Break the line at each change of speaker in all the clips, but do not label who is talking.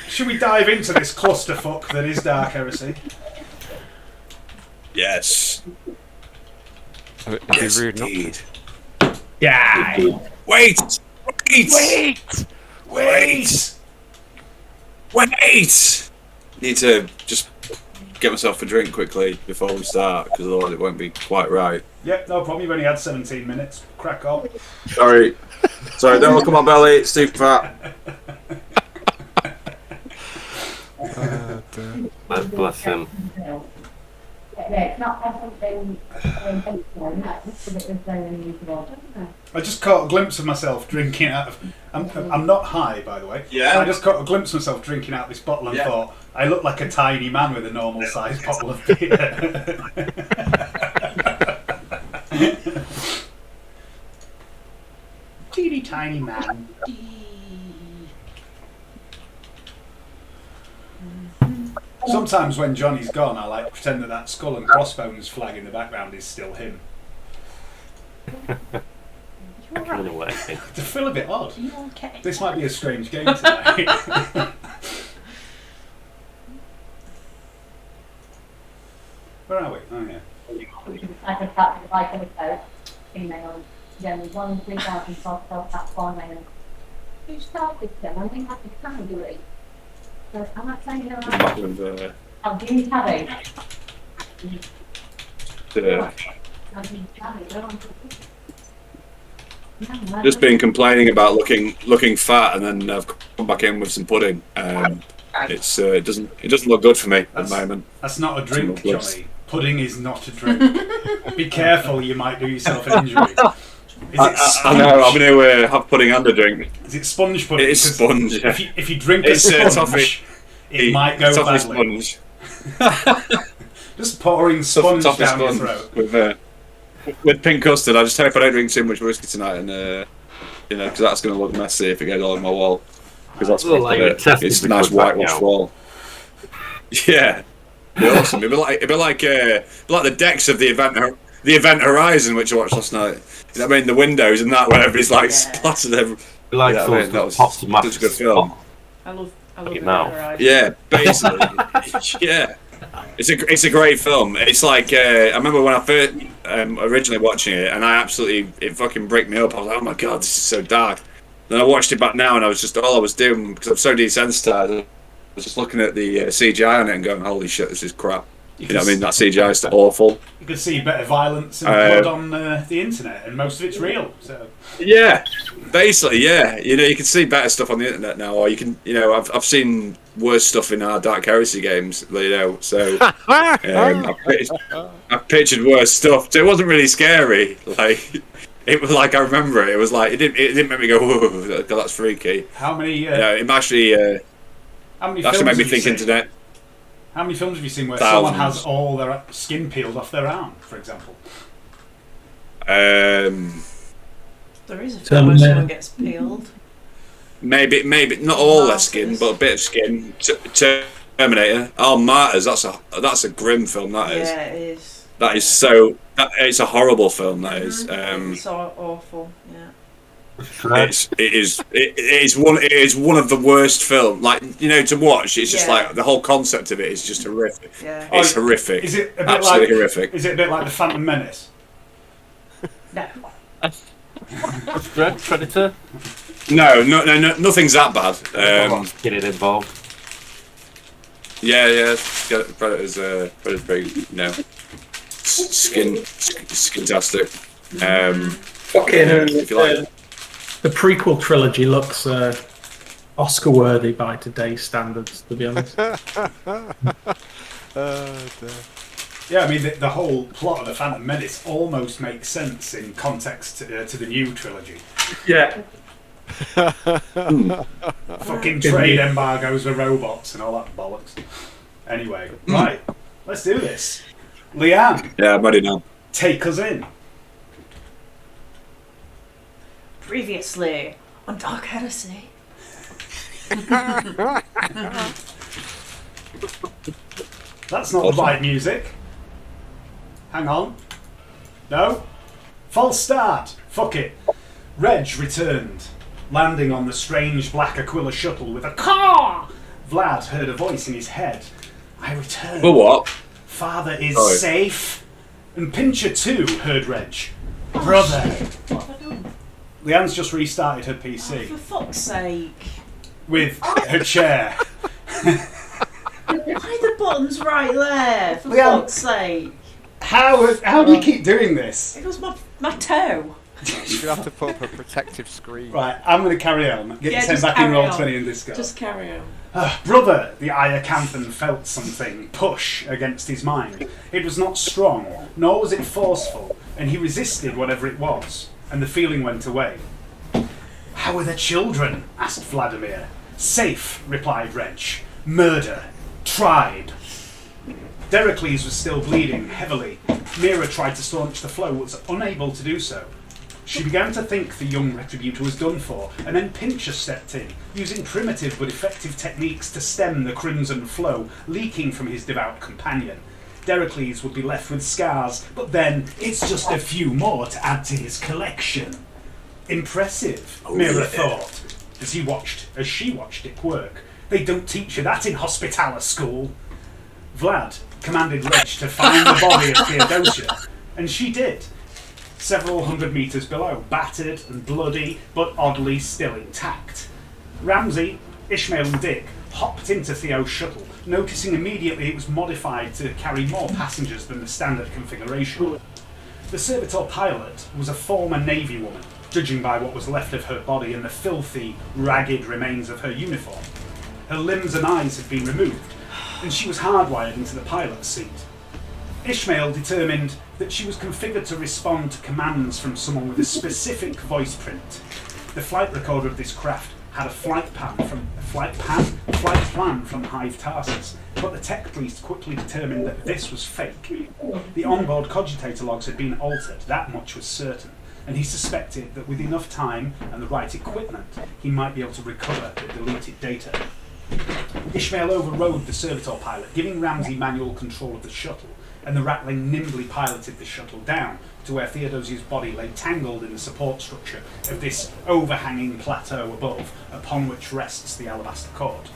should we dive into this clusterfuck that is Dark Heresy?
Yes.
Yes, indeed.
Yeah.
Wait! Need to just get myself a drink quickly before we start, because otherwise it won't be quite right.
Yep, no problem. You've only had 17 minutes. Crack on.
Sorry, don't look at my belly, it's too fat.
Bless him.
I just caught a glimpse of myself drinking out of... I'm not high, by the way.
Yeah.
I just caught a glimpse of myself drinking out this bottle and thought, I look like a tiny man with a normal-sized bottle of beer. Teeny tiny man. Sometimes when Johnny's gone, I like pretend that skull and crossbones flag in the background is still him.
Run away.
To feel a bit odd. Okay? This might be a strange game tonight. Where are we? Oh yeah.
I can start with like a email. Generally 1-3000 that's one mail. Who started them? I think that's a category. So I'm not saying they're right. I'll give you Tabby.
Just been complaining about looking fat, and then I've come back in with some pudding. It doesn't look good for me at the moment.
That's not a drink, Johnny. Pudding is not a drink. Be careful, you might do yourself an injury.
I know, I'm going to have pudding and a drink.
Is it sponge pudding?
It is sponge, yeah.
If you drink a sponge,
toffee,
it might go badly.
Sponge.
Just pouring sponge down your throat.
With pink custard. I just hope I don't drink too much whiskey tonight, and because that's going to look messy if it goes all over my wall. Because that's it's a nice whitewash wall. Yeah, awesome. It'd be like the decks of the Event Horizon, which I watched last night. You know what I mean? The windows and that, where everybody's like splattered everywhere. That was such a good film.
I love Event Horizon.
Yeah, basically. Yeah. It's a great film. It's like I remember when I first originally watching it, and it fucking bricked me up. I was like, oh my god, this is so dark. Then I watched it back now, and I was just all I was doing, because I'm so desensitized, I was just looking at the CGI on it and going, holy shit, this is crap. You know what I mean? That CGI is awful.
You can see better violence and blood on the internet, and most of it's real. So
yeah, basically, yeah. You can see better stuff on the internet now, or you can, I've seen worse stuff in our Dark Heresy games, So I pictured worse stuff. So it wasn't really scary. Like it was like I remember it. It was like it didn't make me go, whoa, that's freaky.
How many?
It actually made me think internet.
How many films have you seen where
Thousands.
someone has all their skin peeled off their arm, for example?
There is a film where someone gets peeled.
Maybe not all their skin, but a bit of skin. Terminator. Oh, Martyrs. That's a grim film. That is.
Yeah, it is.
That is so. It's a horrible film. That is.
It's so awful. Yeah.
It is one of the worst films. Like to watch. It's just like the whole concept of it is just horrific.
Yeah.
It's horrific.
Is it a bit
absolutely horrific?
Is it a bit like the Phantom Menace?
No.
Predator?
No, nothing's that bad.
Get it involved.
Yeah. Predator's very skin-tastic. If you like.
The prequel trilogy looks Oscar-worthy by today's standards, to be honest.
Yeah, I mean, the whole plot of the Phantom Menace almost makes sense in context to the new trilogy.
Yeah.
Fucking trade embargoes with robots and all that bollocks. Anyway, right, let's do this. Leanne.
Yeah, I'm ready now.
Take us in.
Previously on Dark Heresy.
That's not the right music. Hang on. No? False start. Fuck it. Reg returned. landing on the strange black Aquila shuttle with a caw. Vlad heard a voice in his head. I return.
For what?
Father is
Sorry.
safe. And Pincher too, heard Reg. Brother.
What have I done?
Leanne's just restarted her
Oh,
PC
for fuck's sake.
with her chair.
Why are the buttons right there? For
Leanne.
fuck's sake.
How do you keep doing this?
It was my toe.
You have to put up a protective screen.
Right, I'm going to carry on. Get
Yeah,
sent
just
back in
carry
roll
on.
20 in this go.
Just carry on.
Brother, the Iacanthan felt something push against his mind. It was not strong, nor was it forceful, and he resisted whatever it was, and the feeling went away. How are the children? Asked Vladimir. Safe, replied Wrench. Murder. Tried. Dericles was still bleeding heavily. Mira tried to staunch the flow, but was unable to do so. She began to think the young retributor was done for, and then Pincher stepped in, using primitive but effective techniques to stem the crimson flow leaking from his devout companion. Dericles would be left with scars, but then it's just a few more to add to his collection. Impressive, Mira thought, as she watched it work. They don't teach you that in Hospitaller School. Vlad commanded Reg to find the body of Theodosia, and she did. Several hundred metres below, battered and bloody, but oddly still intact. Ramsay, Ishmael and Dick hopped into Theo's shuttle, noticing immediately it was modified to carry more passengers than the standard configuration. The servitor pilot was a former Navy woman, judging by what was left of her body and the filthy, ragged remains of her uniform. Her limbs and eyes had been removed, and she was hardwired into the pilot's seat. Ishmael determined that she was configured to respond to commands from someone with a specific voice print. The flight recorder of this craft had a flight plan from Hive Tarsus, but the tech priest quickly determined that this was fake. The onboard cogitator logs had been altered, that much was certain, and he suspected that with enough time and the right equipment, he might be able to recover the deleted data. Ishmael overrode the servitor pilot, giving Ramsay manual control of the shuttle, and the Ratling nimbly piloted the shuttle down to where Theodosia's body lay tangled in the support structure of this overhanging plateau above, upon which rests the alabaster cord.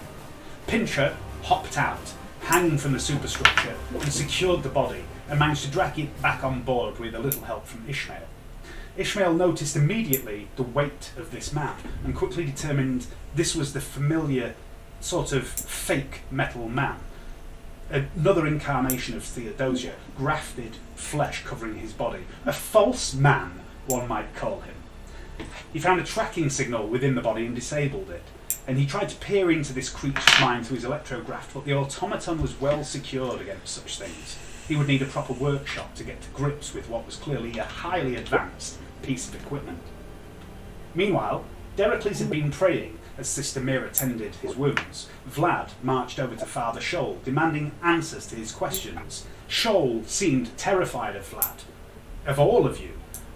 Pincher hopped out, hanging from the superstructure, and secured the body, and managed to drag it back on board with a little help from Ishmael. Ishmael noticed immediately the weight of this man, and quickly determined this was the familiar sort of fake metal man. Another incarnation of Theodosia, grafted flesh covering his body. A false man, one might call him. He found a tracking signal within the body and disabled it, and he tried to peer into this creature's mind through his electrograft, but the automaton was well secured against such things. He would need a proper workshop to get to grips with what was clearly a highly advanced piece of equipment. Meanwhile, Dericles had been praying as Sister Mira tended his wounds. Vlad marched over to Father Scholl, demanding answers to his questions. Scholl seemed terrified of Vlad, of all of you,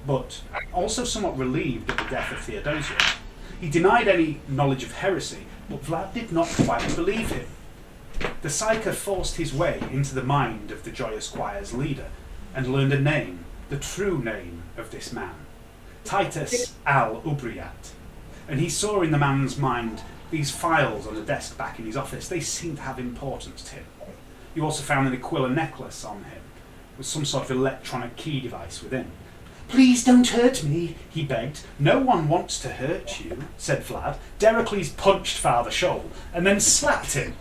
but also somewhat relieved at the death of Theodosia. He denied any knowledge of heresy, but Vlad did not quite believe him. The Psyker forced his way into the mind of the Joyous Choir's leader, and learned a name, the true name of this man, Titus al-Ubriat. And he saw in the man's mind these files on the desk back in his office. They seemed to have importance to him. You also found an Aquila necklace on him, with some sort of electronic key device within. "Please don't hurt me," he begged. "No one wants to hurt you," said Vlad. Dericles punched Father Scholl, and then slapped him.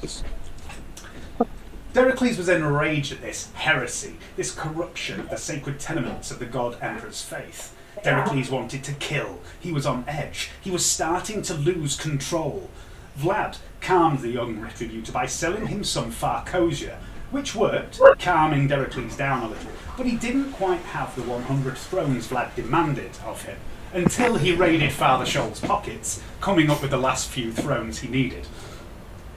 Dericles was enraged at this heresy, this corruption of the sacred tenements of the God Emperor's faith. Dericles wanted to kill. He was on edge. He was starting to lose control. Vlad calmed the young retributor by selling him some Farcosia, which worked, calming Dericles down a little, but he didn't quite have the 100 thrones Vlad demanded of him, until he raided Father Scholl's pockets, coming up with the last few thrones he needed.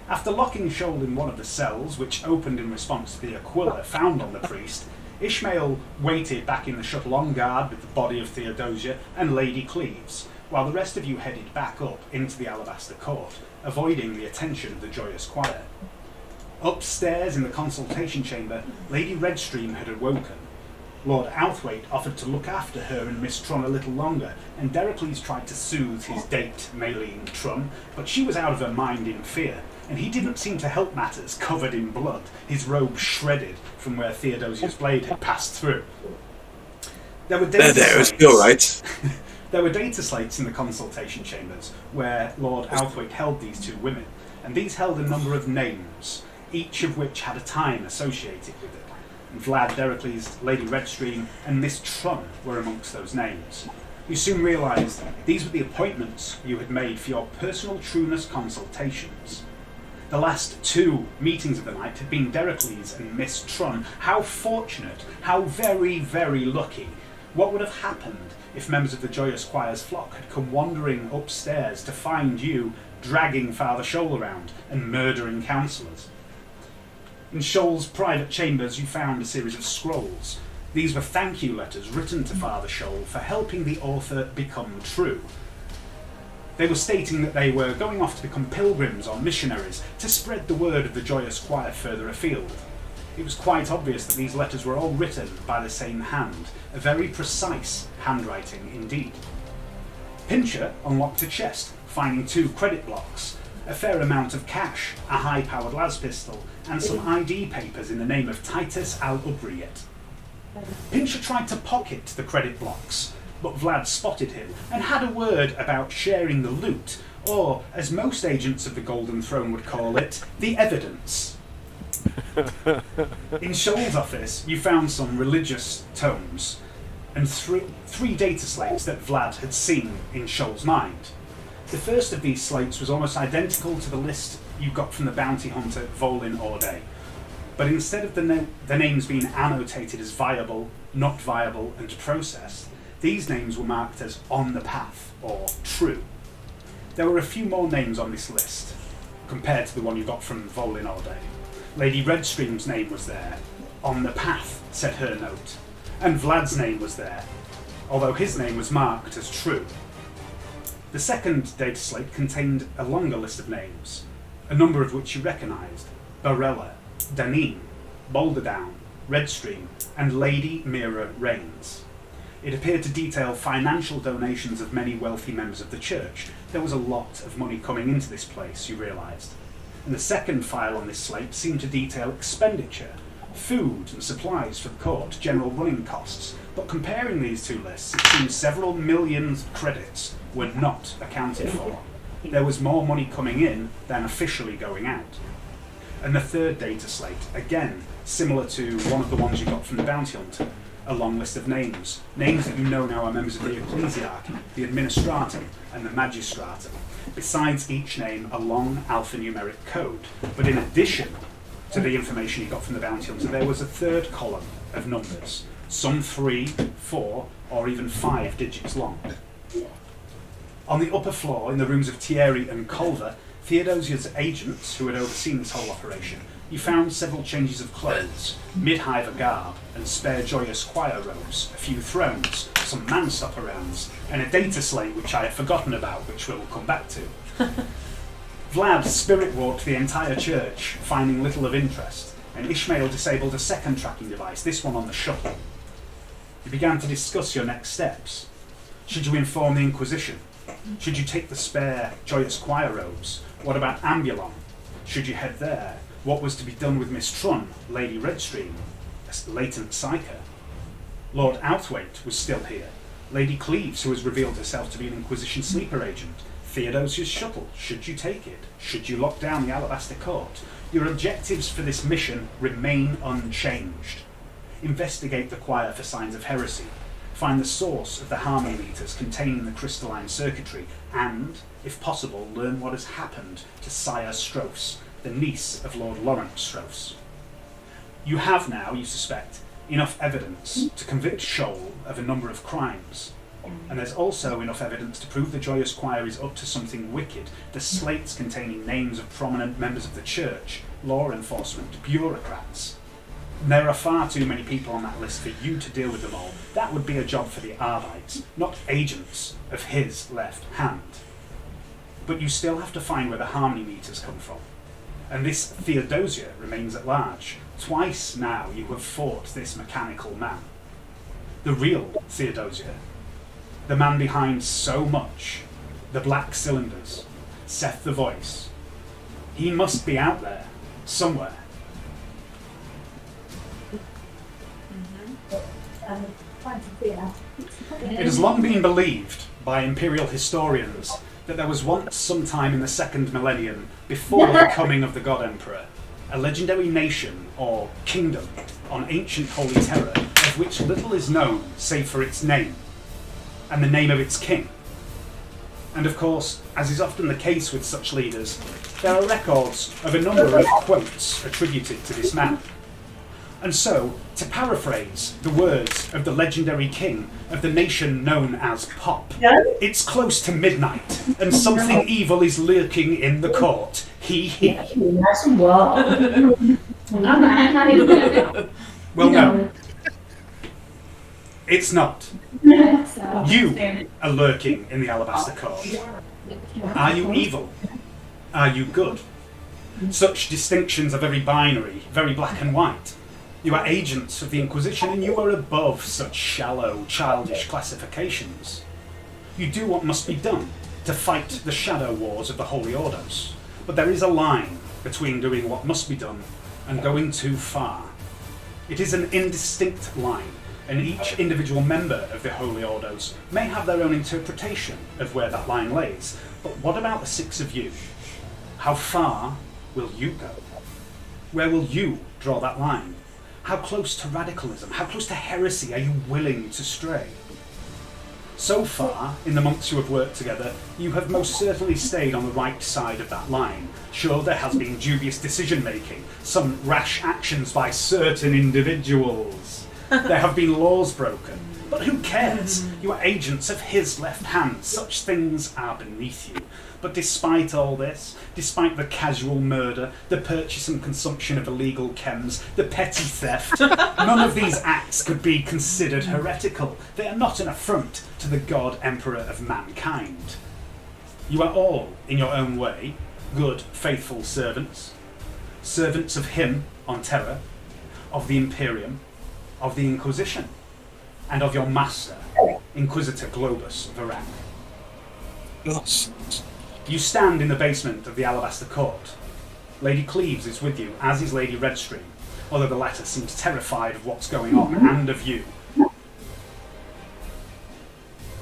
After locking Scholl in one of the cells, which opened in response to the Aquila found on the priest, Ishmael waited back in the shuttle on guard with the body of Theodosia and Lady Cleves, while the rest of you headed back up into the alabaster court, avoiding the attention of the Joyous Choir. Upstairs in the consultation chamber, Lady Redstream had awoken. Lord Outhwaite offered to look after her and Miss Tron a little longer, and Dericles tried to soothe his date, Maylene Tron, but she was out of her mind in fear, and he didn't seem to help matters, covered in blood, his robe shredded from where Theodosia's blade had passed through. There were data slates.
You're right.
There were data slates in the consultation chambers where Lord Outhwaite held these two women, and these held a number of names, each of which had a time associated with it. And Vlad, Dericles, Lady Redstream, and Miss Tron were amongst those names. You soon realised these were the appointments you had made for your personal trueness consultations. The last two meetings of the night had been Dericles and Miss Tron. How fortunate, how very, very lucky. What would have happened if members of the Joyous Choir's flock had come wandering upstairs to find you dragging Father Shoal around and murdering counsellors? In Shoal's private chambers you found a series of scrolls. These were thank you letters written to Father Shoal for helping the author become true. They were stating that they were going off to become pilgrims or missionaries to spread the word of the Joyous Choir further afield. It was quite obvious that these letters were all written by the same hand, a very precise handwriting indeed. Pincher unlocked a chest, finding 2 credit blocks, a fair amount of cash, a high-powered las pistol, and some ID papers in the name of Titus Al-Ubriyet. Pincher tried to pocket the credit blocks, but Vlad spotted him and had a word about sharing the loot, or, as most agents of the Golden Throne would call it, the evidence. In Shoal's office, you found some religious tomes and three data slates that Vlad had seen in Shoal's mind. The first of these slates was almost identical to the list you got from the bounty hunter Volin Orde, but instead of the names being annotated as viable, not viable, and processed, these names were marked as on the path, or true. There were a few more names on this list, compared to the one you got from Volin Orde. Lady Redstream's name was there. On the path, said her note. And Vlad's name was there, although his name was marked as true. The second data slate contained a longer list of names, a number of which you recognised: Barella, Danine, Boulderdown, Redstream, and Lady Mira Rains. It appeared to detail financial donations of many wealthy members of the church. There was a lot of money coming into this place, you realised. And the second file on this slate seemed to detail expenditure, food and supplies for the court, general running costs. But comparing these two lists, it seems several million credits were not accounted for. There was more money coming in than officially going out. And the third data slate, again, similar to one of the ones you got from the bounty hunter, a long list of names that you know now are members of the Ecclesiarchy, the Administratum, and the Magistratum. Besides each name, a long alphanumeric code. But in addition to the information you got from the bounty hunter, there was a third column of numbers, some 3, 4, or even 5 digits long. On the upper floor, in the rooms of Thierry and Culver, Theodosia's agents, who had overseen this whole operation, you found several changes of clothes, mid-hiver garb, and spare Joyous Choir robes, a few thrones, some man-stopper rounds, and a data slate which I had forgotten about, which we'll come back to. Vlad spirit-walked the entire church, finding little of interest, and Ishmael disabled a second tracking device, this one on the shuttle. You began to discuss your next steps. Should you inform the Inquisition? Should you take the spare Joyous Choir robes? What about Ambulon? Should you head there? What was to be done with Miss Tron, Lady Redstream, a latent psyker? Lord Outhwaite was still here. Lady Cleves, who has revealed herself to be an Inquisition sleeper agent. Theodosia's shuttle, should you take it? Should you lock down the Alabaster Court? Your objectives for this mission remain unchanged. Investigate the choir for signs of heresy. Find the source of the harmony meters containing the crystalline circuitry, and, if possible, learn what has happened to Sire Strophes, the niece of Lord Lawrence Strophes. You have now, you suspect, enough evidence to convict Shoal of a number of crimes. And there's also enough evidence to prove the Joyous Choir is up to something wicked. The slates containing names of prominent members of the church, law enforcement, bureaucrats. And there are far too many people on that list for you to deal with them all. That would be a job for the Arbites, not agents of his left hand. But you still have to find where the harmony meters come from. And this Theodosia remains at large. Twice now you have fought this mechanical man. the real Theodosia, the man behind so much, the black cylinders, Seth the Voice. He must be out there, somewhere. It has long been believed by imperial historians that there was once sometime in the second millennium, before the coming of the God Emperor, a legendary nation or kingdom on ancient Holy Terra of which little is known save for its name and the name of its king. And of course, as is often the case with such leaders, there are records of a number of quotes attributed to this man. And so, to paraphrase the words of the legendary king of the nation known as Pop, it's close to midnight, and something evil is lurking in the court. He. Well, no. It's not. You are lurking in the Alabaster Court. Are you evil? Are you good? Such distinctions are very binary, very black and white. You are agents of the Inquisition, and you are above such shallow, childish classifications. You do what must be done to fight the shadow wars of the Holy Ordos. But there is a line between doing what must be done and going too far. It is an indistinct line, and each individual member of the Holy Ordos may have their own interpretation of where that line lays. But what about the six of you? How far will you go? Where will you draw that line? How close to radicalism, how close to heresy are you willing to stray? So far, in the months you have worked together, you have most certainly stayed on the right side of that line. Sure, there has been dubious decision-making, some rash actions by certain individuals. There have been laws broken, but who cares? You are agents of his left hand. Such things are beneath you. But despite all this, despite the casual murder, the purchase and consumption of illegal chems, the petty theft, none of these acts could be considered heretical. They are not an affront to the God Emperor of mankind. You are all, in your own way, good, faithful servants. Servants of him on Terra, of the Imperium, of the Inquisition, and of your master, Inquisitor Globus Varak.
Yes.
You stand in the basement of the Alabaster Court. Lady Cleves is with you, as is Lady Redstream, although the latter seems terrified of what's going on, and of you.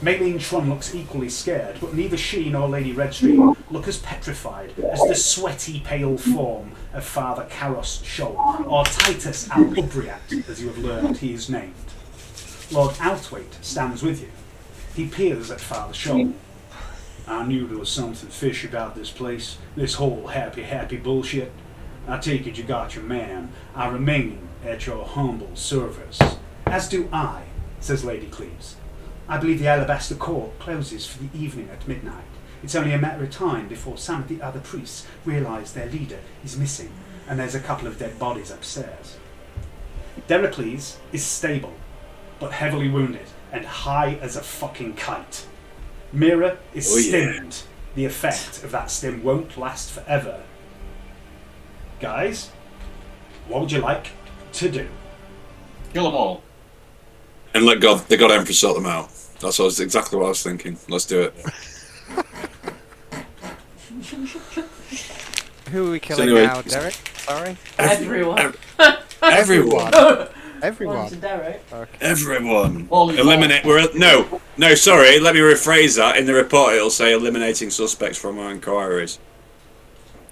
Maylene Tron looks equally scared, but neither she nor Lady Redstream look as petrified as the sweaty, pale form of Father Karos Shoal, or Titus Al-Ubriat, as you have learned he is named. Lord Outwaite stands with you. He peers at Father Shoal. I knew there was something fishy about this place, this whole happy bullshit. I take it you got your man. I remain at your humble service. As do I, says Lady Cleves. I believe the Alabaster Court closes for the evening at midnight. It's only a matter of time before some of the other priests realise their leader is missing, and there's a couple of dead bodies upstairs. Deracles is stable, but heavily wounded, and high as a fucking kite. Mira is stimmed. The effect of that stim won't last forever. Guys, what would you like to do?
Kill them all.
And let the God Emperor sort them out. That's exactly what I was thinking. Let's do it.
Who are we killing now, Derek? Sorry?
Everyone.
Everyone.
Everyone.
To Derek.
Okay.
Everyone. Eliminate. No. Sorry. Let me rephrase that. In the report, it'll say eliminating suspects from our inquiries.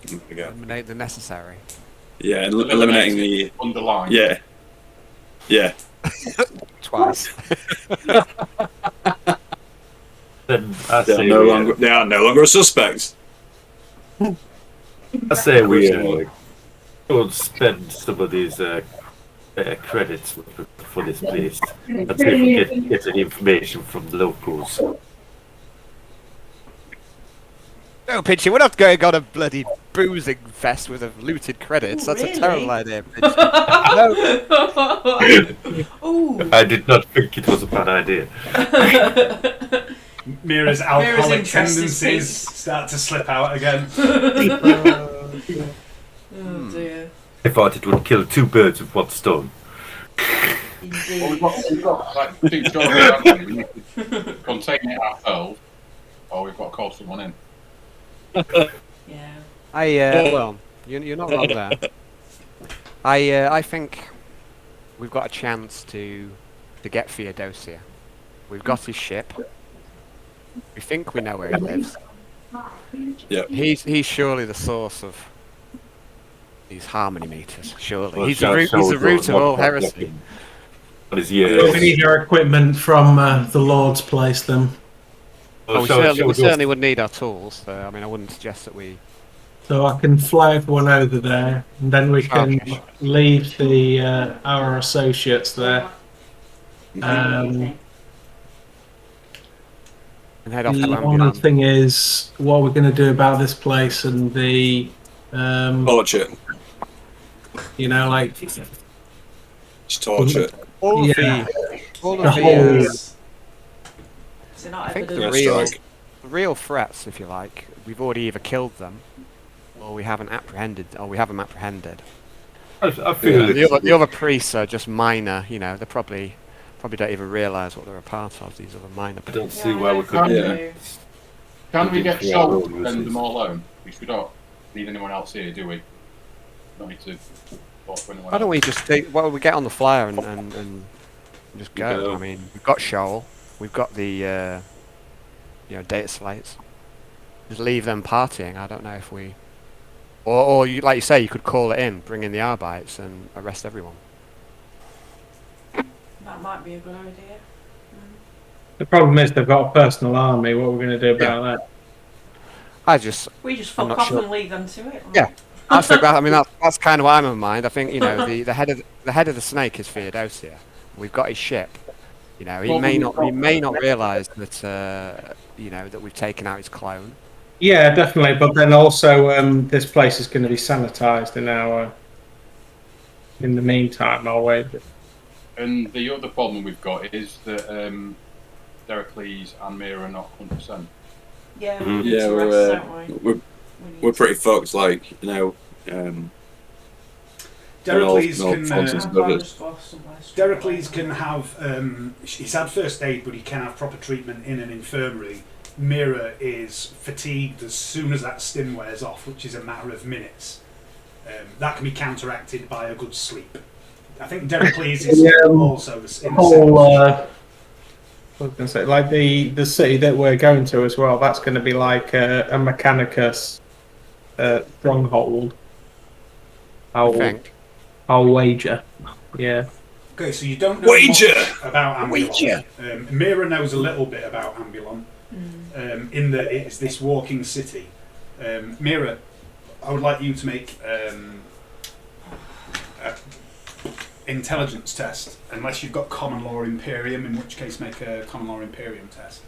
There we go.
Eliminate the necessary.
Yeah, eliminating the
underline.
Yeah. Yeah.
Twice.
Then I
They
say
are no longer suspects.
I say we go spend some of these credits for this place and see if we can get any information from the locals.
No, Pinchy, we're not going on a bloody boozing fest with looted credits. That's
Really?
a terrible idea, Pinchy. No.
Ooh.
I did not think it was a bad idea.
Mira's alcoholic
interest is
tendencies
peaked.
start to slip out again.
Oh dear.
I thought it would kill two birds with one stone.
Well, we've got like 2 jobs, haven't we? We need to contain it ourselves, or we've got to call someone in.
Yeah.
Well, you're not wrong there. I think we've got a chance to get Theodosia. We've got his ship. We think we know where he lives.
Yeah.
He's surely the source of these harmony meters. Surely
Well,
he's the root of all heresy.
What is
We need your equipment from the Lord's place then.
We certainly would need our tools. So, I mean, I wouldn't suggest that we.
So I can fly everyone over there, and then we can leave our associates there.
And head off to
The
Ambulon.
only thing is, what we're going to do about this place and the,
Torch it.
you know, like,
Just torch it.
All of
yeah.
Is it not
I think
evident?
the real threats, if you like, we've already either killed them, or we haven't apprehended,
I feel
The other priests are just minor. You know, they probably don't even realise what they're a part of. These other minor.
I don't see why we
Can,
could.
can we get
Yeah,
Shoal
we'll
to send
use
them all home? Because we don't need anyone else here, do we? Don't need to talk to anyone
Why don't
else.
we just we get on the flyer and just go?
Go.
I mean, we've got Shoal, we've got the data slates. Just leave them partying. I don't know if we, or you, like you say, you could call it in, bring in the Arbites and arrest everyone.
That might be a good idea.
the problem is they've got a personal army. What are we going to do about that?
I just,
We just
I'm
fuck
not
off
sure.
and leave them to it.
Yeah. I think that. I mean, that's kind of what I'm in mind. I think the head of the snake is Theodosia. We've got his ship. You know, he may not realise that that we've taken out his clone.
Yeah, definitely. But then also, this place is going to be sanitised in the meantime. I'll wait.
And the other problem we've got is that Dericles and Mira are not 100%.
Yeah,
Mhm.
we need
Yeah,
to rest, don't we?
we're pretty fucked. Like, you know,
Dericles
no,
can.
Francis Douglas.
Dericles can have. He's had first aid, but he can have proper treatment in an infirmary. Mira is fatigued as soon as that stim wears off, which is a matter of minutes. That can be counteracted by a good sleep. I think Dericles is also the
whole. I was going to say, like the city that we're going to as well. That's going to be like a Mechanicus stronghold. I'll wager. Yeah.
Okay, so you don't know much about Ambulon. Mira knows a little bit about Ambulon. In that it's this walking city. Mira, I would like you to make an intelligence test, unless you've got common law Imperium, in which case make a common law Imperium test.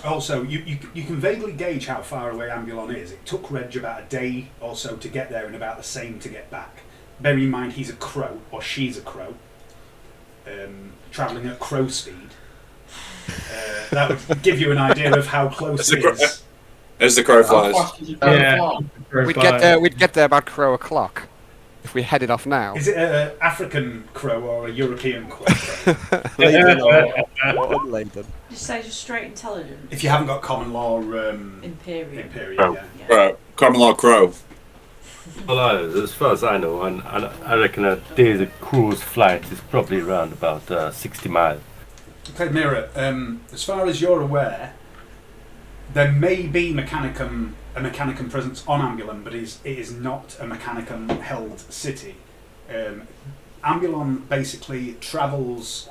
Also, you can vaguely gauge how far away Ambulon is. It took Reg about a day or so to get there and about the same to get back. Bear in mind he's a crow, or she's a crow, travelling at crow speed. That would give you an idea of how close it is.
As the crow
How
flies.
fast is it going to fly?
We'd get there about crow o'clock if we headed off now.
Is it an African crow or a European crow?
Laden or unladen.
Just say just straight intelligence.
If you haven't got common law
Imperium.
yeah.
Right, common law crow.
Well, as far as I know, and I reckon a day's cruise flight is probably around about 60 miles.
Okay, Mira, as far as you're aware, there may be a Mechanicum presence on Ambulon, but it is not a Mechanicum held city. Ambulon basically travels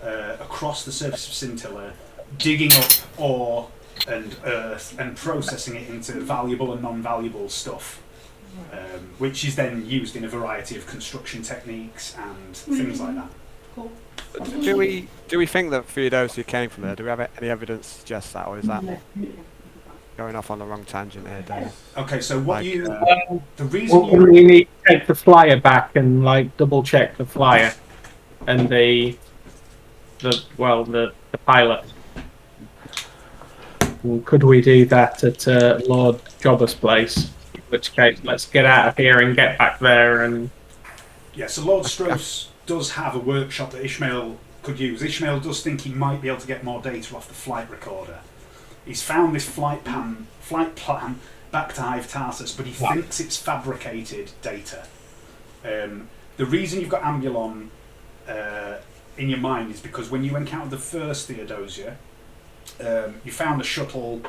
across the surface of Scintilla, digging up ore and earth and processing it into valuable and non-valuable stuff, which is then used in a variety of construction techniques and things like that.
Cool.
Do we think that Theodosia came from there? Do we have any evidence to suggest that, or is that going off on the wrong tangent here, Dave?
Okay, so what
Like,
the reason
We need to take the flyer back and like double check the flyer and the pilot. Could we do that at Lord Jobber's place? In which case, let's get out of here and get back there and
Yeah, so Lord Stroh's does have a workshop that Ishmael could use. Ishmael does think he might be able to get more data off the flight recorder. He's found this flight plan back to Hive Tarsus, but he thinks it's fabricated data. The reason you've got Ambulon in your mind is because when you encountered the first Theodosia, you found a shuttle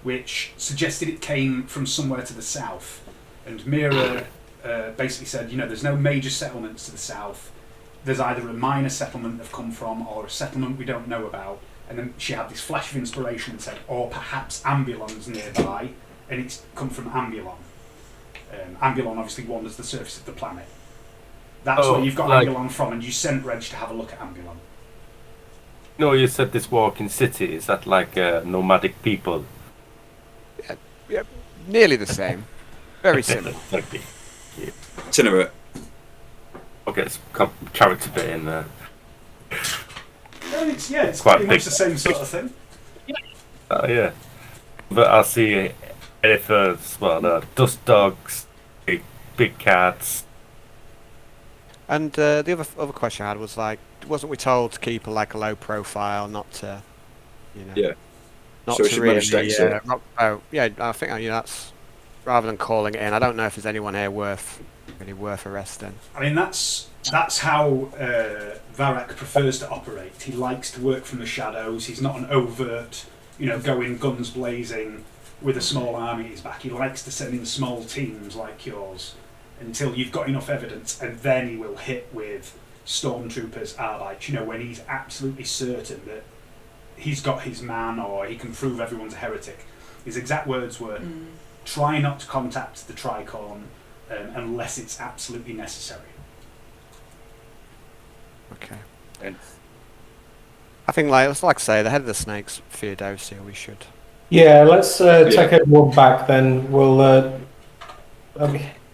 which suggested it came from somewhere to the south. And Mira basically said, there's no major settlements to the south. There's either a minor settlement they've come from or a settlement we don't know about. And then she had this flash of inspiration and said, or perhaps Ambulon's nearby, and it's come from Ambulon. Ambulon obviously wanders the surface of the planet. That's where you've got Ambulon from, and you sent Reg to have a look at Ambulon.
No, you said this walking city, is that like nomadic people?
Yeah, nearly the same. Very similar.
Okay.
Tinnerate.
Okay, it's character bit in there.
It's
Quite
pretty
big.
much the same sort of thing.
Oh yeah. But I see elephants, dust dogs, big cats.
And the other question I had was like, wasn't we told to keep a low profile, not to, not
So we
to
should
really?
manage to exit.
Yeah, I think that's rather than calling it in. I don't know if there's anyone here worth arresting.
I mean, that's how Varrock prefers to operate. He likes to work from the shadows. He's not an overt, going guns blazing with a small army at his back. He likes to send in small teams like yours until you've got enough evidence, and then he will hit with stormtroopers, Arbite, when he's absolutely certain that he's got his man or he can prove everyone's a heretic. His exact words were, try not to contact the Tricorn unless it's absolutely necessary.
Okay.
And
I think, like I say, the head of the snakes, Theodosia, we should.
Yeah, let's take everyone back then. We'll.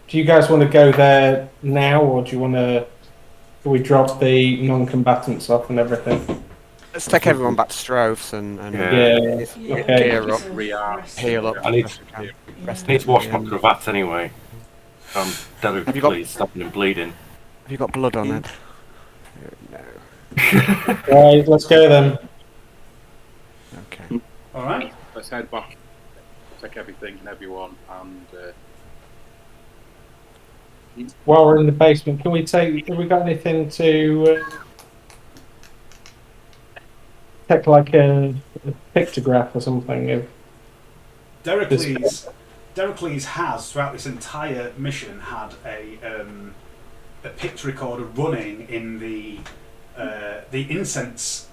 Do you guys want to go there now, or do you want to? Do we drop the non-combatants off and everything?
Let's take everyone back to Stroh's and
okay.
gear up, heal up.
I need to wash my cravat anyway. I'm delicately stopping and bleeding.
Have you got blood on it? No.
Right, let's go then.
Okay.
All right.
Let's head back. Take everything and everyone, and
While we're in the basement, have we got anything to take like a pictograph or something?
Derocles has, throughout this entire mission, had a picture recorder running in the incense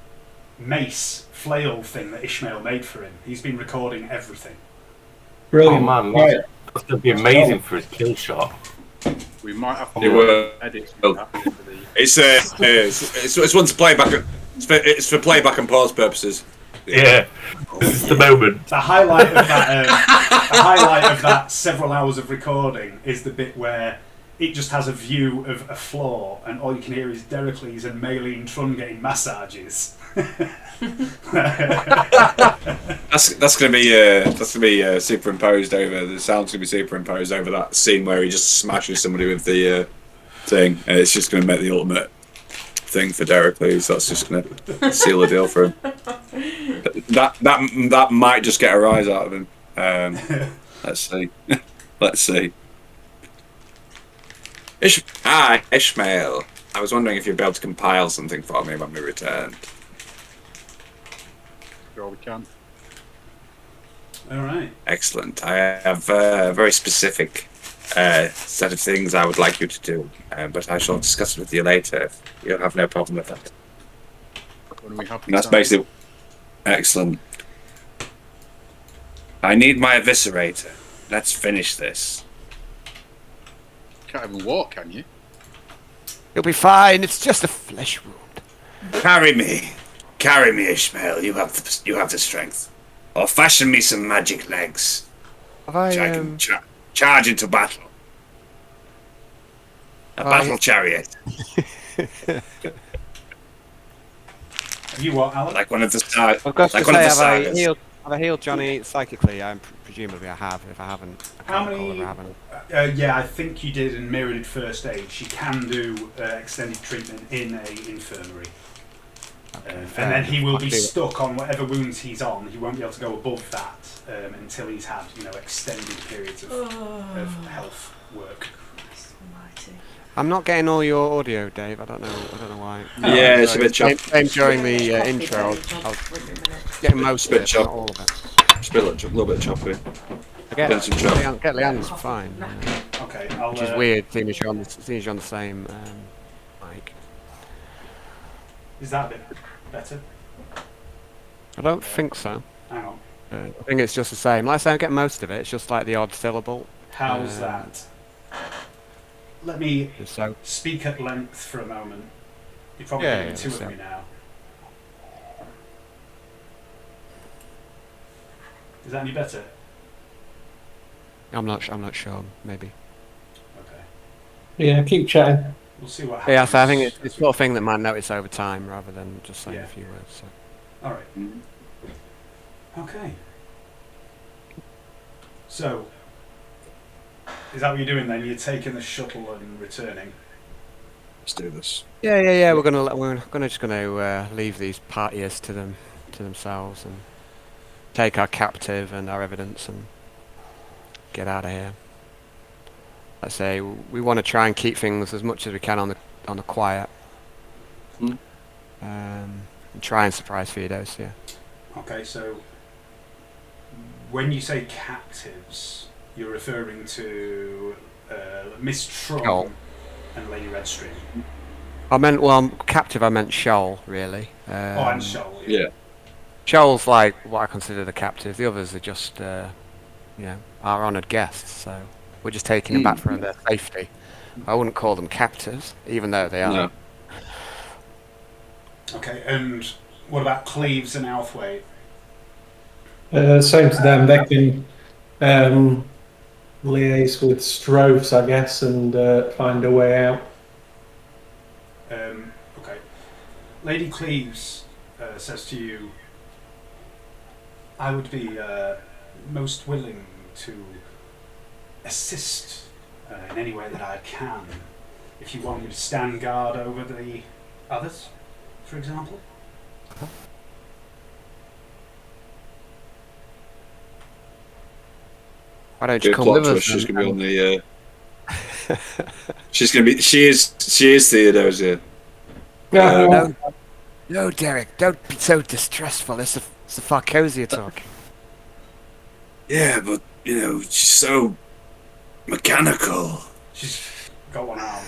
mace flail thing that Ishmael made for him. He's been recording everything.
Brilliant.
Oh man, that's going to be amazing for his kill shot.
we might have to edit that into the...
It's one to play back. It's for playback and pause purposes.
Yeah, this is the moment.
The highlight of that several hours of recording is the bit where it just has a view of a floor, and all you can hear is Derocles and Maylene Trun getting massages.
That's gonna be superimposed over. The sound's gonna be superimposed over that scene where he just smashes somebody with the thing, and it's just gonna make the ultimate thing for Derocles. That's just gonna seal the deal for him. That might just get a rise out of him. Let's see. Let's see. Ishmael. I was wondering if you'd be able to compile something for me when we returned.
Sure we can.
All right.
Excellent. I have a very specific set of things I would like you to do, but I shall discuss it with you later if you'll have no problem with that.
When we have
And that's basically excellent. I need my eviscerator. Let's finish this.
Can't even walk, can you?
You'll be fine. It's just a flesh wound.
Carry me, Ishmael. You have the strength. Or fashion me some magic legs,
Have
which I can charge into battle. A battle chariot,
Have you what, Alan?
like one of the stars.
I've got
Like
to
one of
say,
the
have Have I healed Johnny psychically? Presumably I have. If I haven't, I
How
can't recall
many?
if I haven't.
Yeah, I think you did and mirrored first aid. She can do extended treatment in a infirmary.
Okay,
And
fair
then he
enough.
will
I'll
be
do it.
stuck on whatever wounds he's on. He won't be able to go above that until he's had, extended periods of health work.
Christ almighty.
I'm not getting all your audio, Dave. I don't know why.
Yeah, it's a bit choppy.
Same during the
Coffee,
intro.
Dave.
I was
Wait a minute.
getting most of
Bit
it,
chop.
not all of it.
It's a little bit choppy.
I get Leanne's
Coffee.
fine.
Okay, I'll.
Which is weird, seeing as you're on the same mic.
Is that a bit better?
I don't think so.
Hang on.
I think it's just the same. Like I say, I get most of it. It's just like the odd syllable.
How's that? Let me
So
speak at length for a moment. You're probably
Yeah,
getting two
so-
of me now. Is that any better?
I'm not sure. Maybe.
Okay.
Yeah, keep chatting.
We'll see what happens.
Yeah, so I think it's the sort of thing that might notice over time rather than just saying
Yeah.
a few words. So.
All right. Okay. So, is that what you're doing then? You're taking the shuttle and returning?
Let's do this.
Yeah. We're gonna leave these partiers to themselves and take our captive and our evidence and get out of here. Let's say we want to try and keep things as much as we can on the quiet. And try and surprise Theodosia.
Okay, so when you say captives, you're referring to Miss Trum
Shoal.
and Lady Redstream.
I meant captive. I meant Shoal, really.
And Shoal.
Yeah.
Shoal's like what I consider the captive. The others are just, our honoured guests. So we're just taking them back for their safety. I wouldn't call them captives, even though they are.
No.
Okay, and what about Cleves and Althwaite?
Same to them. They can liaise with Stroves, I guess, and find a way out.
Okay. Lady Cleves says to you, I would be most willing to assist in any way that I can. If you want me to stand guard over the others, for example.
Why don't
Be
you
a
come
plot
with us?
twist. She's
and-
gonna be on the. She is Theodosia.
No, Derek, don't be so distressful. It's the Farcosia talk.
Yeah, but she's so mechanical.
She's got one arm.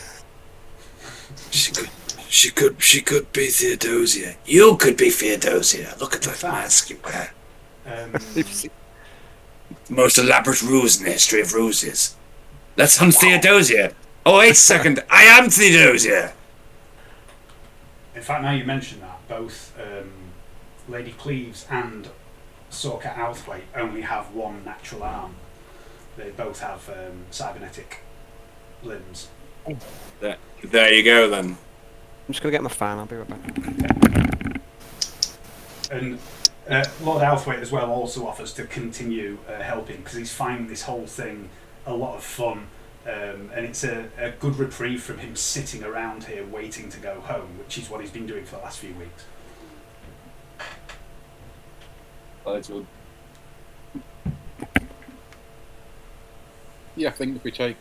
She could be Theodosia. You could be Theodosia. Look at that mask you wear. The most elaborate ruse in the history of ruses. Let's hunt Theodosia. Oh, wait a second. I am Theodosia.
In fact, now you mention that, both Lady Cleves and Sorka Althwaite only have one natural arm. They both have cybernetic limbs.
There you go, then.
I'm just gonna get my fan. I'll be right back.
And Lord Althwaite as well also offers to continue helping because he's finding this whole thing a lot of fun. And it's a good reprieve from him sitting around here waiting to go home, which is what he's been doing for the last few weeks.
Yeah, I think if we take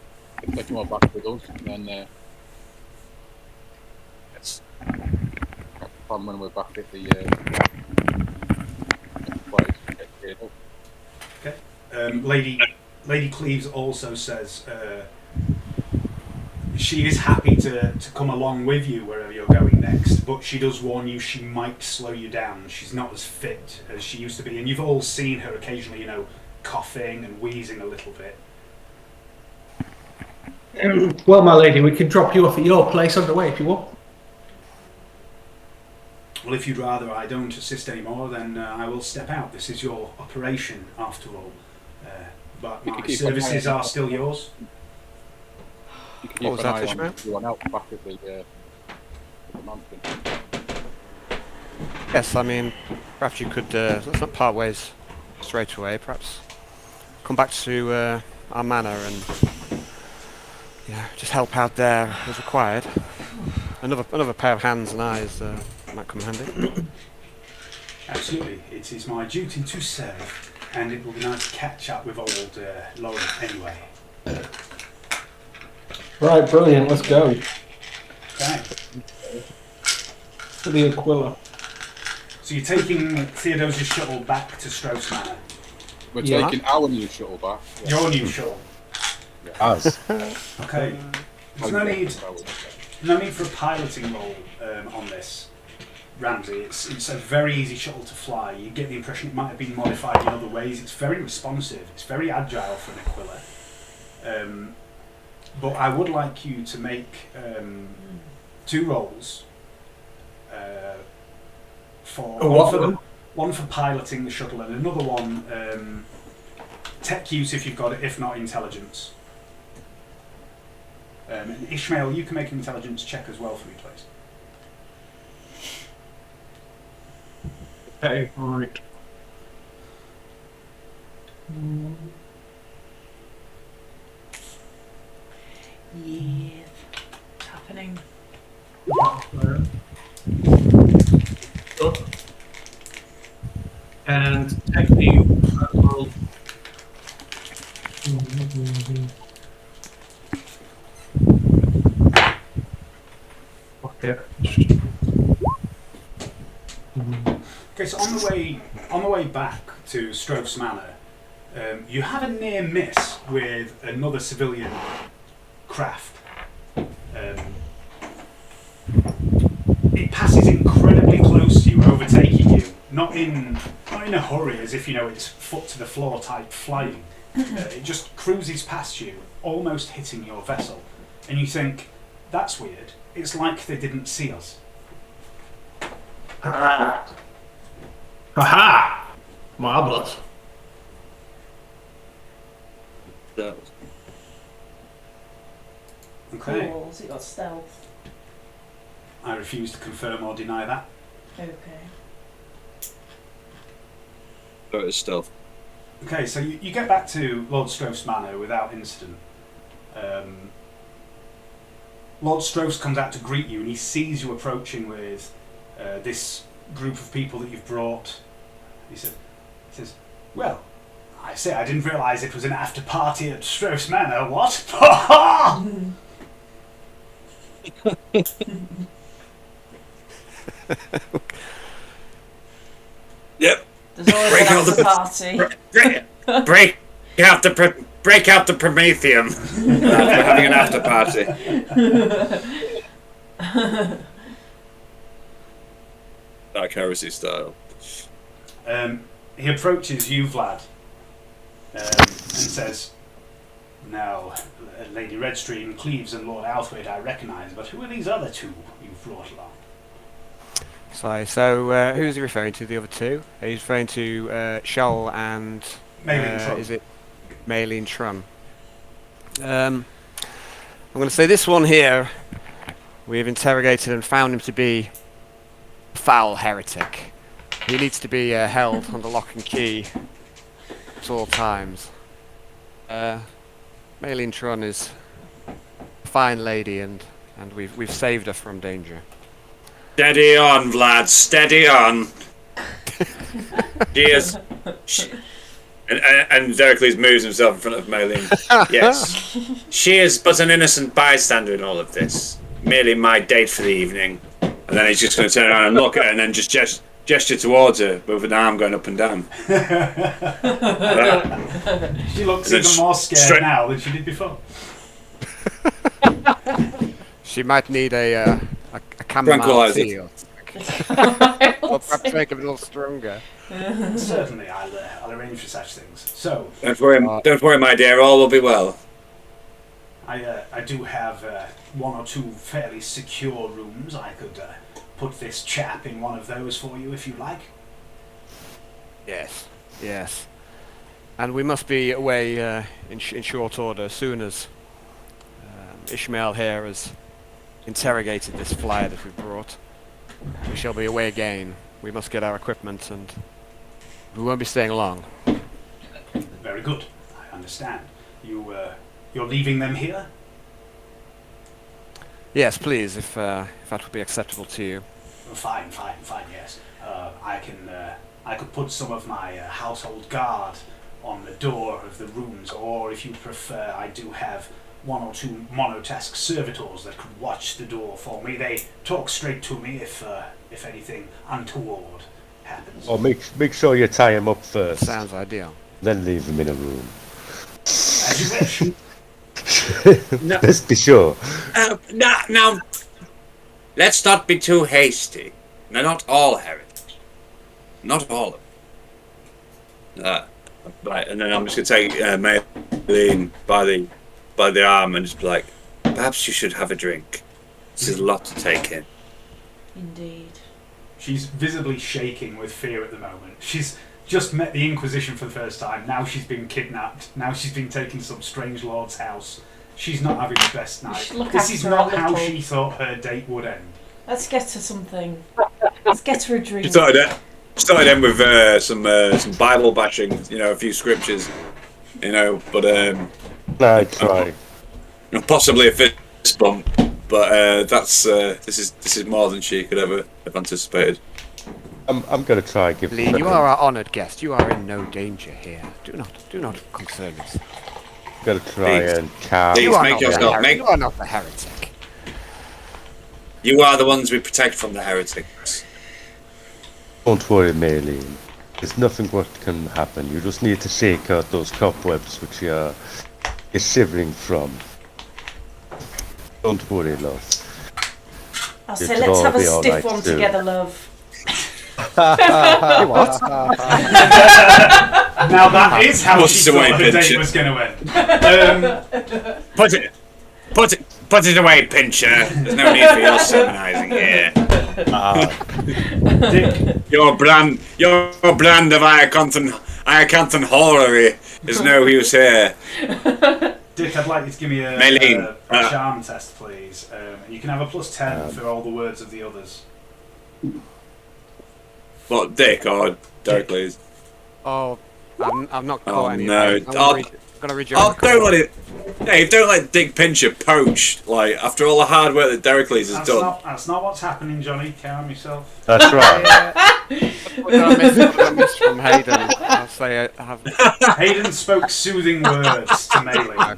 them all back with us, then it's fun when we're back at the place. Get up.
Okay. Lady Cleves also says she is happy to come along with you wherever you're going next, but she does warn you she might slow you down. She's not as fit as she used to be, and you've all seen her occasionally, coughing and wheezing a little bit.
Well, my lady, we can drop you off at your place on the way if you want.
Well, if you'd rather I don't assist anymore, then I will step out. This is your operation, after all. But
You
my
can keep
services
an eye on-
are still yours.
You can
What
keep
was
an
that,
eye on
Ishmael?
everyone else back at the mansion.
Yes, I mean, perhaps you could. Let's not part ways straight away, perhaps come back to our manor and just help out there as required. Another pair of hands and eyes might come handy.
Absolutely, it is my duty to serve, and it will be nice to catch up with old Lauren anyway.
Right, brilliant. Let's go
Okay.
to the Aquila.
So you're taking Theodosia's shuttle back to Strauss Manor.
We're
Yeah.
taking our new shuttle back.
Your new shuttle.
Us.
Okay. There's no need for a piloting role on this, Ramsey. It's a very easy shuttle to fly. You get the impression it might have been modified in other ways. It's very responsive. It's very agile for an Aquila. But I would like you to make 2 rolls. One for piloting the shuttle, and another one tech use if you've got it, if not intelligence. And Ishmael, you can make an intelligence check as well for me, please.
Okay, right.
Yes. It's happening.
And technique will. Okay.
Okay, so on the way back to Strauss Manor, you have a near miss with another civilian craft. It passes incredibly close to you, overtaking you. Not in a hurry, as if it's foot to the floor type flying. It just cruises past you, almost hitting your vessel, and you think, "That's weird. It's like they didn't see us."
Aha! Marvelous.
Okay.
Cool. So you got stealth.
I refuse to confirm or deny that.
Okay.
So it's stealth.
Okay, so you get back to Lord Strauss Manor without incident. Lord Strauss comes out to greet you, and he sees you approaching with this group of people that you've brought. He says, "Well, I say, I didn't realise it was an after party at Strauss Manor. What? Ha ha!"
Yep.
There's always
Break
an
out the-
after party.
break out the Prometheum. We're having an after party. Like Heresy style.
He approaches you, Vlad, and says, "Now, Lady Redstream, Cleves, and Lord Althwaite I recognise, but who are these other 2 you've brought along?"
Sorry, so who's he referring to, the other 2? He's referring to Shoal and...
Maylene Trun.
Is it Maylene Trun? I'm going to say this one here, we have interrogated and found him to be a foul heretic. He needs to be held under lock and key at all times. Maylene Trun is a fine lady, and we've saved her from danger.
Steady on, Vlad. Steady on. And Dericles moves himself in front of Maylene. Yes. She is but an innocent bystander in all of this. Merely my date for the evening. And then he's just going to turn around and look at her and then just gesture towards her with an arm going up and down.
She looks even more scared now than she did before.
She might need a chamomile tea or something. Or perhaps make it a little stronger.
Certainly, I'll arrange for such things. So,
Don't worry, my dear. All will be well.
I do have 1 or 2 fairly secure rooms. I could put this chap in one of those for you if you like.
Yes. And we must be away in short order as soon as Ishmael here has interrogated this flyer that we brought. We shall be away again. We must get our equipment, and we won't be staying long.
Very good. I understand. You're leaving them here?
Yes, please, if that would be acceptable to you.
Fine, yes. I could put some of my household guard on the door of the rooms, or if you prefer, I do have 1 or 2 monotask servitors that could watch the door for me. They talk straight to me if anything untoward happens.
Or make sure you tie him up first.
Sounds ideal.
Then leave him in a room.
As you wish.
No.
Let's be sure.
Now, let's not be too hasty. They're not all heretics. Not all of them. Right, and then I'm just going to take Maylene by the arm and just be like, perhaps you should have a drink. This is a lot to take in.
Indeed.
She's visibly shaking with fear at the moment. She's just met the Inquisition for the first time. Now she's been kidnapped. Now she's been taken to some strange lord's house. She's not having the best night. This is not how she thought her date would end.
Let's get her something. Let's get her a drink.
She started in with some Bible bashing, a few scriptures, but
I try.
Possibly a fist bump, but this is more than she could ever have anticipated.
I'm going to try give.
Lee, you are our honoured guest. You are in no danger here. Do not concern us.
I'm going to try and calm.
Please
You are not the heretic.
You are the ones we protect from the heretics.
Don't worry, Maylene. There's nothing what can happen. You just need to shake out those cobwebs which you're shivering from. Don't worry, love.
I'll say let's have a stiff one together, love.
What?
Now that is how she thought her date was going to end.
Put it away, Pincher. There's no need for your sermonizing here. Your brand of Iacanthon horror is no use here.
Dick, I'd like you to give me a charm test, please. And you can have a +10 for all the words of the others.
What, Dick or Dericles?
Oh, I'm not caught any.
No.
I'm gonna read your
don't let it. Dave, don't let Dick Pincher poach. Like after all the hard work that Dericles has done.
That's not what's happening, Johnny. Calm yourself.
That's right.
What I missed from Hayden? I'll say I have.
Hayden spoke soothing words to Maylene.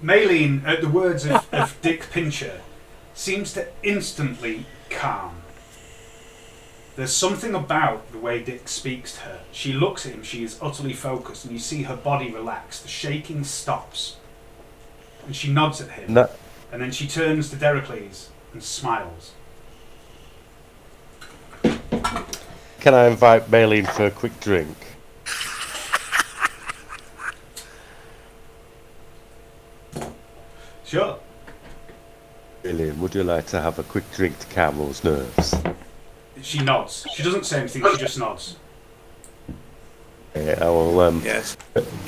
Maylene, at the words of Dick Pincher, seems to instantly calm. There's something about the way Dick speaks to her. She looks at him, she is utterly focused, and you see her body relax. The shaking stops. And she nods at him.
No.
And then she turns to Dericles and smiles.
Can I invite Maylene for a quick drink?
Sure.
Maylene, would you like to have a quick drink to calm those nerves?
She nods. She doesn't say anything, she just nods.
Okay, I will
Yes.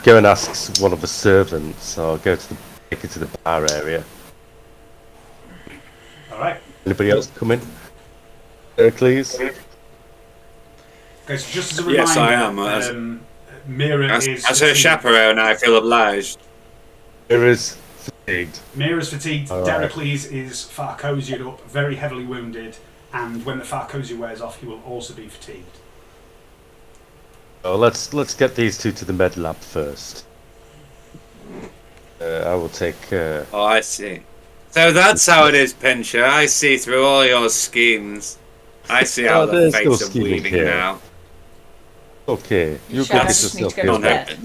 go and ask one of the servants, or take her to the bar area.
Alright.
Anybody else coming? Please?
Okay, so just as a reminder,
Yes, I am.
Mira
As
is
her
fatigued.
chaperone, I feel obliged.
There is fatigued.
Mira's fatigued.
All right.
Dericles is Farcosia'd up, very heavily wounded, and when the Farcosia wears off, he will also be fatigued.
Oh, let's get these two to the med lab first. I will take.
Oh, I see. So that's how it is, Pincher. I see through all your schemes. I see how the
there's no
fates are
scheming
weaving
here.
now.
Okay, you
Sure, I
get
just need
yourself
to go to
here.
bed.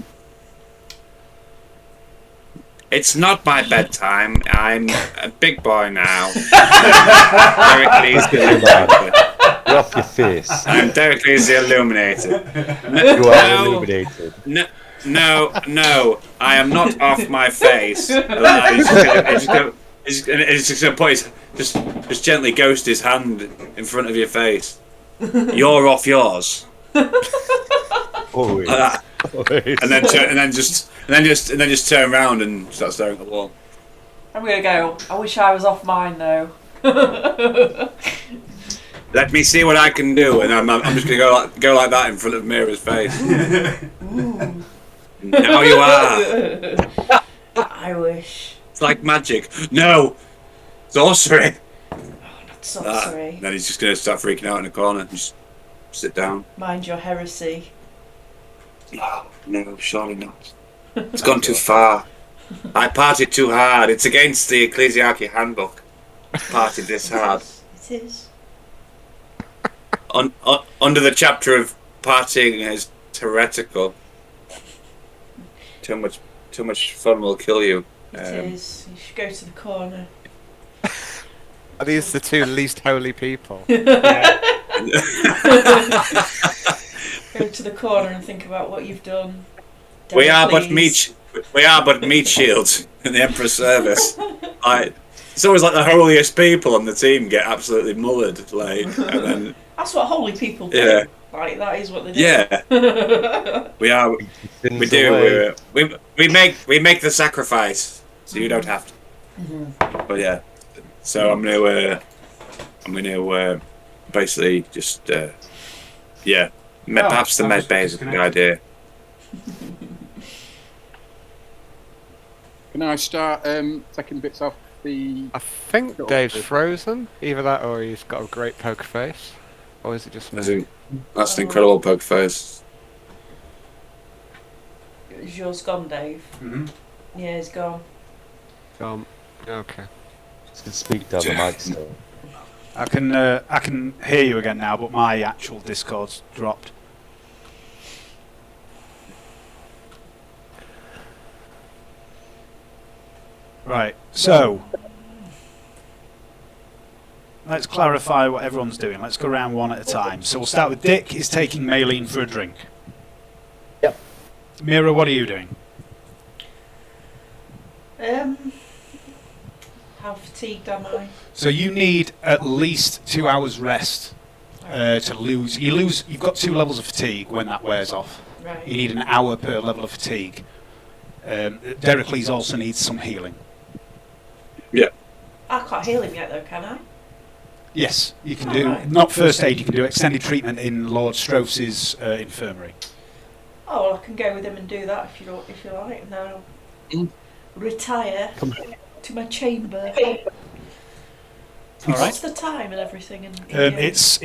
It's not my bedtime. I'm a big boy now. Dericles the Illuminator.
You're off your face.
I'm Dericles the Illuminator.
You are illuminated.
No, I am not off my face. He's just gonna put just gently ghost his hand in front of your face. You're off yours.
Always.
Like that.
Always.
And then just turn around and start staring at the wall.
I'm gonna go. I wish I was off mine though.
Let me see what I can do, and I'm just gonna go like that in front of Mira's face.
Ooh.
Now you are.
I wish.
It's like magic. No! Sorcery!
Not sorcery.
Then he's just going to start freaking out in a corner and just sit down.
Mind your heresy.
Oh, no, surely not. It's gone too far. I partied too hard. It's against the Ecclesiarchy handbook. Partied this hard.
It is.
Under the chapter of partying is heretical. Too much fun will kill you.
It is. You should go to the corner.
Are these the two least holy people?
Go to the corner and think about what you've done.
We are but meat shields in the Emperor's service. It's always like the holiest people on the team get absolutely mullered, like, and then
that's what holy people do.
Yeah.
Like that is what they do.
Yeah. We do. We make the sacrifice, so you don't have to.
Mm-hmm.
But yeah, so I'm gonna basically just perhaps the med bay is a good idea.
Can I start taking bits off the...
I think Dave's frozen. Either that or he's got a great poker face. Or is it just me?
That's an incredible poker face.
Is yours gone, Dave?
Mm-hmm.
Yeah, it's gone.
Okay.
Just can speak down the mic still.
I can hear you again now, but my actual Discord's dropped. Right, so let's clarify what everyone's doing. Let's go around one at a time. So we'll start with Dick. Is taking Maylene for a drink.
Yep.
Mira, what are you doing?
How fatigued am I?
So you need at least 2 hours rest to lose. You've got 2 levels of fatigue when that wears off.
Right.
You need an hour per level of fatigue. Dericles also needs some healing.
Yeah.
I can't heal him yet, though, can I?
Yes, you can do. Not first aid. You can do extended treatment in Lord Stroth's infirmary.
Oh, well, I can go with him and do that if you like, and then I'll retire to my chamber.
All right.
What's the time and everything?
It's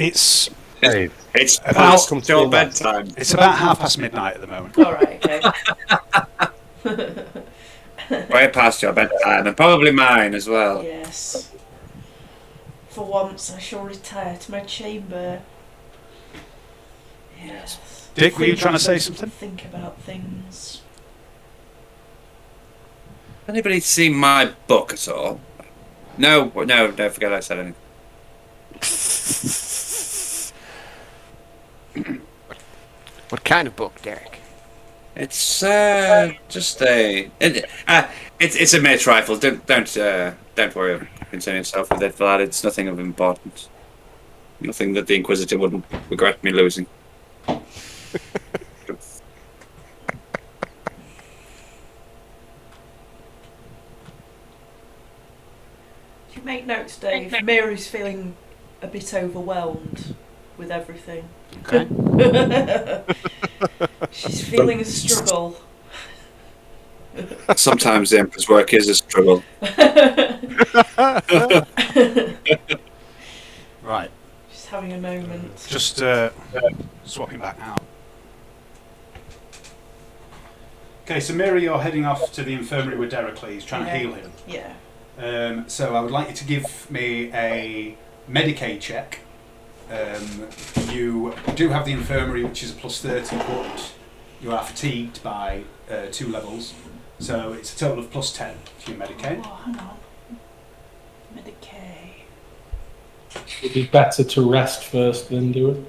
about your bedtime.
It's about midnight at the moment.
All right. Okay.
Way past your bedtime, and probably mine as well.
Yes. For once, I shall retire to my chamber. Yes.
Dick, were you trying to say something?
Think about things.
Anybody seen my book at all? No, don't forget I said anything.
What kind of book, Derek?
It's just it's a mere trifle. Don't worry concerning yourself with it, lad. It's nothing of importance. Nothing that the Inquisitor wouldn't regret me losing.
You make notes, Dave. Mary's feeling a bit overwhelmed with everything.
Okay.
She's feeling a struggle.
Sometimes the Emperor's work is a struggle.
Right.
She's having a moment.
Just swapping back out. Okay, so Mira, you're heading off to the infirmary with Dericles, trying to heal him.
Yeah.
So I would like you to give me a Medicaid check. You do have the infirmary, which is a +30, but you are fatigued by 2 levels, so it's a total of +10 for your Medicaid.
Oh, hang on. Medicaid.
It'd be better to rest first than do it.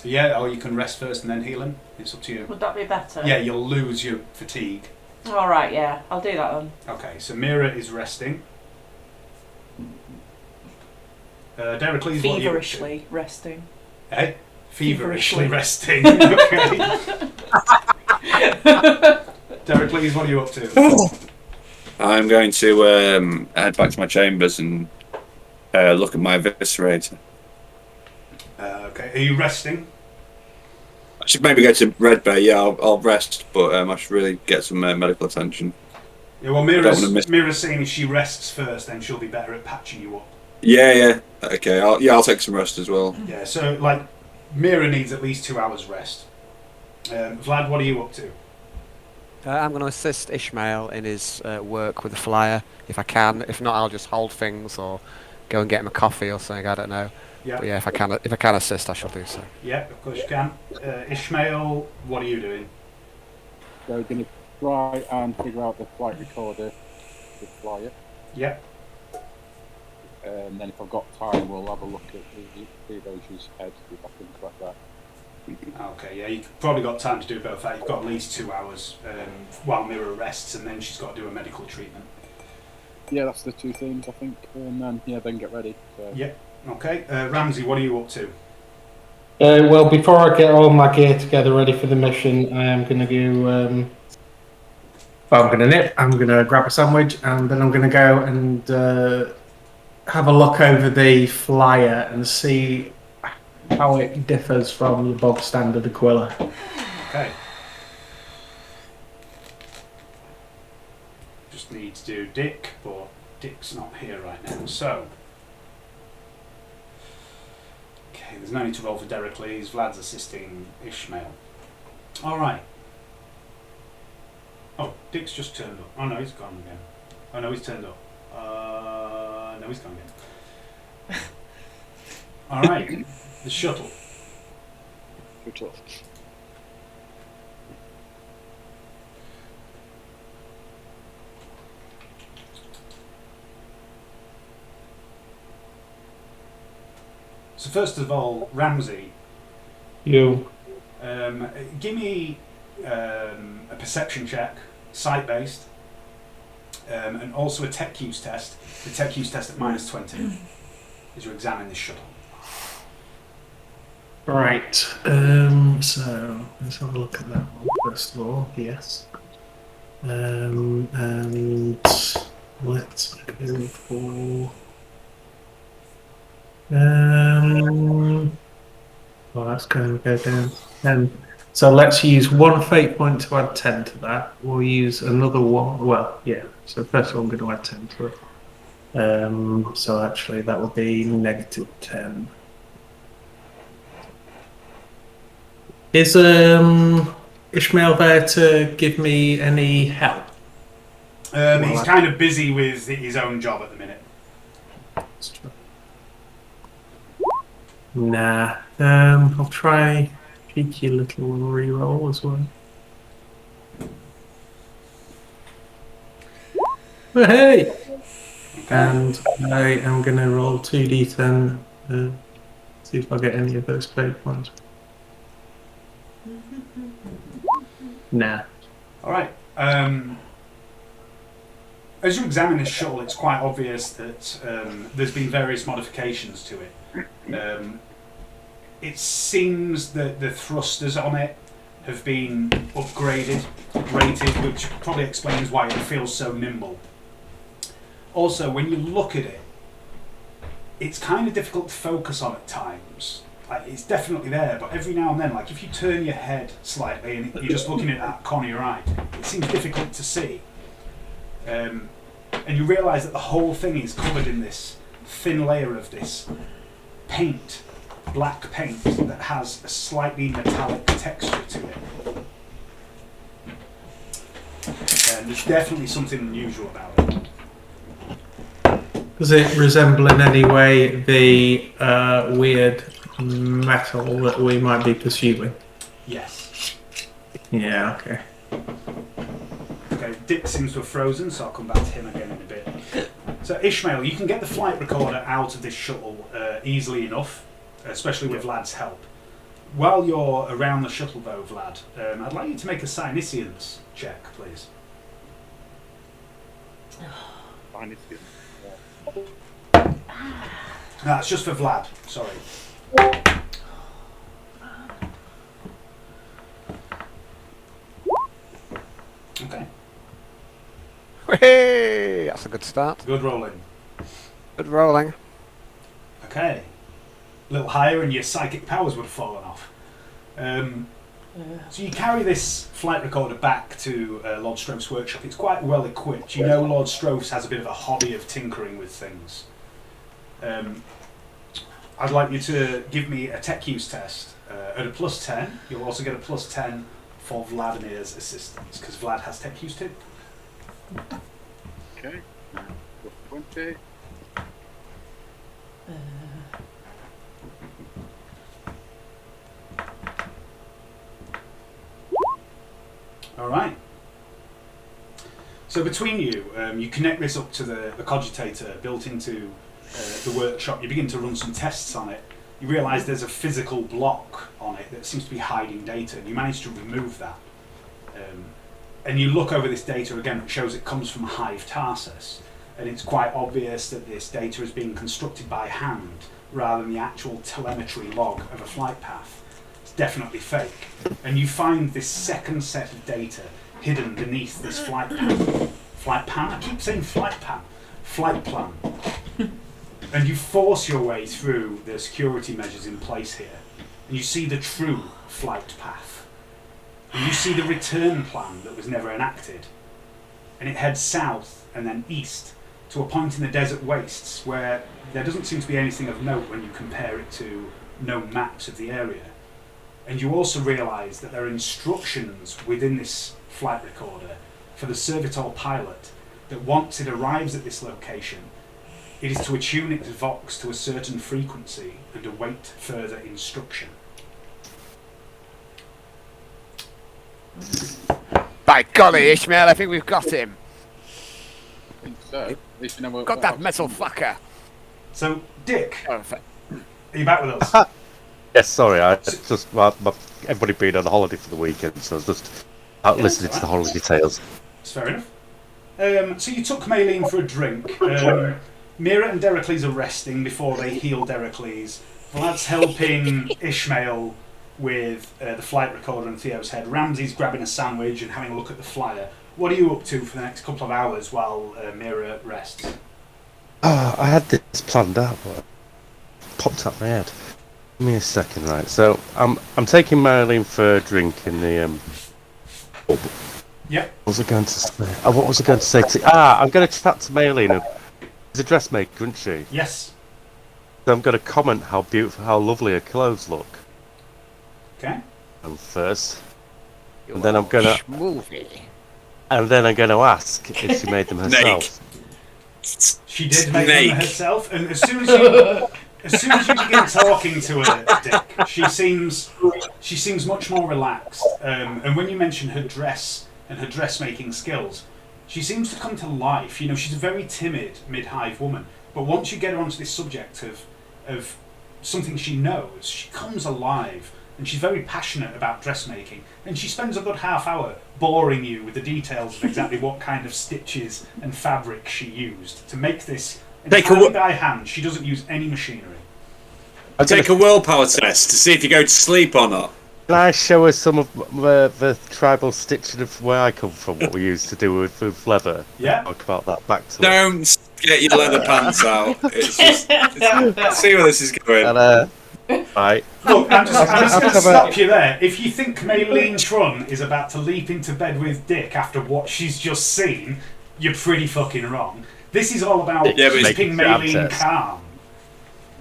Yeah, or you can rest first and then heal him. It's up to you.
Would that be better?
Yeah, you'll lose your fatigue.
All right, yeah. I'll do that then.
Okay, so Mira is resting. Dericles, what are you up to?
Feverishly resting.
Eh? Feverishly
Feverishly.
resting. Okay. Dericles, what are you up to?
I'm going to head back to my chambers and look at my eviscerator.
Okay, are you resting?
should maybe go to Red Bay. Yeah, I'll rest, but I should really get some medical attention.
Yeah, well, Mira's saying if she rests first, then she'll be better at patching you up.
Yeah. Okay. I'll take some rest as well.
Yeah. So like, Mira needs at least 2 hours rest. Vlad, what are you up to?
I'm going to assist Ishmael in his work with the flyer, if I can. If not, I'll just hold things or go and get him a coffee or something. I don't know.
Yeah.
But yeah, if I can assist, I shall do so.
Yeah, of course you can. Ishmael, what are you doing?
So we're going to try and figure out the flight recorder, the flyer.
Yeah.
And then if I've got time, we'll have a look at the Theodosia's head, if I can track that.
Okay, yeah, you've probably got time to do both that. You've got at least 2 hours while Mira rests, and then she's got to do a medical treatment.
Yeah, that's the two things, I think. And then, then get ready. So.
Yeah, okay. Ramsey, what are you up to?
Well, before I get all my gear together ready for the mission, I am going to go... I'm going to nip, I'm going to grab a sandwich, and then I'm going to go and have a look over the flyer and see how it differs from your bog standard Aquila.
Okay. Just need to do Dick, but Dick's not here right now, so... Okay, there's no need to roll for Dericles. Vlad's assisting Ishmael. Alright. Oh, Dick's just turned up. Oh no, he's gone again. Oh no, he's turned up. No, he's gone again. Alright, the shuttle. So first of all, Ramsey.
You.
Give me a perception check, sight-based, and also a tech use test. The tech use test at -20 as you examine this shuttle.
Right. So let's have a look at that one first of all. Yes. And let's go for. Well, that's going to go down 10. So let's use 1 fate point to add 10 to that. We'll use another one. Well, yeah. So first of all, I'm going to add 10 to it. So actually, that will be -10. Is Ishmael there to give me any help?
He's kind of busy with his own job at the minute.
Nah. I'll try cheeky little reroll as well. Oh, hey! And I am going to roll 2d10. See if I get any of those fate points. Nah.
Alright. As you examine this shuttle, it's quite obvious that there's been various modifications to it. It seems that the thrusters on it have been upgraded, rated, which probably explains why it feels so nimble. Also, when you look at it, it's kind of difficult to focus on at times. Like, it's definitely there, but every now and then, like if you turn your head slightly and you're just looking at that corner of your eye, it seems difficult to see. And you realise that the whole thing is covered in this thin layer of this paint, black paint, that has a slightly metallic texture to it. And there's definitely something unusual about it.
Does it resemble in any way the weird metal that we might be pursuing?
Yes.
Yeah, okay.
Okay, Dick seems to have frozen, so I'll come back to him again in a bit. So Ishmael, you can get the flight recorder out of this shuttle easily enough, especially with Vlad's help. While you're around the shuttle though, Vlad, I'd like you to make a Psyniscience check, please. No, it's just for Vlad, sorry. Okay.
Hey, that's a good start.
Good rolling.
Good rolling.
Okay. A little higher and your psychic powers would have fallen off. So you carry this flight recorder back to Lord Stroph's workshop. It's quite well equipped. You know Lord Stroph's has a bit of a hobby of tinkering with things. I'd like you to give me a tech use test at a +10. You'll also get a +10 for Vladimir's assistance, because Vlad has tech use too.
Okay. +20.
All right. So between you, you connect this up to the cogitator built into the workshop. You begin to run some tests on it. You realise there's a physical block on it that seems to be hiding data. You manage to remove that. And you look over this data again, it shows it comes from Hive Tarsus. And it's quite obvious that this data is being constructed by hand rather than the actual telemetry log of a flight path. It's definitely fake. And you find this second set of data hidden beneath this flight pan. Flight pan? I keep saying flight pan. Flight plan. And you force your way through the security measures in place here. And you see the true flight path. And you see the return plan that was never enacted. And it heads south and then east to a point in the desert wastes where there doesn't seem to be anything of note when you compare it to known maps of the area. And you also realise that there are instructions within this flight recorder for the servitor pilot that once it arrives at this location, it is to attune its vox to a certain frequency and await further instruction.
By golly, Ishmael, I think we've got him.
I think so. At least you know
Got that metal fucker.
So, Dick,
Perfect.
are you back with us?
Yes, sorry, I just everybody been on holiday for the weekend, so I was just out listening to the holiday tales.
That's fair enough. So you took Maylene for a drink. Mira and Dericles are resting before they heal Dericles. Vlad's helping Ishmael with the flight recorder and Theo's head. Ramsey's grabbing a sandwich and having a look at the flyer. What are you up to for the next couple of hours while Mira rests?
I had this planned out, but it popped out my head. Give me a second, right? So I'm taking Marilyn for a drink in the pub.
Yep.
What was I going to say? What was I going to say? I'm going to chat to Maylene. She's a dressmaker, isn't she?
Yes.
So I'm going to comment how beautiful, how lovely her clothes look.
Okay.
And first, and then I'm going to,
Movie.
and then I'm going to ask if she made them herself.
She did make them herself, and as soon as you begin talking to her, Dick, she seems much more relaxed. And when you mention her dress and her dressmaking skills, she seems to come to life. You know, she's a very timid mid-hive woman, but once you get her onto this subject of something she knows, she comes alive, and she's very passionate about dressmaking. And she spends a good half hour boring you with the details of exactly what kind of stitches and fabric she used to make this entirely by hand. She doesn't use any machinery.
I'll take a willpower test to see if you go to sleep or not.
Can I show her some of the tribal stitching of where I come from, what we used to do with leather?
Yeah.
Talk about that back to
Don't get your leather pants out. It's just, let's see where this is going.
And, right.
Look, I'm just going to stop you there. If you think Maylene Trun is about to leap into bed with Dick after what she's just seen, you're pretty fucking wrong. This is all about keeping Maylene calm.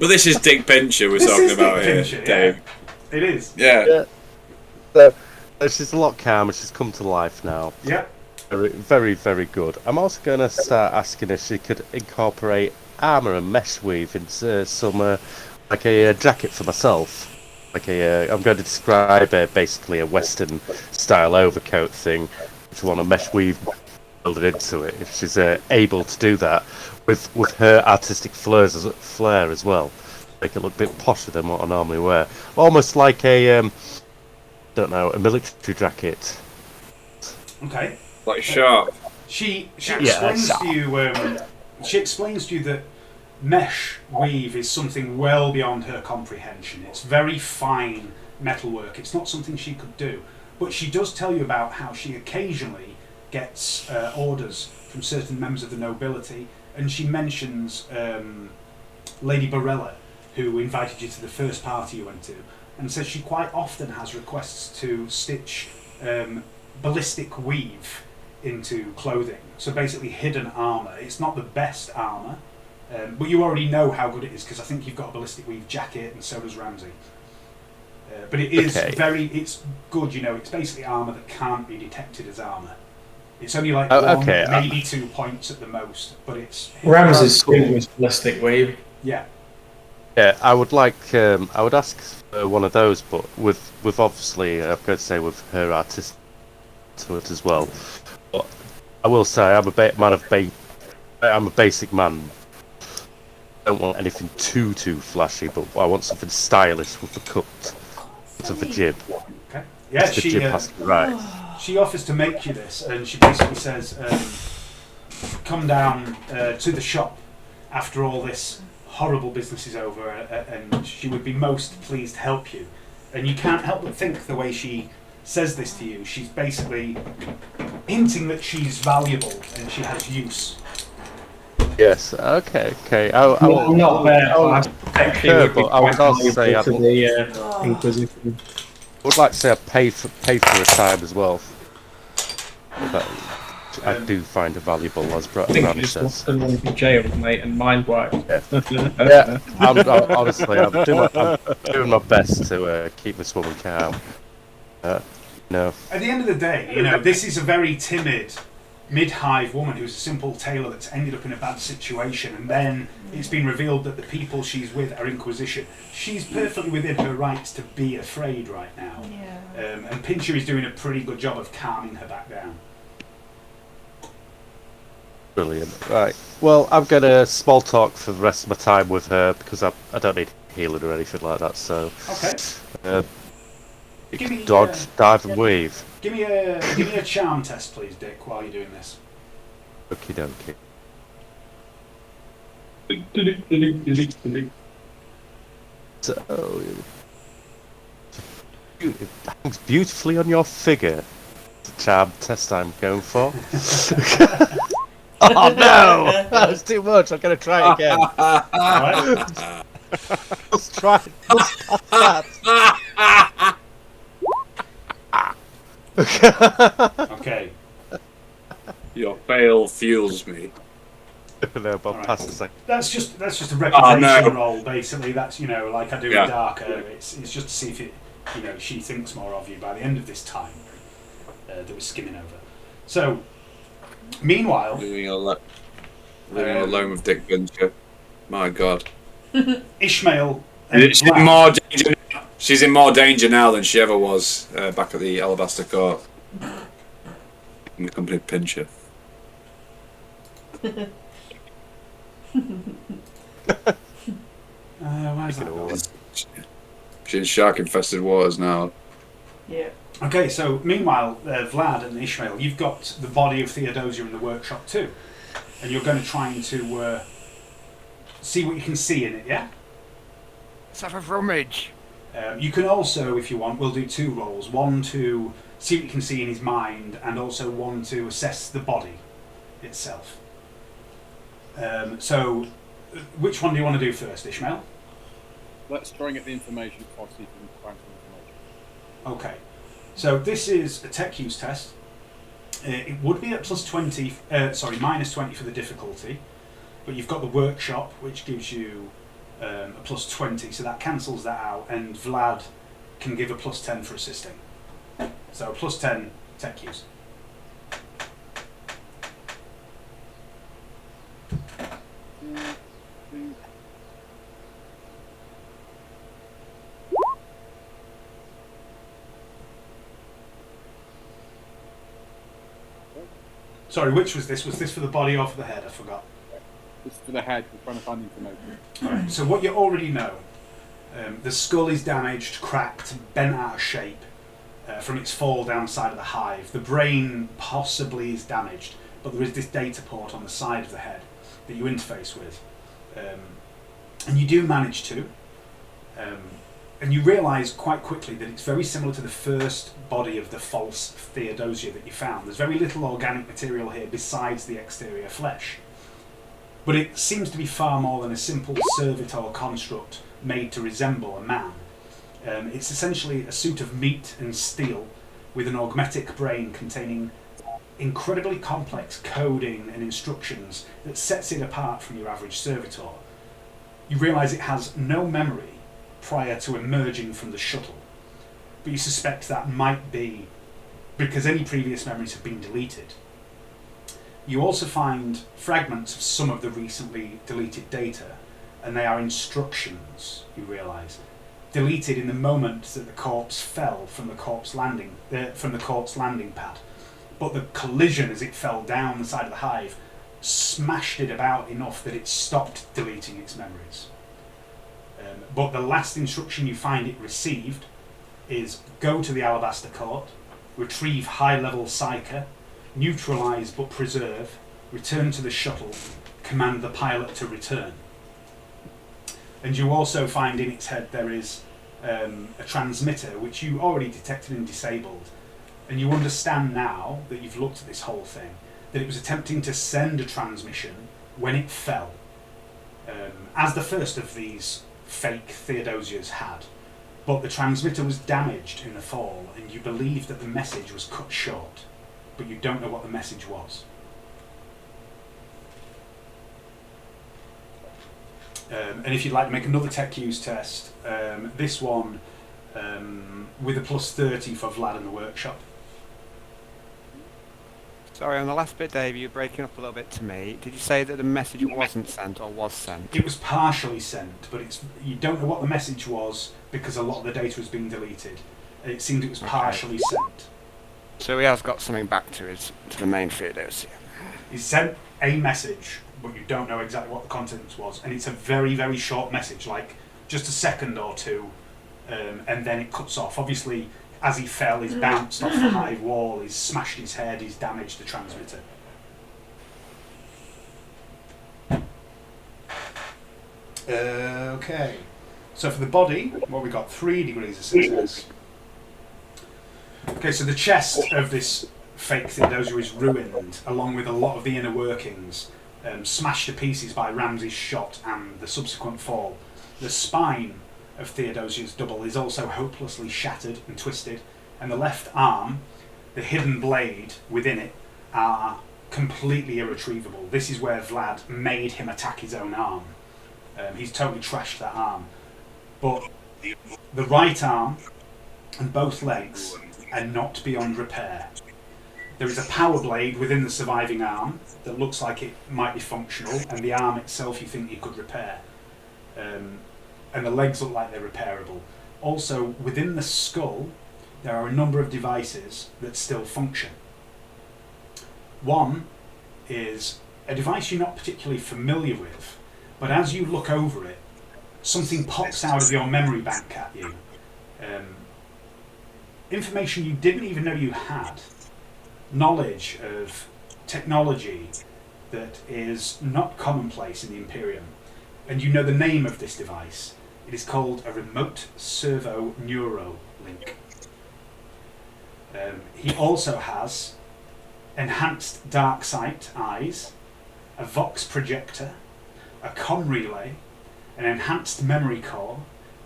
But this is Dick Pincher we're talking about here, Dave.
It is.
Yeah.
So she's a lot calmer. She's come to life now.
Yep.
Very, very, very good. I'm also going to start asking if she could incorporate armour and mesh weave into some, like a jacket for myself. Like I'm going to describe basically a Western style overcoat thing. If you want a mesh weave build it into it, if she's able to do that with her artistic flair as well, make it look a bit posher than what I normally wear. Almost like a a military jacket.
Okay.
Like sharp.
She explains to you. She explains to you that mesh weave is something well beyond her comprehension. It's very fine metalwork. It's not something she could do, but she does tell you about how she occasionally gets orders from certain members of the nobility, and she mentions Lady Barella, who invited you to the first party you went to, and says she quite often has requests to stitch ballistic weave into clothing. So basically hidden armour. It's not the best armour, but you already know how good it is because I think you've got a ballistic weave jacket and so does Ramsey. But it is it's good, you know, it's basically armour that can't be detected as armour. It's only like maybe 2 points at the most, but it's...
Ramsey's suit was ballistic weave.
Yeah.
Yeah, I would like, I would ask for one of those, but with obviously, I'm going to say with her artistic to it as well. But I will say, I'm a basic man. I don't want anything too flashy, but I want something stylish with the cut of the jib.
Okay. Yeah,
the jib has to be right.
She offers to make you this, and she basically says, come down to the shop after all this horrible business is over, and she would be most pleased to help you. And you can't help but think the way she says this to you, she's basically hinting that she's valuable and she has use.
Yes, okay.
I'm not there.
I would also say
to the Inquisition.
I would like to say I pay for her time as well. But I do find her valuable, as
I think you
Brad
just
says.
want to in jail, mate, and mind wipe.
Yeah, honestly, I'm doing my best to keep this woman calm. No.
At the end of the day, you know, this is a very timid mid-hive woman who's a simple tailor that's ended up in a bad situation, and then it's been revealed that the people she's with are Inquisition. She's perfectly within her rights to be afraid right now. Yeah. And Pincher is doing a pretty good job of calming her back down.
Brilliant. Right. Well, I'm going to small talk for the rest of my time with her because I don't need healing or anything like that. So.
Okay.
Dodge, dive, and weave.
Give me a charm test, please, Dick, while you're doing this.
Okie dokie. So, it hangs beautifully on your figure. It's a charm test I'm going for. Oh no! That was too much. I'm going to try it again.
Right.
Let's try it. Let's that.
Okay.
Your fail fuels me.
No, but
Right.
pass the second.
That's just a reputation
no.
roll, basically. That's, you know, like I do with Darker. It's just to see if it, you know, she thinks more of you by the end of this time that we're skimming over. So, meanwhile,
Living alone with Dick Pincher. My God.
Ishmael. And
She's in more danger now than she ever was back at the Alabaster Court. In the company of Pincher.
Where's that?
She's in shark-infested waters now.
Yeah.
Okay, so meanwhile, Vlad and Ishmael, you've got the body of Theodosia in the workshop too, and you're going to try to see what you can see in it, yeah?
Let's have a rummage.
You can also, if you want, we'll do two rolls. One to see what you can see in his mind, and also one to assess the body itself. So, which one do you want to do first, Ishmael?
Let's try and get the information. I'll see if we can find some information.
Okay. So this is a tech use test. It would be at minus 20 for the difficulty, but you've got the workshop, which gives you a plus 20, so that cancels that out, and Vlad can give a plus 10 for assisting. So plus 10 tech use. Sorry, which was this? Was this for the body or for the head? I forgot.
This is for the head. We're trying to find information.
Right, so what you already know, the skull is damaged, cracked, bent out of shape from its fall down the side of the hive. The brain possibly is damaged, but there is this data port on the side of the head that you interface with. And you do manage to. And you realise quite quickly that it's very similar to the first body of the false Theodosia that you found. There's very little organic material here besides the exterior flesh. But it seems to be far more than a simple servitor construct made to resemble a man. It's essentially a suit of meat and steel with an augmetic brain containing incredibly complex coding and instructions that sets it apart from your average servitor. You realise it has no memory prior to emerging from the shuttle, but you suspect that might be because any previous memories have been deleted. You also find fragments of some of the recently deleted data, and they are instructions, you realise, deleted in the moment that the corpse fell from the corpse landing pad. But the collision as it fell down the side of the hive smashed it about enough that it stopped deleting its memories. But the last instruction you find it received is go to the Alabaster Court, retrieve high-level psyker, neutralise but preserve, return to the shuttle, command the pilot to return. And you also find in its head there is a transmitter which you already detected and disabled, and you understand now that you've looked at this whole thing that it was attempting to send a transmission when it fell, as the first of these fake Theodosias had, but the transmitter was damaged in the fall and you believe that the message was cut short, but you don't know what the message was. And if you'd like to make another tech use test, this one with a +30 for Vlad in the workshop.
Sorry, on the last bit, Dave, you were breaking up a little bit to me. Did you say that the message wasn't sent or was sent?
It was partially sent, but you don't know what the message was because a lot of the data was being deleted. It seemed it was partially sent.
So he has got something back to the main Theodosia.
He sent a message, but you don't know exactly what the contents was, and it's a very, very short message, like just a second or two, and then it cuts off. Obviously, as he fell, he's bounced off the hive wall, he's smashed his head, he's damaged the transmitter. Okay, so for the body, well, we got 3 degrees of success. Okay, so the chest of this fake Theodosia is ruined, along with a lot of the inner workings, smashed to pieces by Ramsey's shot and the subsequent fall. The spine of Theodosia's double is also hopelessly shattered and twisted, and the left arm, the hidden blade within it, are completely irretrievable. This is where Vlad made him attack his own arm. He's totally trashed that arm. But the right arm and both legs are not beyond repair. There is a power blade within the surviving arm that looks like it might be functional, and the arm itself you think you could repair. And the legs look like they're repairable. Also, within the skull, there are a number of devices that still function. One is a device you're not particularly familiar with, but as you look over it, something pops out of your memory bank at you. Information you didn't even know you had. Knowledge of technology that is not commonplace in the Imperium. And you know the name of this device. It is called a remote servo neuro link. He also has enhanced dark sight eyes, a Vox projector, a com relay, an enhanced memory core,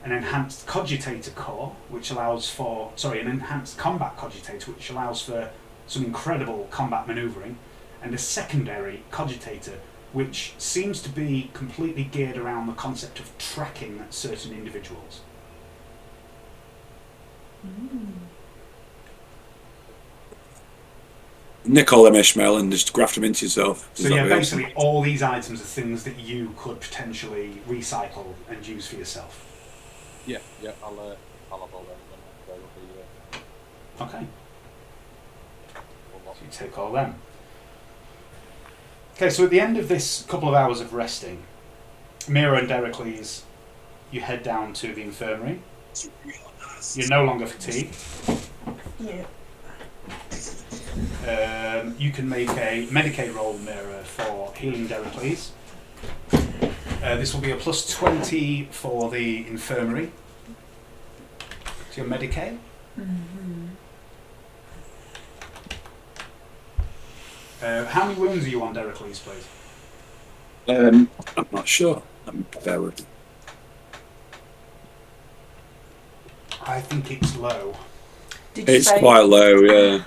an enhanced cogitator core, which allows for, an enhanced combat cogitator, which allows for some incredible combat maneuvering, and a secondary cogitator, which seems to be completely geared around the concept of tracking certain individuals.
Nick all them Ishmael and just graft them into yourself.
So yeah, basically all these items are things that you could potentially recycle and use for yourself.
Yeah, I'll have all them.
Okay. So you take all them. Okay, so at the end of this couple of hours of resting, Mira and Dericles, you head down to the infirmary. You're no longer fatigued.
Yeah.
You can make a Medicaid roll, Mira, for healing Dericles. This will be a +20 for the infirmary. To your Medicaid. How many wounds are you on, Dericles, please?
I'm not sure. I'm bear with me.
I think it's low.
Did you
It's
say,
quite low, yeah.
Did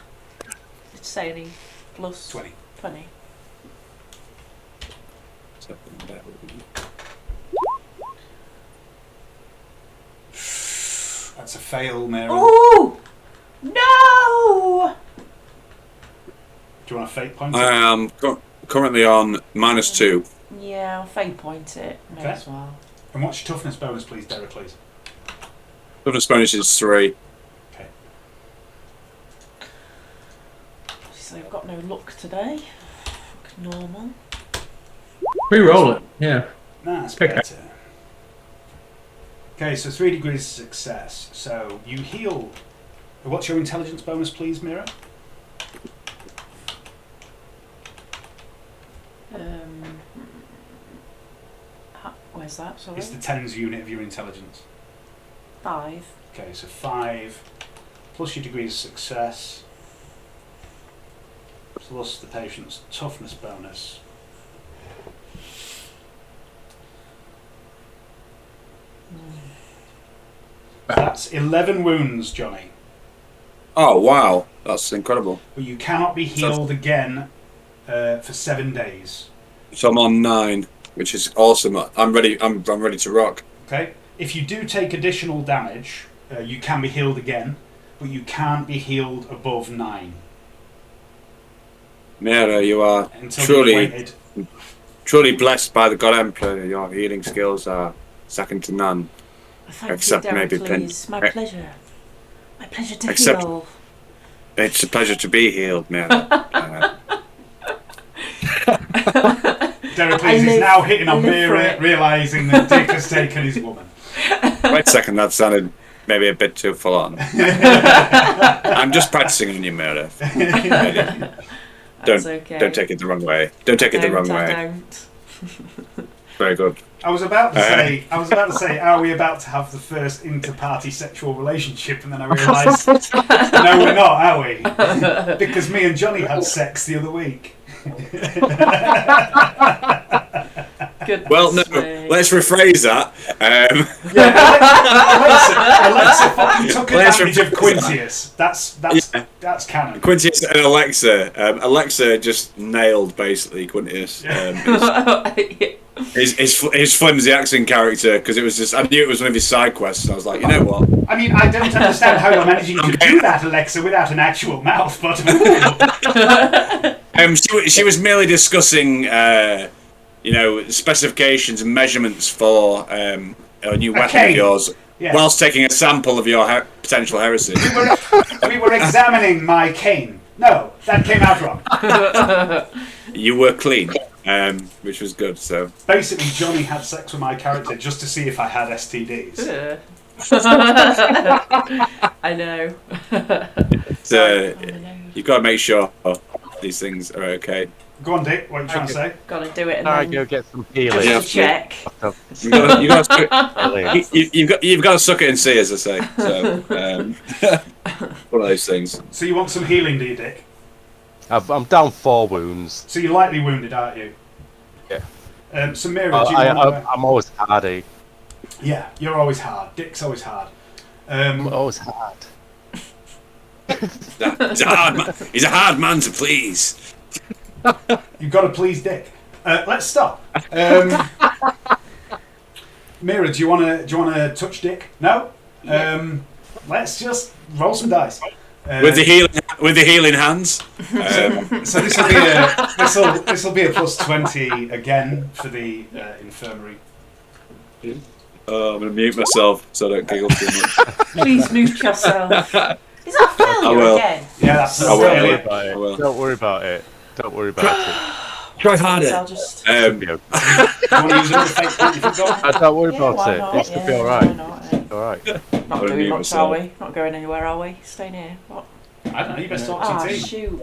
you say any plus
20.
20?
That's a fail, Mary.
Oh no!
Do you want a fate point?
I am currently on -2.
Yeah, I'll fate point it. May
Okay.
as well.
And what's your toughness bonus, please, Derek?
Toughness bonus is 3.
Okay.
So I've got no luck today. Normal.
Re-roll it. Yeah.
That's
Okay.
better. Okay, so 3 degrees of success. So you heal. What's your intelligence bonus, please, Mira?
Where's that? Sorry.
It's the tens unit of your intelligence.
5.
Okay, so 5 plus your degrees of success plus the patient's toughness bonus. That's 11 wounds, Johnny.
Oh, wow. That's incredible.
But you cannot be healed again for 7 days.
So I'm on 9, which is awesome. I'm ready. I'm ready to rock.
Okay. If you do take additional damage, you can be healed again, but you can't be healed above 9.
Mira, you are
Until
truly blessed by the God Emperor. Your healing skills are second to none.
Thank
Except
you, Derek,
maybe
please. My pleasure. My pleasure to
Except-
heal.
It's a pleasure to be healed, Mira.
Derek
I
is
live-
now hitting on
I live for
Mira,
it.
realising that Dick has taken his woman.
Wait a second, that sounded maybe a bit too full on. I'm just practicing on you, Mira.
That's okay.
Don't take it the wrong way. Don't take it the wrong way.
Don't.
Very good.
I was about to say, are we about to have the first inter-party sexual relationship? And then I realised, no, we're not, are we? Because me and Johnny had sex the other week.
Goodness
Well, no,
me.
let's rephrase that.
Alexa fucking took advantage of Quintius. That's canon.
Quintius and Alexa. Alexa just nailed basically Quintius. His flimsy accent character, because it was just, I knew it was one of his side quests, and I was like, you know what?
I mean, I don't understand how you're managing to do that, Alexa, without an actual mouth, but
She was merely discussing, specifications and measurements for a new weapon of yours,
Yeah.
whilst taking a sample of your potential heresy.
we were examining my cane. No, that came out wrong.
You were clean, which was good. So
Basically, Johnny had sex with my character just to see if I had STDs.
I know.
you've got to make sure these things are okay.
Go on, Dick. What are you trying to say?
Gotta do it and
I
then
go get some healing.
just check.
You've got to suck it and see, as I say. So one of those things.
So you want some healing, do you, Dick?
I'm down 4 wounds.
So you're lightly wounded, aren't you?
Yeah.
So Mira, do you want
I'm always hardy.
Yeah, you're always hard. Dick's always hard.
I'm always hard.
He's a hard man to please.
You've got to please Dick. Let's stop. Mira, do you want to touch Dick? No. Let's just roll some dice.
With the healing hands.
So this will be a plus 20 again for the infirmary.
Oh, I'm gonna mute myself so I don't giggle too much.
Please mute yourself. Is that failure
I will.
again?
Yeah, that's
I will.
failure.
I will.
Don't worry about it. Don't worry about it.
Try harder.
So I'll just...
Should be okay.
Do you want to use another fake point if you've got?
Don't worry
Yeah,
about
why
it.
not?
It should be
Yeah,
alright.
why not?
Alright.
Not
I'll
doing
mute
much,
myself.
are we? Not going anywhere, are we? Staying here. What?
I don't know, you best talk
Ah,
to your team.
shoot.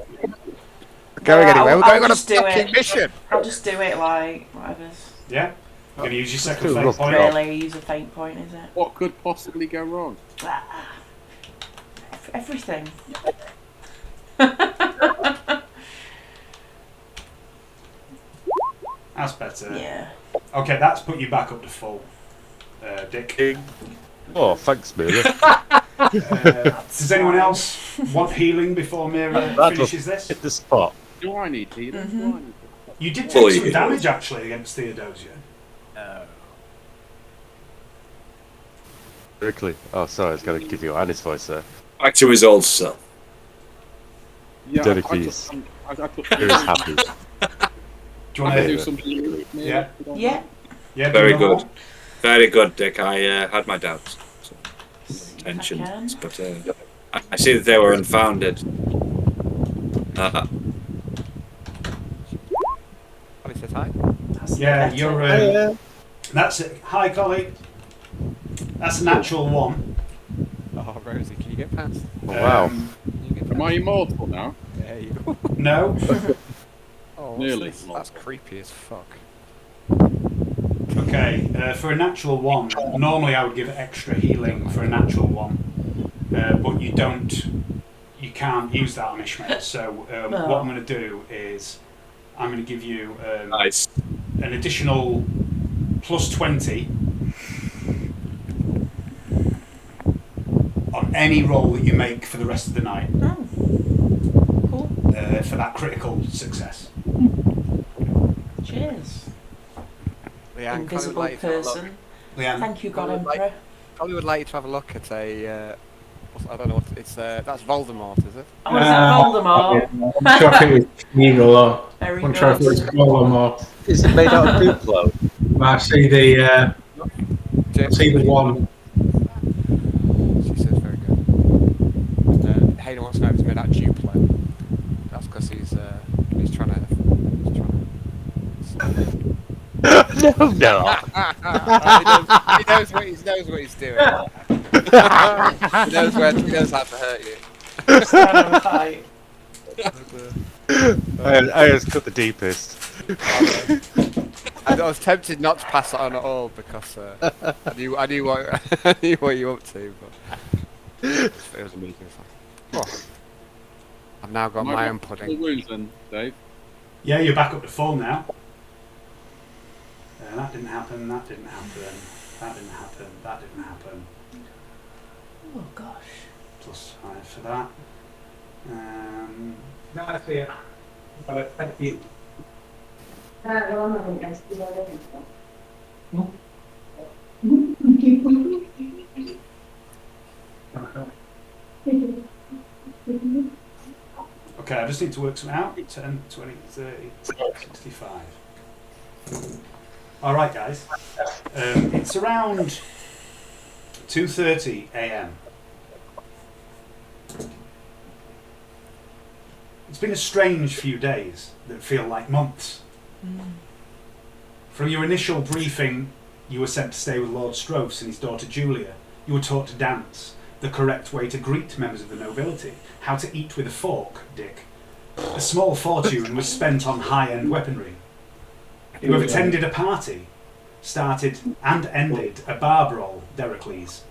Going
Yeah,
anywhere. We're
I'll
going on a
just do
fucking
it.
mission.
I'll just do it like, whatever.
Yeah? You're going to use your second
Too
fake
rough.
point?
Really use a faint point, is it?
What could possibly go wrong?
Everything.
That's better.
Yeah.
Okay, that's put you back up to full, Dick.
Oh, thanks, Mira.
Does anyone else want healing before Mira finishes this?
Hit the spot.
Do I need healing?
Mm-hmm.
Do I need
You did
Fully
take some
healed.
damage actually against Theodosia.
Quickly. Oh, sorry, I was going to give you Annie's voice there.
Back to his old self.
Yeah,
Dirty
I
keys.
took
He was happy.
Do you want
I
to
do something.
Yeah.
Yeah.
Yeah, do
Very
another
good.
one?
Very good, Dick. I had my doubts. So, tensions,
can.
but I see that they were unfounded.
Ollie says hi.
Yeah, you're. That's it. Hi, colleague. That's a natural one.
Oh, Rosie, can you get past?
Oh, wow.
Um,
Can you get
Am I immortal now?
There you go.
no.
Oh,
Nearly.
That's creepy as fuck.
Okay, for a natural one, normally I would give extra healing for a natural one, but you can't use that on Ishmael. So what I'm going to do is I'm going to give you
Nice.
an additional plus 20 on any roll that you make for the rest of the night
Oh. Cool.
for that critical success.
Cheers.
Leanne,
Invisible person.
Leanne,
Thank you, God
I would like-
Emperor.
Probably would like you to have a look at a. I don't know what it's. That's Voldemort, is it?
Oh, is that Voldemort?
I'm sure if it was Eagle or
Very
I'm sure if it was
good.
Voldemort.
Is it made out of Duplo?
I see the one.
She says very good. Hayden wants to know if it's made out of Duplo. That's because he's trying to.
No.
he knows what he's doing. he knows how to hurt you.
Stand on a fight.
I just cut the deepest.
I was tempted not to pass it on at all because I knew what you were up to, but it was amazing. Oh. I've now got my own pudding.
Wounds then, Dave.
yeah, you're back up to full now. That didn't happen, that didn't happen, that didn't happen, that didn't happen.
Oh gosh.
Plus 5 for that.
That's it. Thank you.
Well, I'm not going to do that.
Okay, I just need to work some out. 10, 20, 30, 65. Alright guys, it's around 2:30 AM. It's been a strange few days that feel like months. From your initial briefing, you were sent to stay with Lord Stropes and his daughter Julia. You were taught to dance, the correct way to greet members of the nobility, how to eat with a fork, Dick. A small fortune was spent on high-end weaponry. You have attended a party, started and ended a bar brawl, Dericles.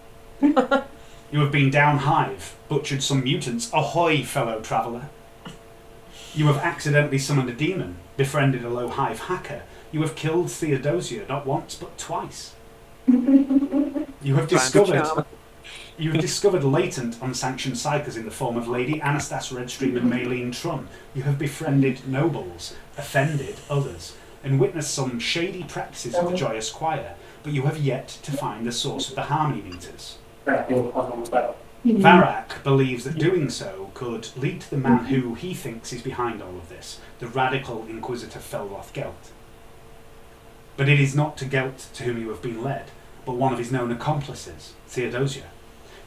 You have been down hive, butchered some mutants, ahoy fellow traveller. You have accidentally summoned a demon, befriended a low hive hacker. You have killed Theodosia not once but twice. You have discovered latent unsanctioned psychers in the form of Lady Anastasia Redstream and Maylene Trun. You have befriended nobles, offended others, and witnessed some shady practices of the Joyous Choir, but you have yet to find the source of the harmony meters. Varak believes that doing so could lead to the man who he thinks is behind all of this, the radical Inquisitor Felroth Gelt. But it is not to Gelt to whom you have been led, but one of his known accomplices, Theodosia,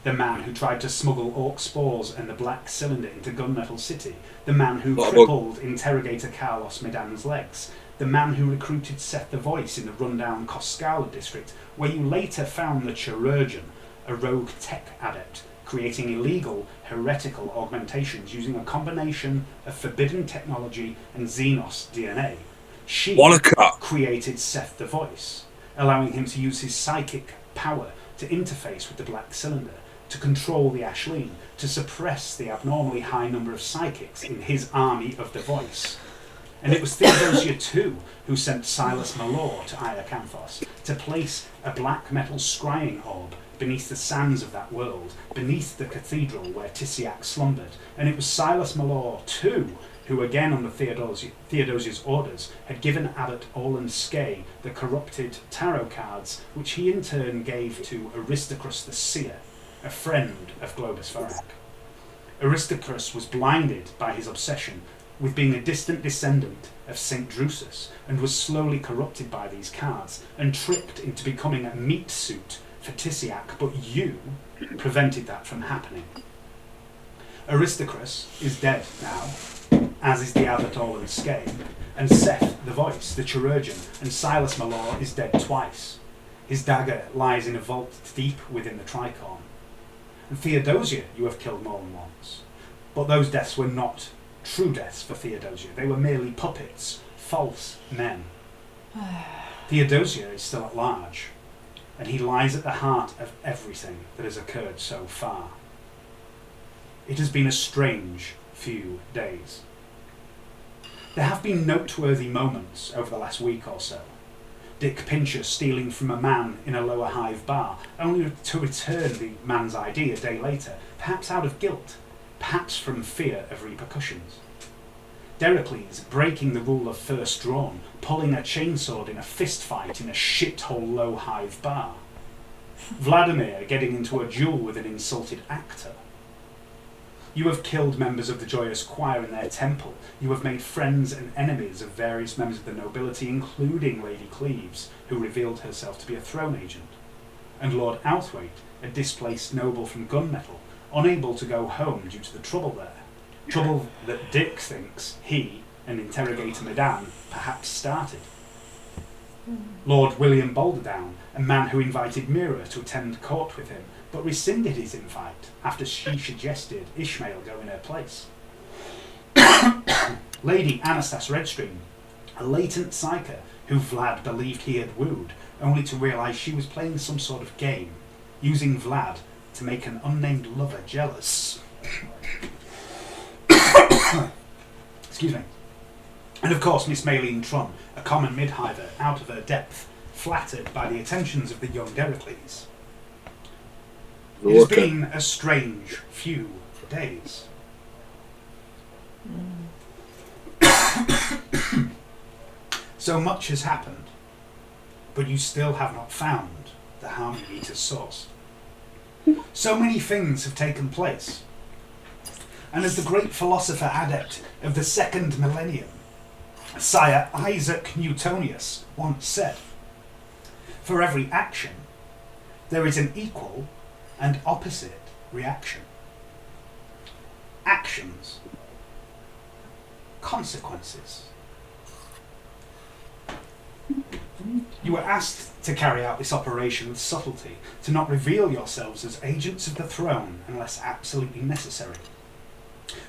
the man who tried to smuggle orc spores and the black cylinder into Gunmetal City, the man who crippled interrogator Carlos Medan's legs, the man who recruited Seth the Voice in the rundown Koskala district, where you later found the Chirurgeon, a rogue tech adept, creating illegal, heretical augmentations using a combination of forbidden technology and Xenos DNA. She created Seth the Voice, allowing him to use his psychic power to interface with the Black Cylinder, to control the Ashleen, to suppress the abnormally high number of psychics in his army of the Voice. And it was Theodosia too who sent Silas Malor to Iacanthos to place a black metal scrying orb beneath the sands of that world, beneath the cathedral where Tissiac slumbered. And it was Silas Malor too who, again under Theodosia's orders, had given Abbot Orland Skye the corrupted tarot cards, which he in turn gave to Aristocrus the Seer, a friend of Globus Verac. Aristocrus was blinded by his obsession with being a distant descendant of St. Drusus, and was slowly corrupted by these cards, and tricked into becoming a meat suit for Tissiac, but you prevented that from happening. Aristocrus is dead now, as is the Abbot Orland Skye, and Seth the Voice, the chirurgeon, and Silas Malor is dead twice. His dagger lies in a vault deep within the tricorn. And Theodosia you have killed more than once. But those deaths were not true deaths for Theodosia. They were merely puppets, false men. Theodosia is still at large, and he lies at the heart of everything that has occurred so far. It has been a strange few days. There have been noteworthy moments over the last week or so. Dick Pincher stealing from a man in a lower hive bar, only to return the man's ID a day later, perhaps out of guilt, perhaps from fear of repercussions. Dericles breaking the rule of first drawn, pulling a chainsword in a fist fight in a shithole low hive bar. Vladimir getting into a duel with an insulted actor. You have killed members of the Joyous Choir in their temple. You have made friends and enemies of various members of the nobility, including Lady Cleves, who revealed herself to be a throne agent. And Lord Outhwaite, a displaced noble from Gunmetal, unable to go home due to the trouble there. Trouble that Dick thinks he and Interrogator Madame perhaps started. Lord William Balderdown, a man who invited Mira to attend court with him, but rescinded his invite after she suggested Ishmael go in her place. Lady Anastas Redstream, a latent psyker who Vlad believed he had wooed, only to realise she was playing some sort of game, using Vlad to make an unnamed lover jealous. Excuse me. And of course Miss Maylene Trum, a common midhiver out of her depth, flattered by the attentions of the young Dericles. It has been a strange few days. So much has happened, but you still have not found the Harmony Eater's source. So many things have taken place. And as the great philosopher adept of the second millennium, Sire Isaac Newtonius once said, for every action, there is an equal and opposite reaction. Actions. Consequences. You were asked to carry out this operation with subtlety, to not reveal yourselves as agents of the throne unless absolutely necessary,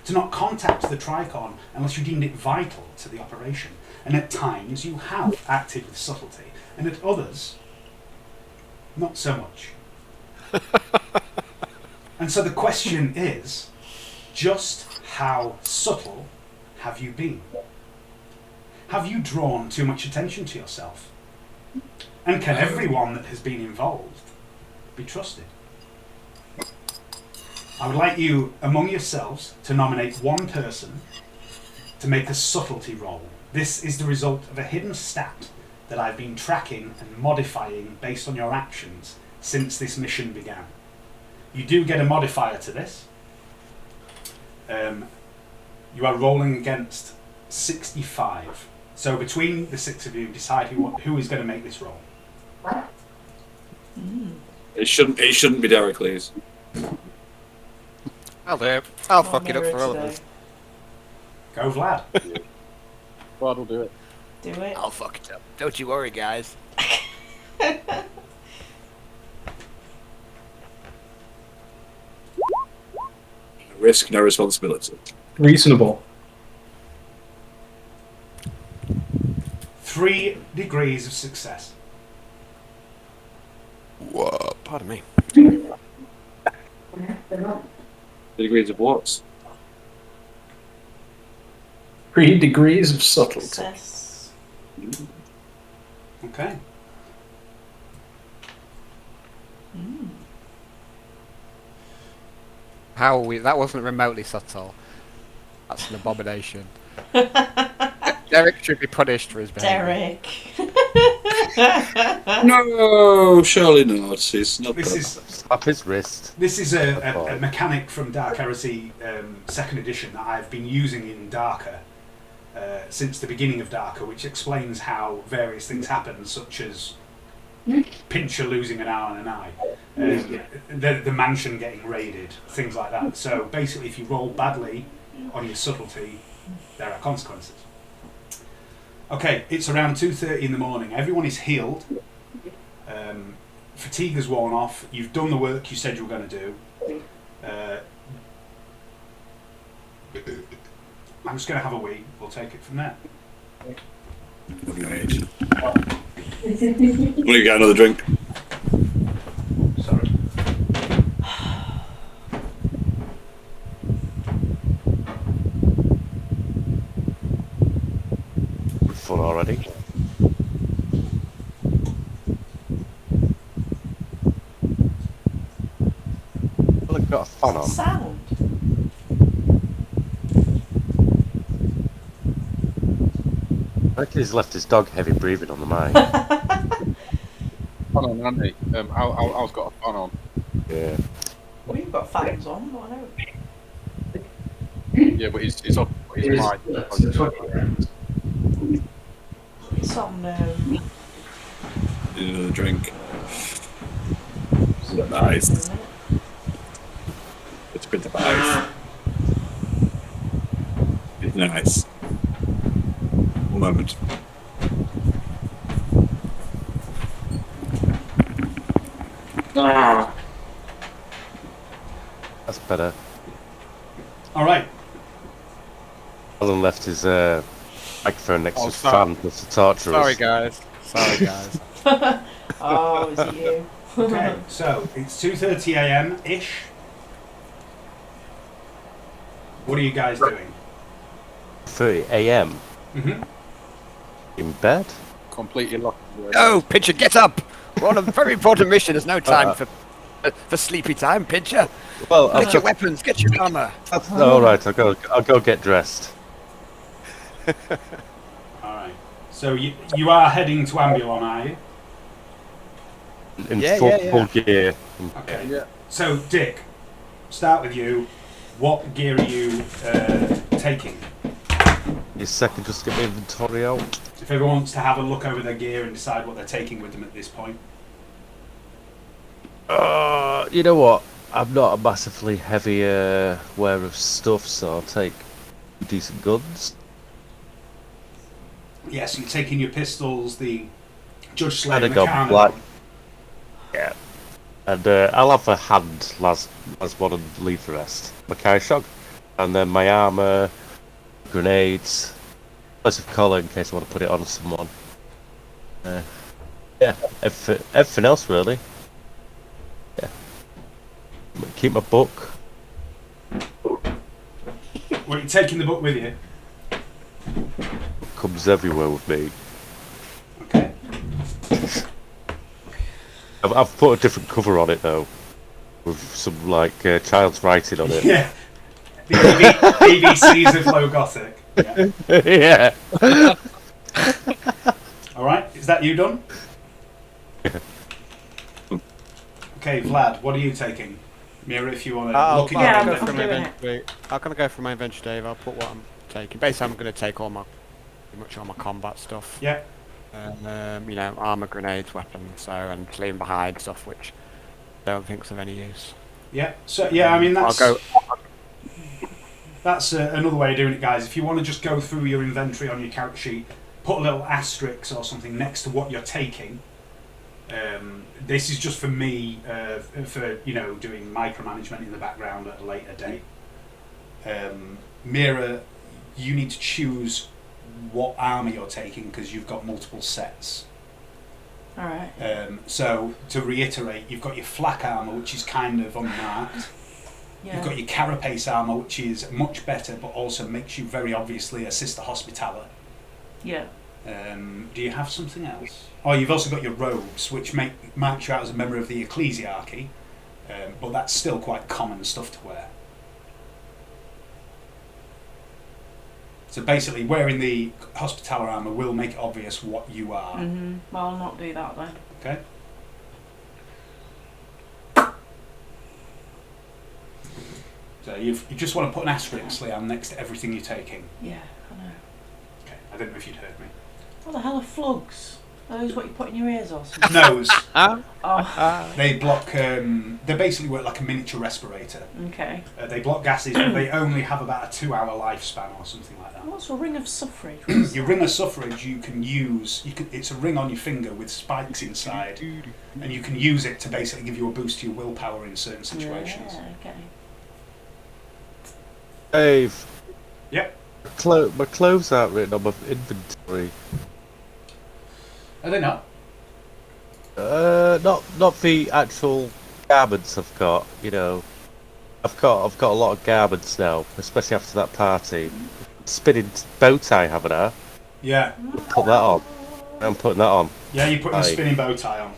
to not contact the Tricorn unless you deemed it vital to the operation, and at times you have acted with subtlety, and at others, not so much. And so the question is, just how subtle have you been? Have you drawn too much attention to yourself? And can everyone that has been involved be trusted? I would like you, among yourselves, to nominate one person to make a subtlety roll. This is the result of a hidden stat that I've been tracking and modifying based on your actions since this mission began. You do get a modifier to this. You are rolling against 65. So between the six of you, decide who is going to make this roll.
It shouldn't be Dericles.
I'll do it. I'll fuck it up for all of us.
Go Vlad.
Vlad will do it.
Do it.
I'll fuck it up. Don't you worry, guys.
Risk, no responsibility.
Reasonable.
3 degrees of success.
Whoa, pardon me.
Degrees of what?
3 degrees of subtlety.
Success.
Okay.
How are we? That wasn't remotely subtle. That's an abomination. Derek should be punished for his behaviour.
Derek.
No, surely not. He's not.
This is
Slap his wrist.
This is a mechanic from Dark Heresy 2nd edition that I've been using in Darker since the beginning of Darker, which explains how various things happen, such as Pincher losing an arm and an eye, the mansion getting raided, things like that. So basically, if you roll badly on your subtlety, there are consequences. Okay, it's around 2:30 in the morning. Everyone is healed. Fatigue has worn off. You've done the work you said you were going to do. I'm just going to have a wee. We'll take it from there.
Right. Will you get another drink?
Sorry.
Fun already. Well, I've got a fan on.
Sound.
I reckon he's left his dog heavy breathing on the mic.
Fan on, hasn't he? I've got a fan on.
Yeah.
We've got fans on, but I know.
Yeah, but he's off. He's mic.
It's on.
Another drink. Nice. It's a bit of ice. It's nice. One moment.
That's better.
All right.
Alan left his microphone next to his
sorry.
fan just to torture us.
Sorry, guys. Sorry, guys.
Oh, is it you?
Okay, so it's 2:30 a.m. ish. What are you guys doing?
30 a.m.
Mm-hmm.
in bed.
Completely locked.
Oh, Pincher, get up! We're on a very important mission. There's no time for sleepy time, Pincher.
Well,
Get your weapons, get your armour.
all right. I'll go get dressed.
All right. So you are heading to Ambulon, are you?
In
Yeah,
full gear.
Okay.
Yeah.
So Dick, start with you. What gear are you taking?
Your second, just get my inventory out.
If everyone wants to have a look over their gear and decide what they're taking with them at this point.
You know what? I'm not a massively heavy wearer of stuff, so I'll take decent guns.
Yes, you're taking your pistols, the Judge Slade,
And I
and the
got
Carnival.
black. Yeah. And I'll have a hand last one and leave the rest. My carry shot. And then my armour, grenades, explosive collar in case I want to put it on someone. Yeah, everything else really. Yeah. Keep my book.
Well, you're taking the book with you.
Comes everywhere with me.
Okay.
I've put a different cover on it though, with some like child's writing on it.
Yeah. The ABCs of Low Gothic. Yeah.
Yeah.
All right. Is that you done? Okay, Vlad. What are you taking? Mira, if you want to look
yeah,
at
I'm
it.
go for my
inventory. I'm gonna go for my inventory, Dave. I'll put what I'm taking. Basically, I'm gonna take pretty much all my combat stuff.
Yeah.
You know, armor, grenades, weapons, and leaving behind stuff which I don't think's of any use.
Yeah. So yeah, I mean that's
I'll go.
that's another way of doing it, guys. If you want to just go through your inventory on your character sheet, put a little asterisk or something next to what you're taking. This is just for me, for doing micromanagement in the background at a later date. Mira, you need to choose what armor you're taking because you've got multiple sets.
All right.
So to reiterate, you've got your flak armor, which is kind of unmarked.
Yeah.
You've got your carapace armour, which is much better, but also makes you very obviously a Sister Hospitaller.
Yeah.
Do you have something else? Oh, you've also got your robes, which marks you out as a member of the ecclesiarchy, but that's still quite common stuff to wear. So basically, wearing the Hospitaller armour will make it obvious what you are.
Mm-hmm. Well, I'll not do that then.
Okay. So you just want to put an asterisk, Liam, next to everything you're taking.
Yeah, I know.
Okay. I didn't know if you'd heard me.
What the hell are flugs? Are those what you put in your ears or something?
Nose.
Oh.
They block. They basically work like a miniature respirator.
Okay.
They block gases, but they only have about a 2-hour lifespan or something like that.
What's a ring of suffrage?
Your ring of suffrage you can use. It's a ring on your finger with spikes inside, and you can use it to basically give you a boost to your willpower in certain situations.
Yeah, okay.
Dave.
Yep.
My clothes aren't written on my inventory.
Are they not?
Not the actual garments I've got. You know, I've got a lot of garments now, especially after that party. Spinning bow tie, haven't I?
Yeah.
Put that on. I'm putting that on.
Yeah, you put your spinning bow tie on.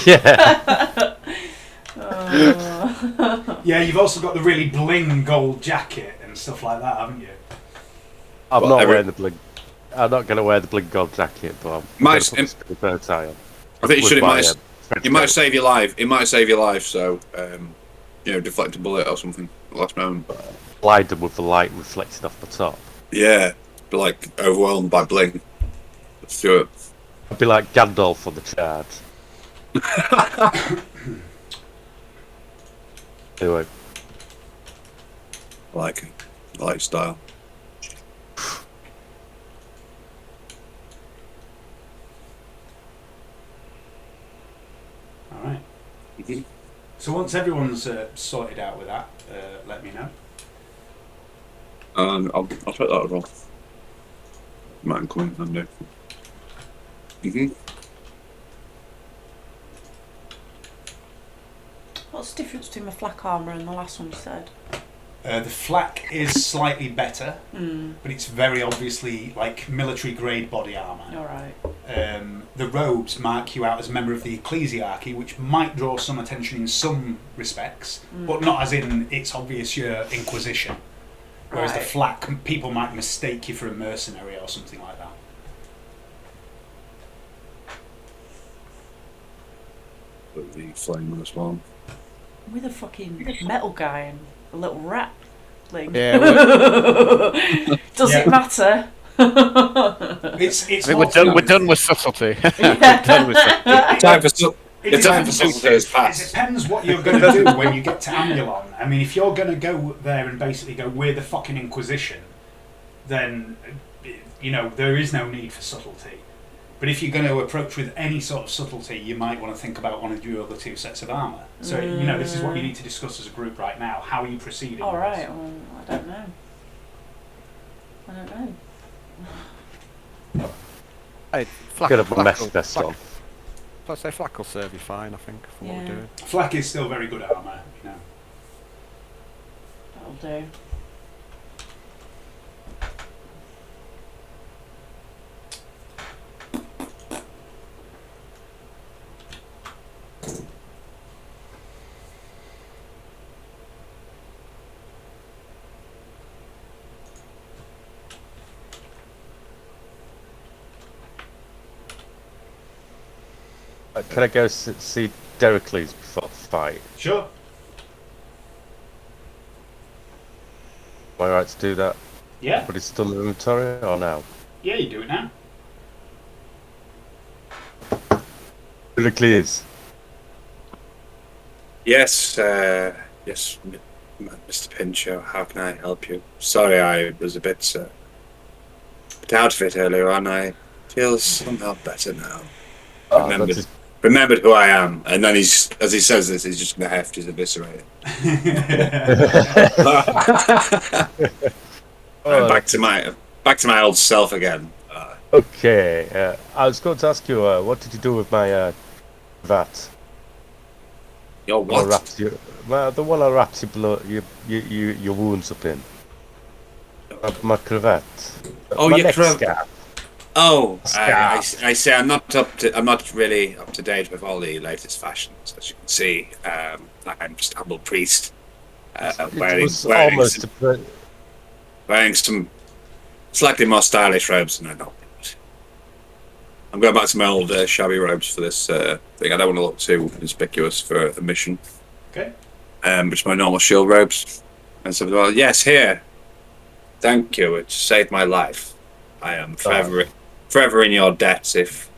Yeah.
Yeah, you've also got the really bling gold jacket and stuff like that, haven't you?
I'm not wearing the bling. I'm not going to wear the bling gold jacket, but I'm going to put the spinning bow tie on.
I think you might save your life. It might save your life, so deflect a bullet or something at the last moment.
Blind them with the light reflecting off the top.
Yeah, be like overwhelmed by bling. Let's do it.
I'd be like Gandalf on the charge. Anyway.
I like it. I like style.
Alright. So once everyone's sorted out with that, let me know.
I'll take that as well. Might come in handy.
What's the difference between the flak armour and the last one you said?
The flak is slightly better, but it's very obviously like military grade body armour.
Alright.
The robes mark you out as a member of the ecclesiarchy, which might draw some attention in some respects, but not as in it's obvious you're Inquisition. Whereas the flak, people might mistake you for a mercenary or something like that.
Put the flame as well.
With a fucking metal guy and a little rat thing.
Yeah.
Does it matter?
We're done with subtlety.
Time for subtlety is past.
It depends what you're going to do when you get to Ambulon. I mean, if you're going to go there and basically go, we're the fucking Inquisition, then, there is no need for subtlety. But if you're going to approach with any sort of subtlety, you might want to think about one of your other 2 sets of armour. So, this is what you need to discuss as a group right now. How are you proceeding?
All right. Well, I don't know.
Hey, flak,
Get a mess vest on.
I'd say flak will serve you fine, I think, for what we're doing.
Flak is still very good armour,
That'll do.
Can I go see Dericles before the fight?
Sure.
Am I right to do that?
Yeah.
But it's still in the inventory or now?
Yeah, you do it now.
Dericles.
Yes, yes, Mr. Pinchot, how can I help you? Sorry, I was a bit out of it earlier on. I feel somehow better now. Remembered who I am, and then as he says this, he's just going to heft his eviscerate. Back to my old self again.
Okay, I was going to ask you, what did you do with my vat?
Your what?
The one I wrapped your wounds up in. My cravat.
Oh,
my
your
neck
cravat.
scarf.
Oh, I say I'm not really up to date with all the latest fashions. As you can see, I'm just a humble priest, wearing some slightly more stylish robes than I know. I'm going back to my old shabby robes for this thing. I don't want to look too conspicuous for the mission.
Okay.
Just my normal shield robes. And so, well, yes, here. Thank you. It saved my life. I am forever in your debt. If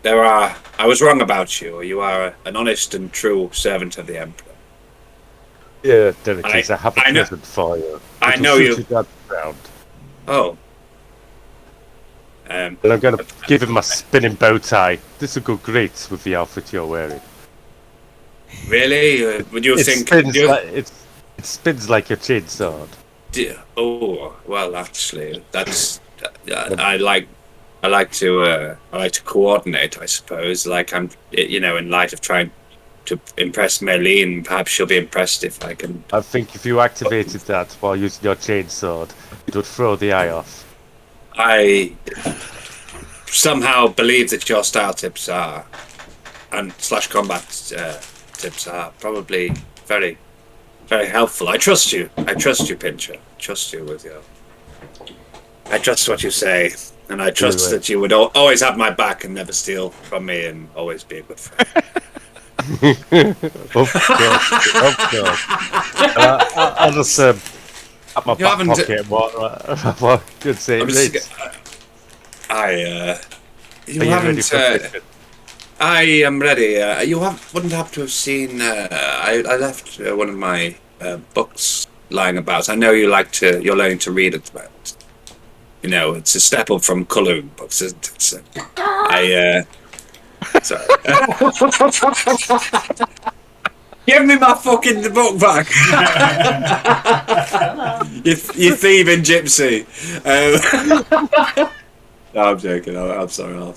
I was wrong about you. You are an honest and true servant of the Emperor.
Yeah, Dericles, I have a present for you.
I know you. Oh.
And I'm going to give him my spinning bow tie. This will go great with the outfit you're wearing.
Really? Would you think?
It spins like your chainsword.
Oh well, actually, that's I like to coordinate. I suppose, like I'm, in light of trying to impress Merlene, perhaps she'll be impressed if I can.
I think if you activated that while using your chainsword, it would throw the eye off.
I somehow believe that your style tips are, and / combat tips are probably very, very helpful. I trust you. I trust you, Pincher. I trust you with your. I trust what you say, and I trust that you would always have my back and never steal from me, and always be a good friend.
Of course. I'll just at my back pocket. What good say?
You haven't. I am ready. You wouldn't have to have seen. I left one of my books lying about. I know you're learning to read at the moment. It's a step up from colouring books, isn't it? So, sorry. Give me my fucking book back! you thieving gypsy! No, I'm joking. I'm sorry.
You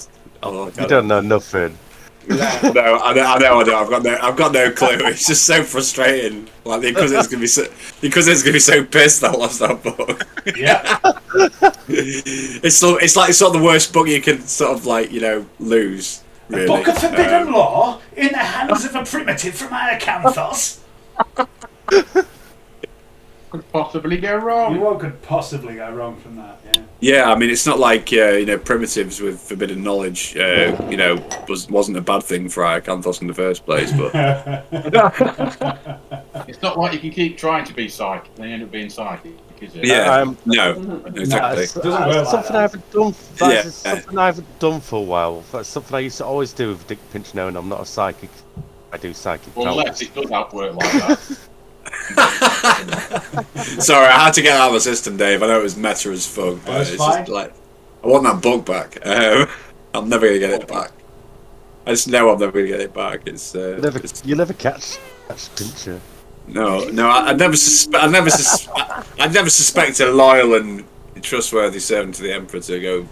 don't know nothing.
No, I know. I've got no clue. It's just so frustrating. Like because it's gonna be so pissed that I lost that book.
Yeah.
It's like sort of the worst book you can sort of lose. Really.
A book of forbidden law in the hands of a primitive from Iacanthos.
Could possibly go wrong.
What could possibly go wrong from that? Yeah.
Yeah, I mean, it's not like primitives with forbidden knowledge. Wasn't a bad thing for Iacanthos in the first place, but
it's not like you can keep trying to be psychic and then end up being psychic, is it?
Yeah, no, exactly.
Something I haven't done. Something I haven't done for a while. That's something I used to always do with Dick Pinch. Knowing I'm not a psychic, I do psychic.
Well, unless it does not work like that.
Sorry, I had to get out of my system, Dave. I know it was meta as fuck, but it's just like I want that book back. I'm never gonna get it back. I just know I'm never gonna get it back.
You'll never catch Pincher.
No, I'd never suspect a loyal and trustworthy servant to the Emperor to go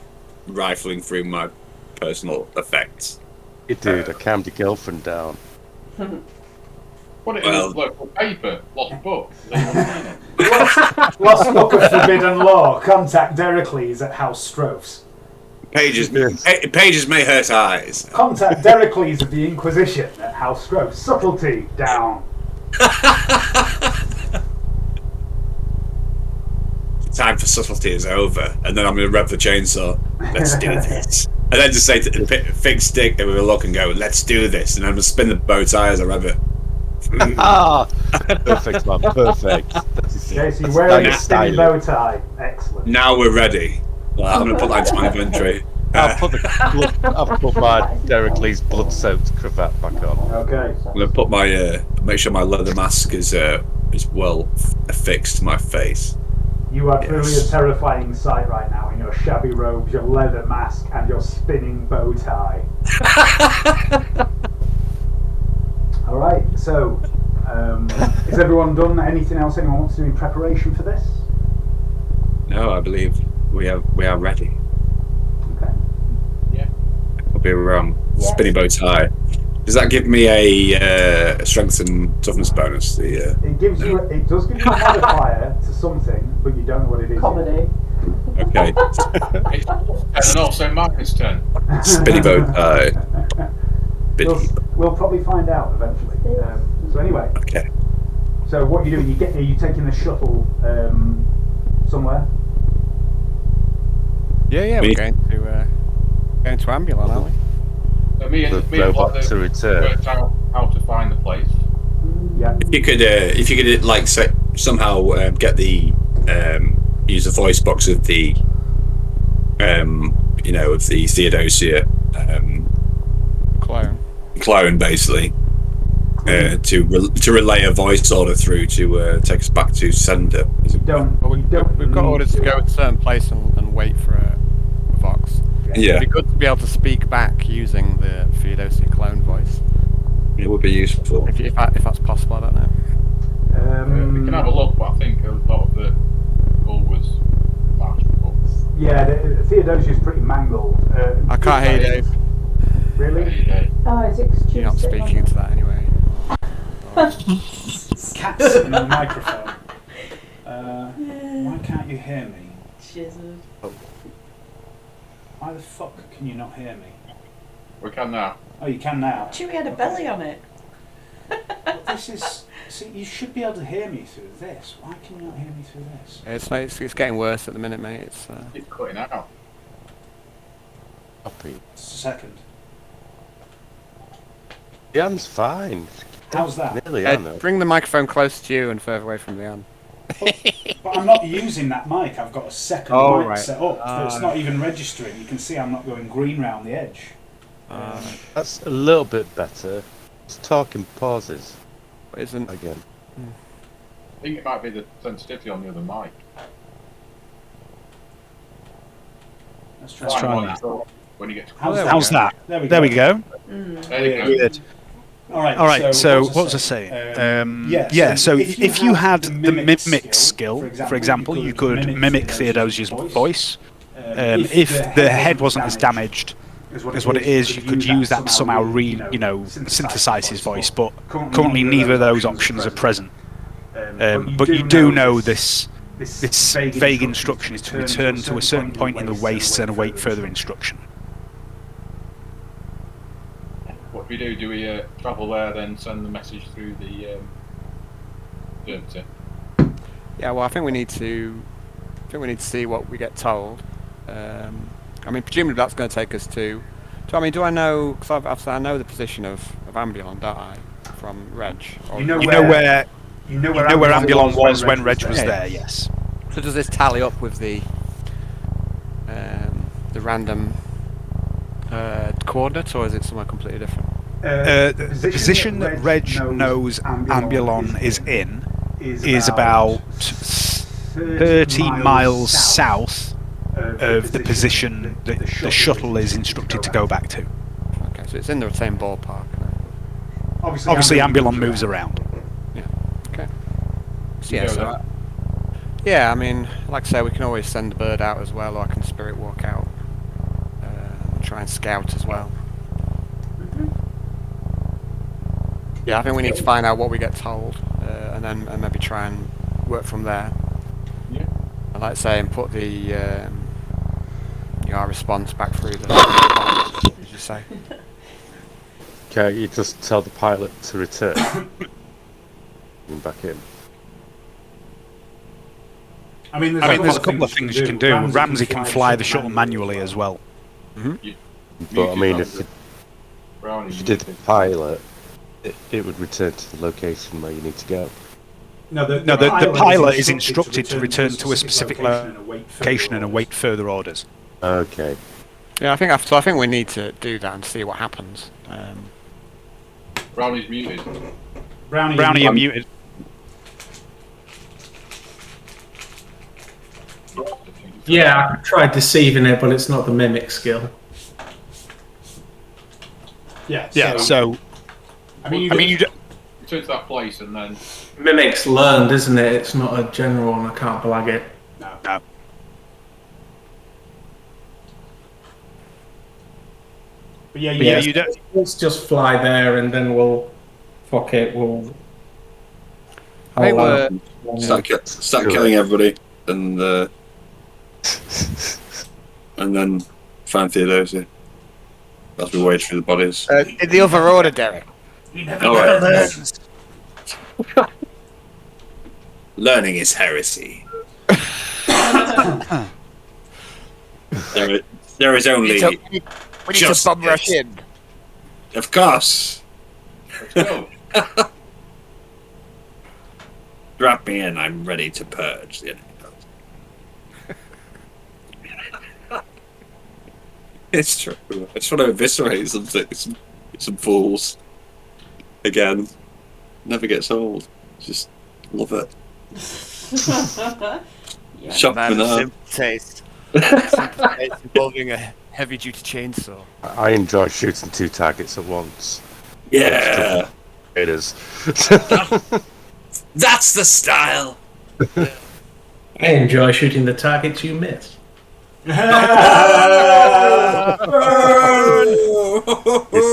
rifling through my personal effects.
Hey, dude, I calmed your girlfriend down.
What it is, local paper, lost book.
Lost book of forbidden law. Contact Dericles at House Strophs.
Pages may hurt eyes.
Contact Dericles of the Inquisition at House Strophs. Subtlety down.
Time for subtlety is over, and then I'm going to rev the chainsaw. Let's do this. And then just say to fix stick with a look and go, let's do this. And I'm going to spin the bow tie as I rev it.
Perfect, man. Perfect.
Okay, so you're wearing a spinning bow tie. Excellent.
Now we're ready. Well, I'm going to put that into my inventory.
I'll put my Dericles blood-soaked cravat back on.
Okay.
I'm going to put my make sure my leather mask is well affixed to my face.
You are clearly a terrifying sight right now in your shabby robes, your leather mask, and your spinning bow tie. Alright, so, is everyone done? Anything else anyone wants to do in preparation for this?
No, I believe we are ready.
Okay.
Yeah.
I'll be spinning bow tie. Does that give me a strength and toughness bonus?
It does give you a modifier to something, but you don't know what it is.
Comedy.
Okay.
And also -10.
Spinny bow tie.
We'll probably find out eventually. So anyway.
Okay.
So what are you doing? Are you taking the shuttle somewhere?
Yeah, we're going to Ambulon, aren't we?
So me and
robot to return.
worked out how to find the place.
Yeah.
If you could like somehow get the use the voice box of the of the Theodosia clone basically to relay a voice order through to take us back to sender.
We've got orders to go to a certain place and wait for a vox.
Yeah.
It'd be good to be able to speak back using the Theodosia clone voice.
It would be useful.
If that's possible, I don't know.
We can have a look, but I think a lot of the call was matched.
Yeah, Theodosia is pretty mangled.
I can't hear you, Dave.
Really?
Oh, it's excused.
You're not speaking into that anyway.
Cats in the microphone. Why can't you hear me?
Jesus.
Why the fuck can you not hear me?
We can now.
Oh, you can now.
Chewie had a belly on it.
This is... See, you should be able to hear me through this. Why can you not hear me through this?
It's getting worse at the minute, mate. It's
cutting out.
Just a second.
Jan's fine.
How's that?
Nearly,
bring the microphone closer to you and further away from Jan.
But I'm not using that mic. I've got a second mic set up. It's not even registering. You can see I'm not going green round the edge.
That's a little bit better. It's talking pauses.
Isn't
again?
I think it might be the sensitivity on the other mic.
Let's try that.
When you get to
How's that?
There we go.
There you go.
All right.
So what was I saying? So if you had the mimic skill, for example, you could mimic Theodosia's voice. If the head wasn't as damaged as what it is, you could use that to somehow synthesize his voice. But currently, neither of those options are present. But you do know this vague instruction is to return to a certain point in the wastes and await further instruction.
What do? Do we travel there, then send the message through the servitor?
Yeah, well, I think we need to see what we get told. I mean, presumably that's going to take us to. Do I know? Because I know the position of Ambulon, don't I? From Reg.
You know where Ambulon was when Reg was there. Yes.
So does this tally up with the random coordinates, or is it somewhere completely different?
The position that Reg knows Ambulon is in is about 30 miles south of the position that the shuttle is instructed to go back to.
Okay, so it's in the same ballpark.
Obviously, Ambulon moves around.
Yeah. Okay. So yeah, I mean, like I say, we can always send the bird out as well, or I can spirit walk out and try and scout as well. Yeah, I think we need to find out what we get told, and then maybe try and work from there.
Yeah.
And like I say, and put the our response back through the. As you say.
Okay, you just tell the pilot to return. And back in.
I mean,
there's a couple of things you can do. Ramsey can fly the shuttle manually as well.
But I mean, if you did the pilot, it would return to the location where you need to go.
No, the
pilot is instructed to return to a specific location and await further orders.
Okay.
Yeah, I think we need to do that and see what happens.
Brownie's muted.
Brownie, you're muted.
Yeah, I tried deceiving it, but it's not the mimic skill.
Yeah.
So
I mean, you return to that place and then.
Mimic's learned, isn't it? It's not a general, and I can't blag it.
No.
But yeah,
you don't.
Let's just fly there, and then we'll fuck it. We'll.
They were.
Start killing everybody, and then find Theodosia as we wade through the bodies.
In the other order, Derek.
All right. Learning is heresy. There is only.
We need to bomb rush in.
Of course.
Let's go.
Drop me in. I'm ready to purge the enemy. It's true. I just want to eviscerate some fools. Again. Never gets old. Just love it.
Yeah.
Shock me now.
Simple taste. Simple taste involving a heavy-duty chainsaw.
I enjoy shooting 2 targets at once.
Yeah.
It is.
That's the style.
I enjoy shooting the targets you miss.
It's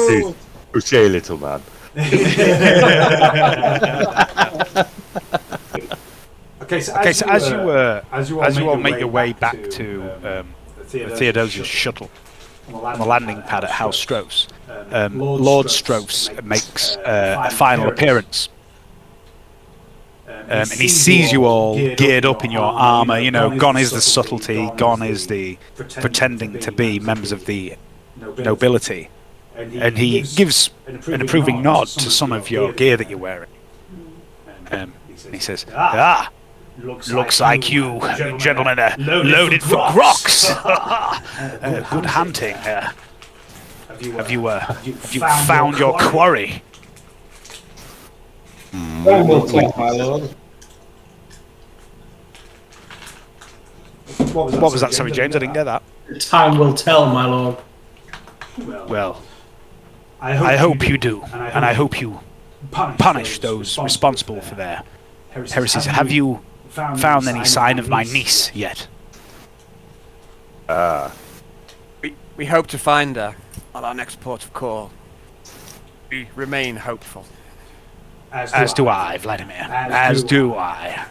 too touché, little man.
Okay, so
as you all make your way back to Theodosia's shuttle on the landing pad at House Stros, Lord Stros makes a final appearance. And he sees you all geared up in your armour. You know, gone is the subtlety, gone is the pretending to be members of the nobility. And he gives an approving nod to some of your gear that you're wearing. And he says, looks like you gentlemen are loaded for groks. Good hunting. Have you found your quarry?
Time will tell, my lord.
What was that? Sorry, James, I didn't get that.
Time will tell, my lord.
Well, I hope you do, and I hope you punish those responsible for their heresies. Have you found any sign of my niece yet?
We hope to find her on our next port of call. We remain hopeful.
As do I, Vladimir. As do I.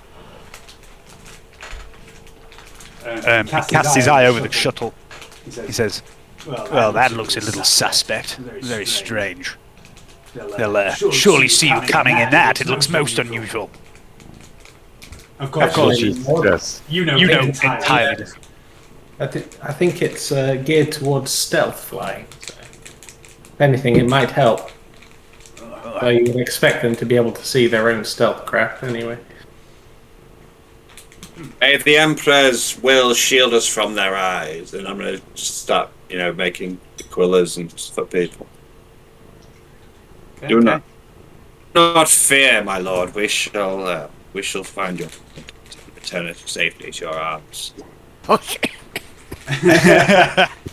He casts his eye over the shuttle. He says, well, that looks a little suspect. Very strange. They'll surely see you coming in that. It looks most unusual.
Of course,
yes.
You know entirely.
I think it's geared towards stealth flying. So if anything, it might help. So you would expect them to be able to see their own stealth craft anyway.
If the Emperors will shield us from their eyes, then I'm going to start, making aquillas and stuff for people. Okay, Do not fear, my lord. We shall find you. Return it safely to your arms.
Okay.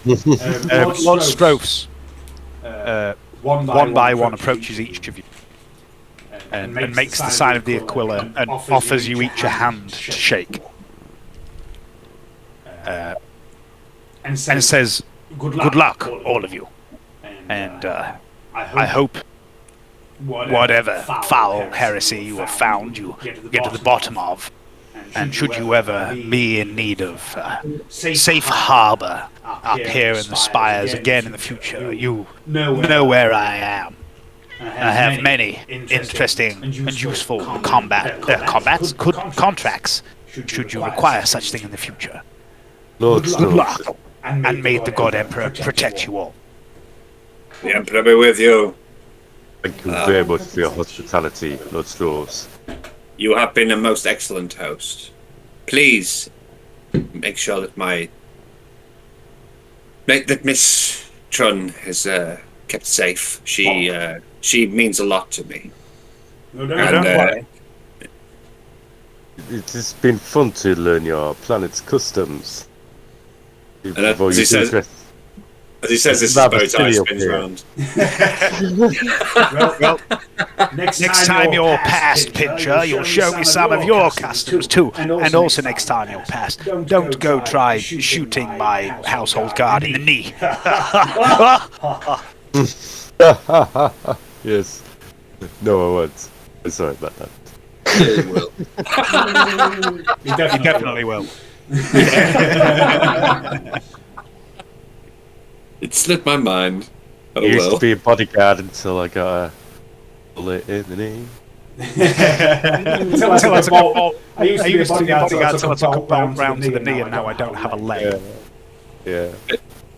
Lord Stros, one by one approaches each of you and makes the sign of the Aquila and offers you each a hand to shake. And says, good luck, all of you. And I hope whatever foul heresy you have found, you get to the bottom of. And should you ever be in need of safe harbour up here in the spires again in the future, you know where I am. I have many interesting and useful contracts should you require such thing in the future.
Lord
Good luck, and may the God Emperor protect you all.
The Emperor be with you.
Thank you very much for your hospitality, Lord Straws.
You have been a most excellent host. Please make sure that Miss Trun is kept safe. She means a lot to me.
It has been fun to learn your planet's customs.
As As he says, this is bow tie spins round.
well, next time you're past, Pincher, you'll show me some of your customs too. And also next time you're past, don't go try shooting my household guard in the knee.
Yes. No, I won't. I'm sorry about that.
Yeah, you will.
You definitely will.
It slipped my mind.
I used to be a bodyguard until I got a bullet in the knee.
Until I took I used to be a bodyguard until I took a bolt round to the knee, and now I don't have a leg.
Yeah.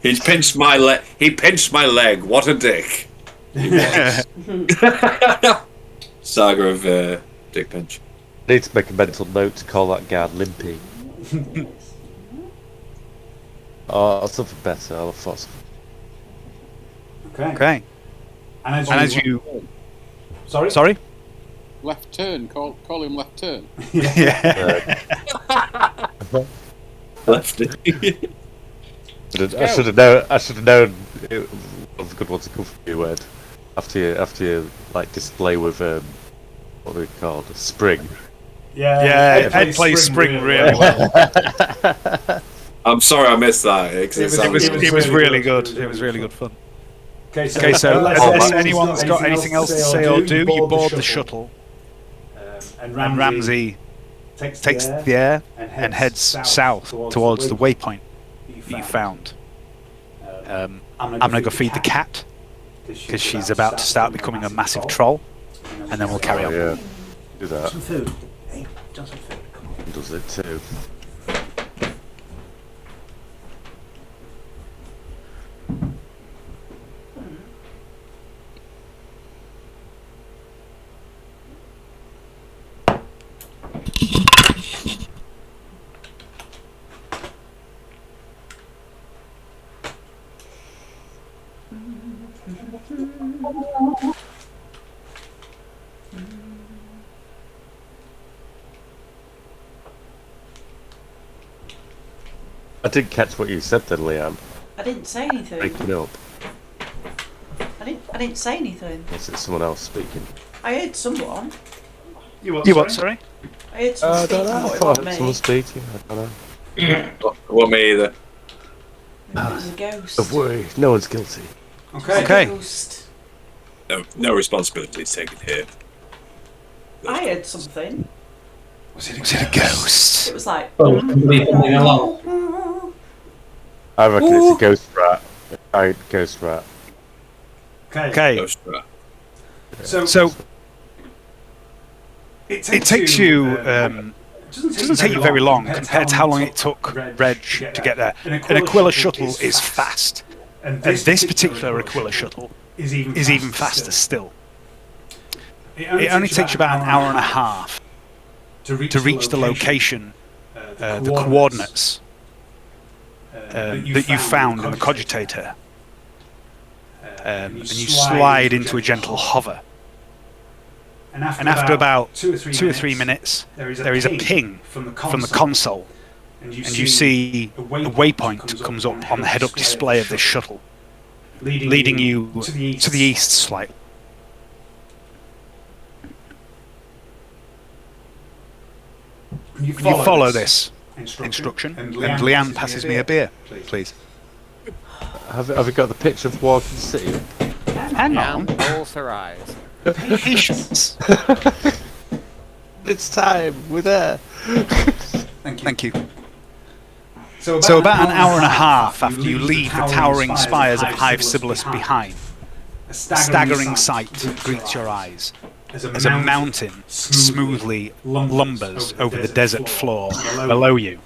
He's pinched my leg. He pinched my leg. What a dick. Saga of Dick Pinch.
I need to make a mental note to call that guard Limpy. Or something better. I'll have thought something.
Okay. And as you... Sorry?
Left turn. Call him left turn.
Yeah.
Lefty.
I should have known it was a good one to come from you, Ed. After you like display with what are they called? Spring.
Yeah, Ed plays spring really well.
I'm sorry I missed that.
It was really good. It was really good fun. Okay, so unless anyone's got anything else to say or do, you board the shuttle, and Ramsey takes the air and heads south towards the waypoint that you found. I'm going to go feed the cat, because she's about to start becoming a massive troll, and then we'll carry on.
Yeah, do that.
Some food. Hey, just some food. Come on.
Does it too. I didn't catch what you said then, Leanne.
I didn't say anything.
Breaking up.
I didn't say anything.
Is it someone else speaking?
I heard someone.
You what, sorry?
I heard someone
I don't know. I thought I heard someone speaking. I don't know.
Well, me either.
Maybe it was a ghost.
Don't worry, no one's guilty.
Okay.
Ghost.
No responsibility is taken here.
I heard something.
Was it a ghost?
It was like.
I reckon it's a ghost rat. Ghost rat.
Okay.
Ghost rat.
So it takes you. It doesn't take you very long compared to how long it took Reg to get there. An Aquila shuttle is fast, and this particular Aquila shuttle is even faster still. It only takes you about an hour and a half to reach the location, the coordinates that you found in the cogitator, and you slide into a gentle hover. And after about 2 or 3 minutes, there is a ping from the console, and you see a waypoint comes up on the head-up display of this shuttle, leading you to the east slightly. You follow this instruction, and Leanne passes me a beer, please.
Have you got the picture of Walking City?
Hang on. Rolls her eyes.
Patience.
It's time. We're there.
Thank you. So about an hour and a half after you leave the towering spires of Hive Sibyllus behind, a staggering sight greets your eyes as a mountain smoothly lumbers over the desert floor below you,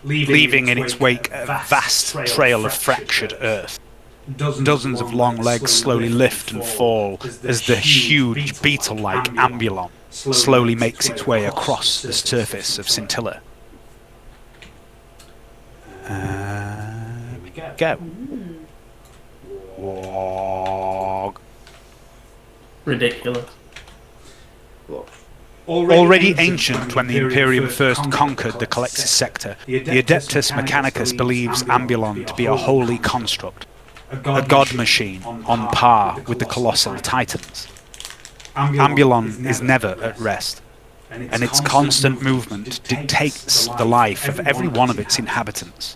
leaving in its wake a vast trail of fractured earth. Dozens of long legs slowly lift and fall as the huge beetle-like Ambulon slowly makes its way across the surface of Scintilla. Here we go. Wog.
Ridiculous.
Already ancient when the Imperium first conquered the Calexis sector, the Adeptus Mechanicus believes Ambulon to be a holy construct,
a god machine on par with the colossal titans. Ambulon is never at rest, and its constant movement dictates the life of every one of its inhabitants.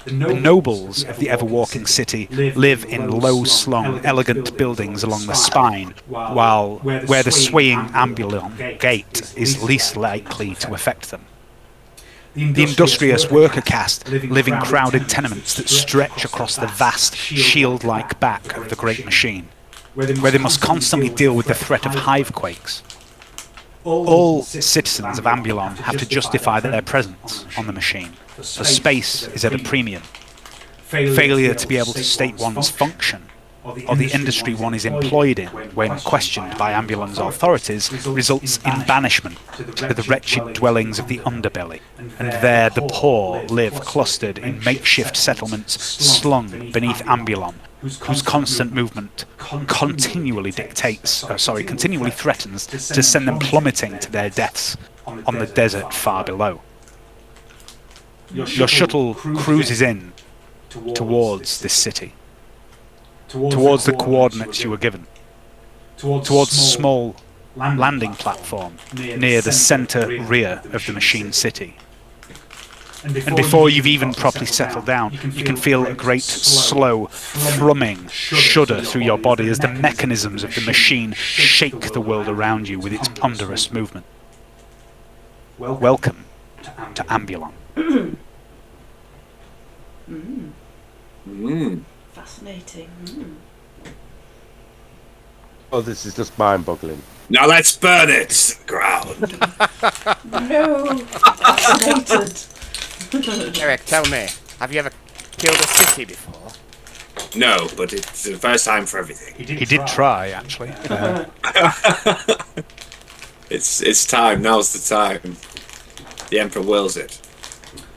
The nobles of the ever-walking city live in low-slung, elegant buildings along the spine, while where the swaying Ambulon gate is least likely to affect them. The industrious worker caste live in crowded tenements that stretch across the vast, shield-like back of the great machine, where they must constantly deal with the threat of hivequakes. All citizens of Ambulon have to justify their presence on the machine, for space is at a premium. Failure to be able to state one's function, or the industry one is employed in, when questioned by Ambulon's authorities, results in banishment to the wretched dwellings of the underbelly, and there the poor live clustered in makeshift settlements slung beneath Ambulon, whose constant movement continually threatens to send them plummeting to their deaths on the desert far below. Your shuttle cruises in towards this city, towards the coordinates you were given, towards a small landing platform near the centre rear of the machine city. And before you've even properly settled down, you can feel a great, slow, thrumming shudder through your body as the mechanisms of the machine shake the world around you with its ponderous movement. Welcome to Ambulon.
Fascinating.
Oh, this is just mind-boggling.
Now let's burn it to the ground.
No, fascinated.
Eric, tell me, have you ever killed a city before?
No, but it's the first time for everything.
He did try, actually.
It's time. Now's the time. The Emperor wills it.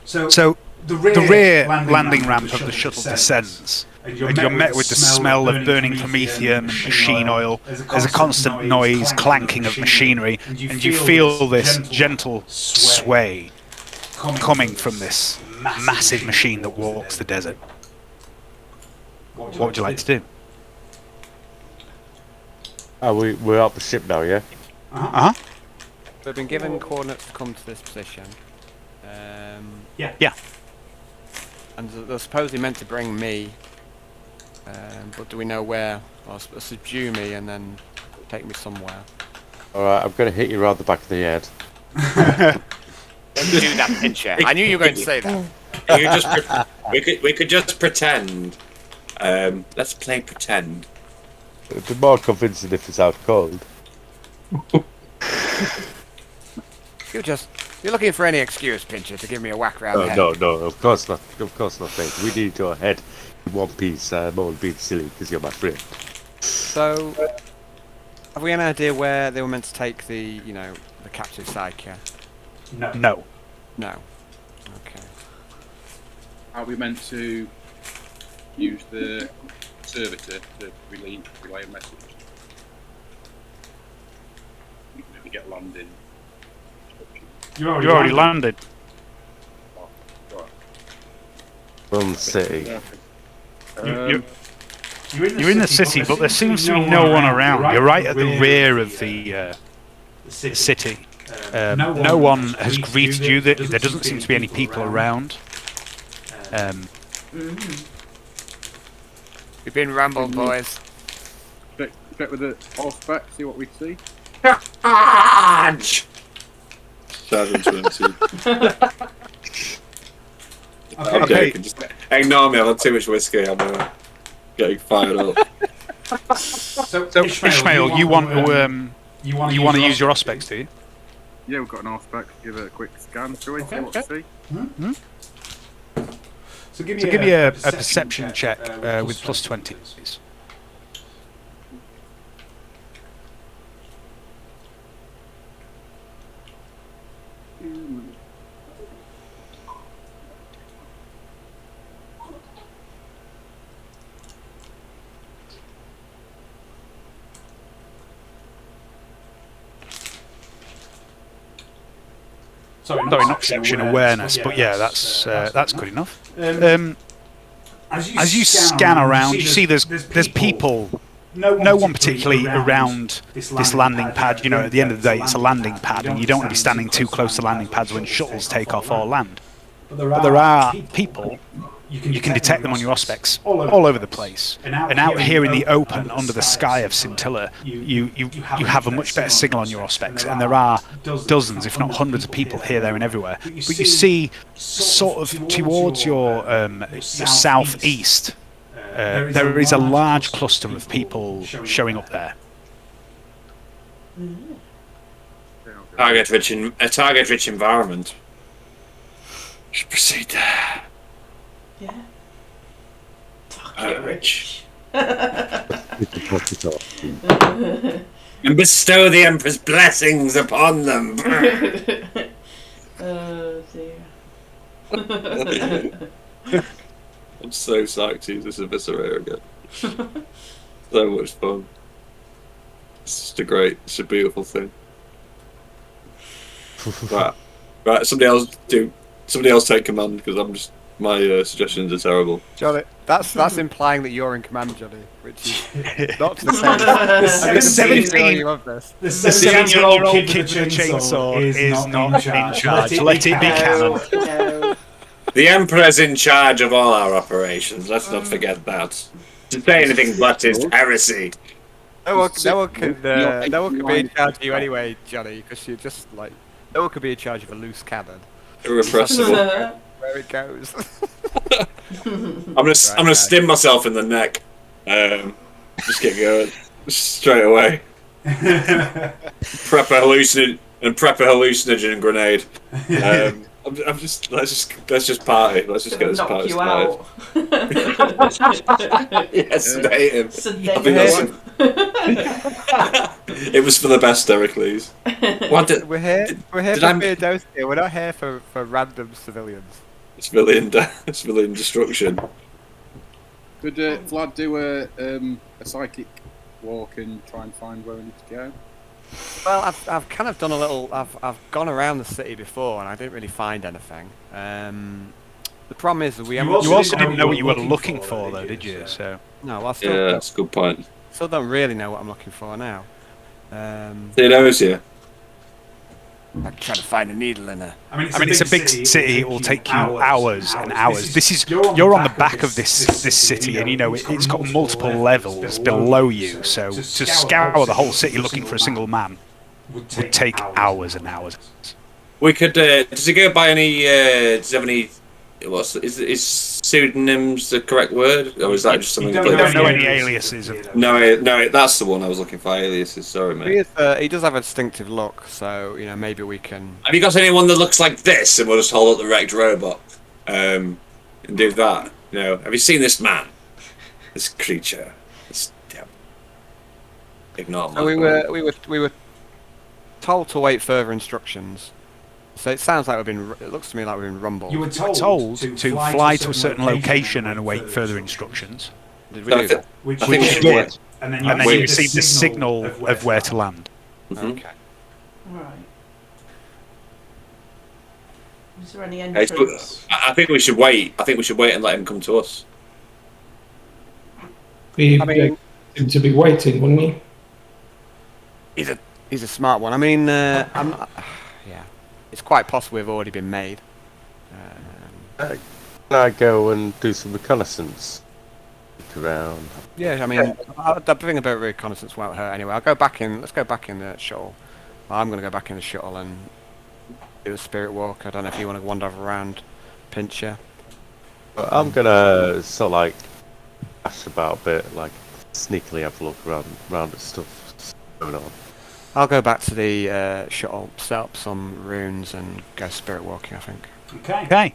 So the rear landing ramp of the shuttle descends, and you're met with the smell of burning promethium and machine oil. There's a constant noise, clanking of machinery, and you feel this gentle sway coming from this massive machine that walks the desert. What would you like to do?
We're up the ship now, yeah?
Uh-huh. We've been given coordinates to come to this position.
Yeah.
And they're supposedly meant to bring me, but do we know where? Well, subdue me and then take me somewhere.
Alright, I'm going to hit you around the back of the head.
Don't do that, Pincher. I knew you were going to say that.
We could just pretend. Let's play pretend.
It'd be more convincing if it's out cold.
You're looking for any excuse, Pincher, to give me a whack round the head.
No, of course not. Of course not, mate. We need your head in one piece. I'm all being silly because you're my friend.
So, have we any idea where they were meant to take the captive psyche?
No.
Okay.
Are we meant to use the servitor to relay a message? Maybe get landing.
You already landed.
Oh, right.
From the city.
You're in the city, but there seems to be no one around. You're right at the rear of the city. No one has greeted you. There doesn't seem to be any people around.
We've been rambled, boys.
Check with the horseback, see what we see.
Charge!
720.
Okay. Just ignore me. I've had too much whiskey. I'm getting fired up.
So Ishmael, you want to use your auspex, do you?
Yeah, we've got an horseback. Give it a quick scan. Shall we see what we see?
Mm-hmm. So give me a perception check with plus 20, please. Sorry, not perception, awareness, but yeah, that's good enough. As you scan around, you see there's people. No one particularly around this landing pad. You know, at the end of the day, it's a landing pad, and you don't want to be standing too close to landing pads when shuttles take off or land. But there are people. You can detect them on your auspex all over the place. And out here in the open, under the sky of Scintilla, you have a much better signal on your auspex. And there are dozens, if not hundreds of people here, there and everywhere. But you see, sort of towards your southeast, there is a large cluster of people showing up there.
A target-rich environment. Should proceed there.
Yeah.
Rich. And bestow the Emperor's blessings upon them.
Oh dear.
I'm so psyched to use this Eviscerator again. So much fun. It's just it's a beautiful thing. Right, somebody else take command, because my suggestions are terrible.
Johnny, that's implying that you're in command, Johnny, which is not the case.
The 17-year-old kid with the chainsaw is not in charge. Let it be canon.
The Emperor's in charge of all our operations. Let's not forget that. To say anything but is heresy.
No one can be in charge of you anyway, Johnny, because you're just like... No one could be in charge of a loose cannon.
Irrepressible.
Where it goes.
I'm gonna stim myself in the neck. Just get going straight away. Prep a hallucinogen and grenade. Let's just party. Let's just get this party started. Yes, sedate him. It was for the best, Heracles.
We're here for Theodosia. We're not here for random civilians.
Civilian destruction.
Could Vlad do a psychic walk and try and find where we need to go?
Well, I've kind of done a little. I've gone around the city before, and I didn't really find anything. The problem is that we haven't.
You also didn't know what you were looking for, though, did you? So
no,
yeah, that's a good point.
Still don't really know what I'm looking for now.
Theodosia.
I'm trying to find a needle in her.
I mean, it's a big city. It will take you hours and hours. You're on the back of this city, and you know it's got multiple levels below you. So to scour the whole city looking for a single man would take hours and hours.
We could. Does it go by any? Does it have any? Is pseudonyms the correct word, or is that just something?
You don't know any aliases.
No, that's the one I was looking for. Aliases. Sorry, mate.
He does have a distinctive look, so you know maybe we can.
Have you got anyone that looks like this, and we'll just hold up the wrecked robot, and do that? You know, have you seen this man, this creature? Ignore my.
We were told to wait further instructions. So it sounds like it looks to me like we've been rumbled.
You were told to fly to a certain location and await further instructions.
Did we do that?
Which we did. And then you received the signal of where to land.
Mm-hmm. Okay.
Right. Is there any entrance?
I think we should wait. I think we should wait and let him come to us.
To be waiting, wouldn't we?
He's a smart one. I mean, yeah. It's quite possible we've already been made.
Can I go and do some reconnaissance? Look around.
Yeah, I mean, the thing about reconnaissance won't hurt anyway. Let's go back in the shuttle. I'm going to go back in the shuttle and do a spirit walk. I don't know if you want to wander around, pinch you.
Well, I'm going to sort of like ask about a bit, like sneakily have a look around at stuff going on.
I'll go back to the shuttle, set up some runes, and go spirit walking, I think.
Okay.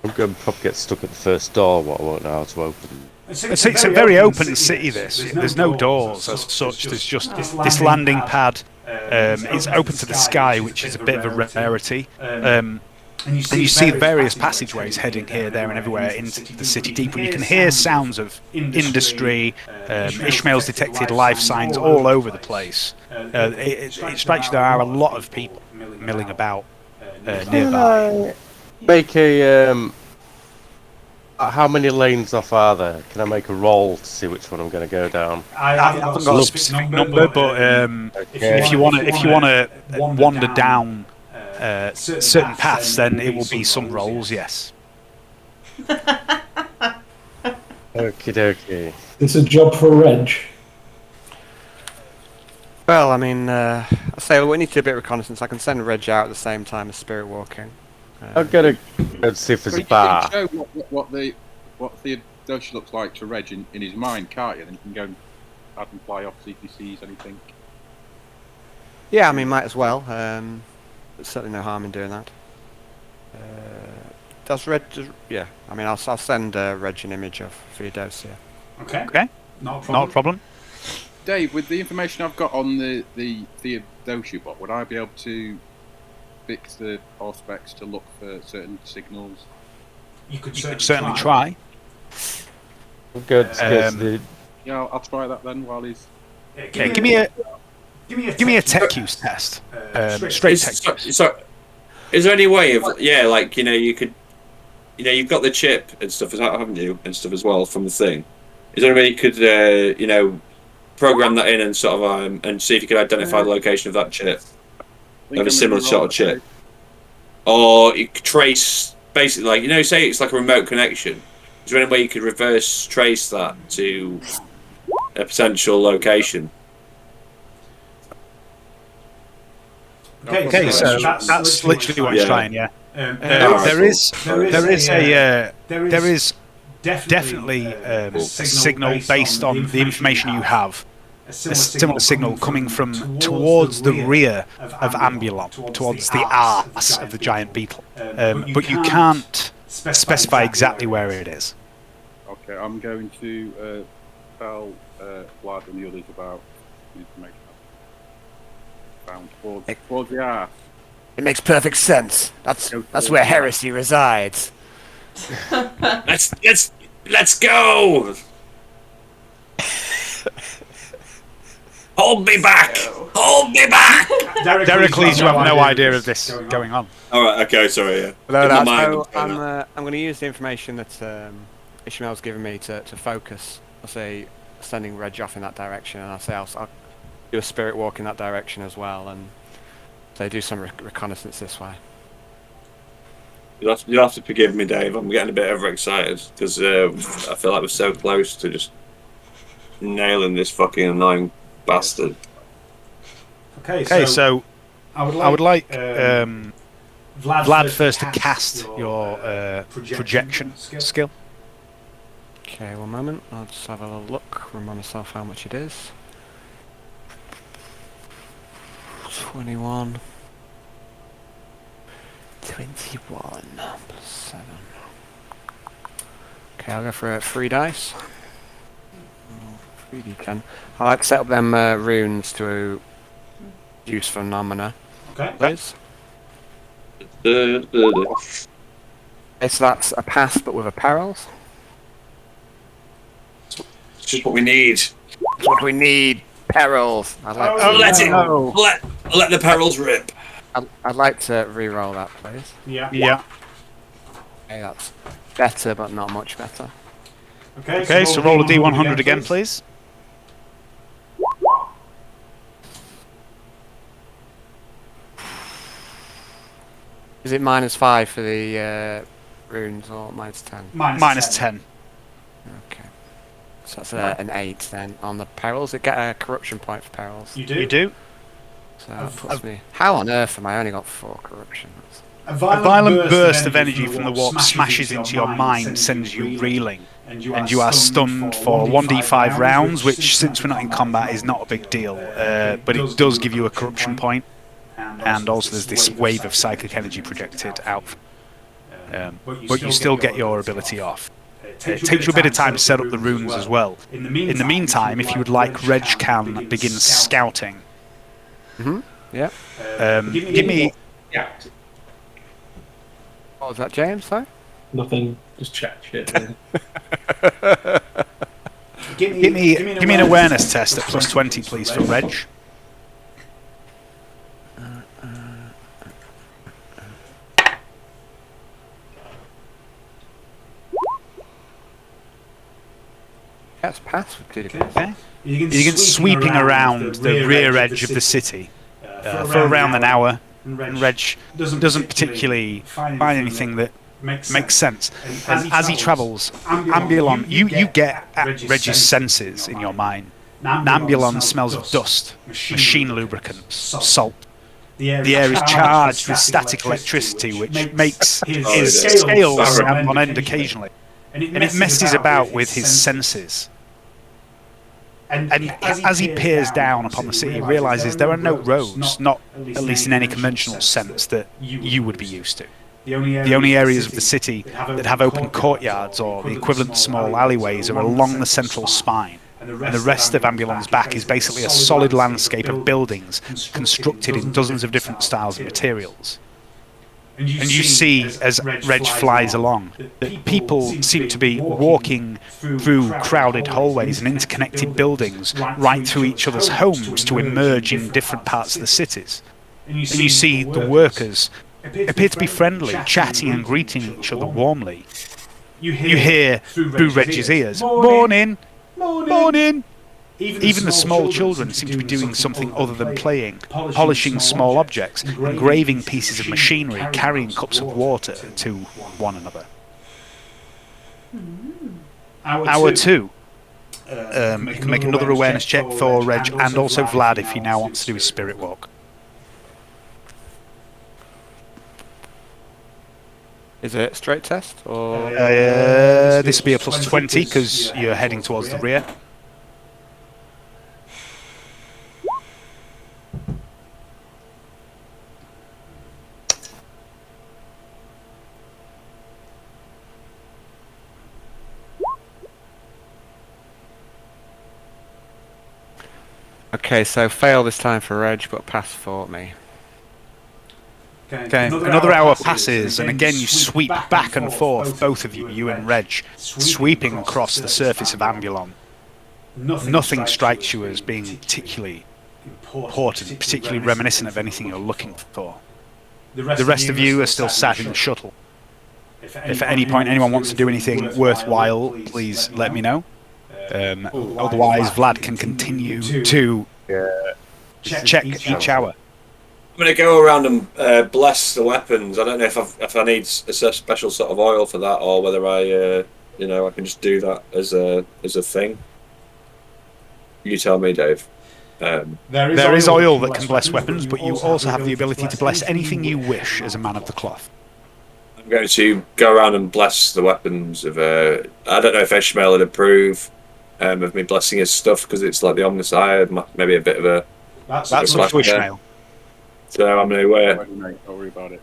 I'm going to probably get stuck at the first door, what I won't know how to open.
It's a very open city, this. There's no doors as such. There's just this landing pad. It's open to the sky, which is a bit of a rarity. And you see various passageways heading here, there, and everywhere into the city deep, and you can hear sounds of industry. Ishmael's detected life signs all over the place. It strikes you there are a lot of people milling about nearby.
Make a How many lanes off are there? Can I make a roll to see which one I'm going to go down?
I
haven't got a specific number, but if you want to wander down certain paths, then it will be some rolls. Yes.
Okie dokie.
It's a job for Reg.
Well, I mean, I say we need to do a bit of reconnaissance. I can send Reg out at the same time as Spirit Walking.
I'm going to go see if there's a bar.
You can show what Theodosia looks like to Reg in his mind, can't you? Then you can go and add and fly off, see if he sees anything.
Yeah, I mean, might as well. There's certainly no harm in doing that. Does Reg? Yeah, I mean, I'll send Reg an image of Theodosia.
Okay. Not a problem.
Dave, with the information I've got on the Theodosia bot, would I be able to fix the Auspex to look for certain signals?
You could
certainly try.
Good.
Yeah, I'll try that then while he's.
Yeah, give me a tech use test. Straight tech use.
So, is there any way of you could, you've got the chip and stuff, haven't you, and stuff as well from the thing? Is there any way you could program that in and sort of and see if you could identify the location of that chip, of a similar sort of chip, or you could trace basically say it's like a remote connection. Is there any way you could reverse trace that to a potential location?
Okay, so
that's literally what I'm trying. Yeah, there is definitely a signal based on the information you have. A similar signal coming from towards the rear of Ambulon, towards the arse of the giant beetle. But you can't specify exactly where it is.
Okay, I'm going to tell Vlad and the others about the information found towards the arse.
It makes perfect sense. That's where Heresy resides.
Let's go. Hold me back! Hold me back!
Dericles, you have no idea of this going on.
All right. Okay. Sorry. Yeah.
I'm going to use the information that Ishmael's given me to focus. I'll say sending Reg off in that direction, and I'll do a spirit walk in that direction as well, and so do some reconnaissance this way.
You'll have to forgive me, Dave. I'm getting a bit overexcited because I feel like we're so close to just nailing this fucking annoying bastard.
Okay, so I would like
Vlad first to cast your projection skill.
Okay, one moment. I'll just have a little look. Remind myself how much it is. 21. 21 plus 7. Okay, I'll go for 3 dice. 3d10. I like to set up them runes to use phenomena.
Okay.
Please. So that's a pass, but with a perils.
It's just what we need.
It's what we need. Perils. I'd like
let the perils rip.
I'd like to re-roll that, please.
Yeah.
Okay, that's better, but not much better.
Okay, so roll a d100 again, please.
Is it -5 for the runes or -10?
-10.
Okay. So that's an 8 then. On the perils, you get a corruption point for perils.
You do?
You do.
So that puts me... How on earth have I only got 4 corruption?
A violent burst of energy from the warp smashes into your mind, sends you reeling, and you are stunned for 1d5 rounds, which, since we're not in combat, is not a big deal. But it does give you a corruption point, and also there's this wave of psychic energy projected out. But you still get your ability off. It takes you a bit of time to set up the runes as well. In the meantime, if you would like, Reg can begin scouting.
Yeah.
Give me...
Yeah.
What was that, James, sorry?
Nothing, just chat shit.
Give
me an awareness test at +20, please, for Reg.
Yes, pass with 2
Okay.
degrees.
Okay. You begin sweeping around the rear edge of the city for around an hour, and Reg doesn't particularly find anything that makes sense. And as he travels, Ambulon, you get at Reg's senses in your mind. Ambulon smells of dust, machine lubricants, salt. The air is charged with static electricity, which makes his scales stand on end occasionally. And it messes about with his senses. And as he peers down upon the city, he realises there are no roads, not at least in any conventional sense that you would be used to. The only areas of the city that have open courtyards or the equivalent small alleyways are along the central spine. And the rest of Ambulon's back is basically a solid landscape of buildings constructed in dozens of different styles and materials. And you see, as Reg flies along, that people seem to be walking through crowded hallways and interconnected buildings right through each other's homes to emerge in different parts of the cities. And you see the workers appear to be friendly, chatting and greeting each other warmly. You hear through Reg's ears, "Morning! Morning!" Even the small children seem to be doing something other than playing, polishing small objects, engraving pieces of machinery, carrying cups of water to one another. Hour 2. You can make another awareness check for Reg and also Vlad if he now wants to do his spirit walk.
Is it a straight test? Or
This will be a plus 20 because you're heading towards the rear.
Okay, so fail this time for Reg, but pass for me.
Okay, another hour passes, and again you sweep back and forth, both of you, you and Reg, sweeping across the surface of Ambulon. Nothing strikes you as being particularly important, particularly reminiscent of anything you're looking for. The rest of you are still sat in the shuttle. If at any point anyone wants to do anything worthwhile, please let me know. Otherwise, Vlad can continue to check each hour.
I'm going to go around and bless the weapons. I don't know if I need a special sort of oil for that, or whether I can just do that as a thing. You tell me, Dave.
There is oil that can bless weapons, but you also have the ability to bless anything you wish as a man of the cloth.
I'm going to go around and bless the weapons of. I don't know if Ishmael would approve of me blessing his stuff because it's like the Omnisire, maybe a bit of a.
That's up to Ishmael.
So I'm going
Don't worry about it.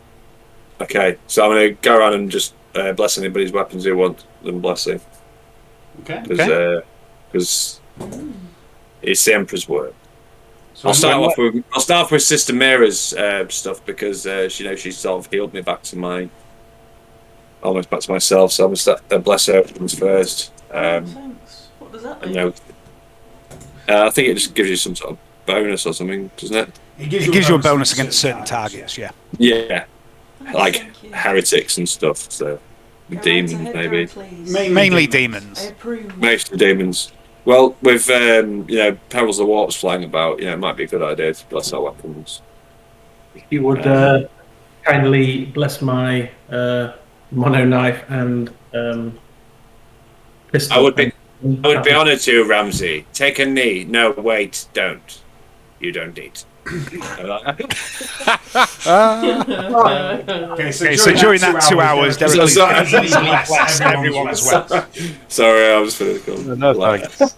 Okay, so I'm going to go around and just bless anybody's weapons who want them blessing.
Okay.
Because it's the Emperor's word. So I'll start off with Sister Mira's stuff because she sort of healed me almost back to myself. So I'm going to start bless her weapons first.
Thanks. What does that mean?
I think it just gives you some sort of bonus or something, doesn't it?
It gives you a bonus against certain targets, yeah.
Yeah, like heretics and stuff. So demons, maybe.
Mainly demons.
I approve.
Mostly demons. Well, with perils of warps flying about, it might be a good idea to bless our weapons.
If you would kindly bless my mono knife and pistol.
I would be honoured to, Ramsey. Take a knee. No, wait, don't. You don't eat.
Okay, so during that 2 hours, Derek bless everyone as well.
Sorry, I was finna
No, thanks.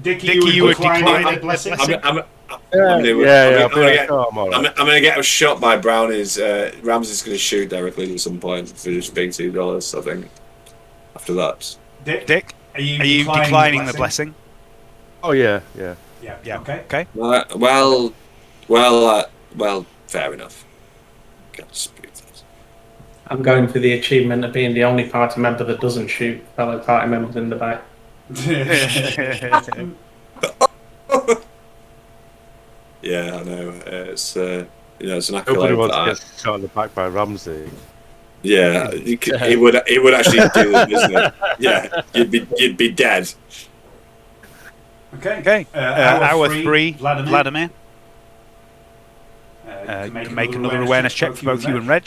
Dickie, you would decline the blessing?
I'm going to get shot by brownies. Ramsey's going to shoot directly at some point for just being $2, I think. After that.
Dick,
are you declining the blessing?
Oh, yeah.
Yeah. Okay.
Well, fair enough.
I'm going for the achievement of being the only party member that doesn't shoot fellow party members in the back.
Yeah, I know. It's an
Nobody
accolade.
wants to get shot in the back by Ramsey.
Yeah, it would actually do the business. Yeah, you'd be dead.
Okay.
Hour 3,
Vladimir.
Vladimir. You can make another awareness check for both you and Reg.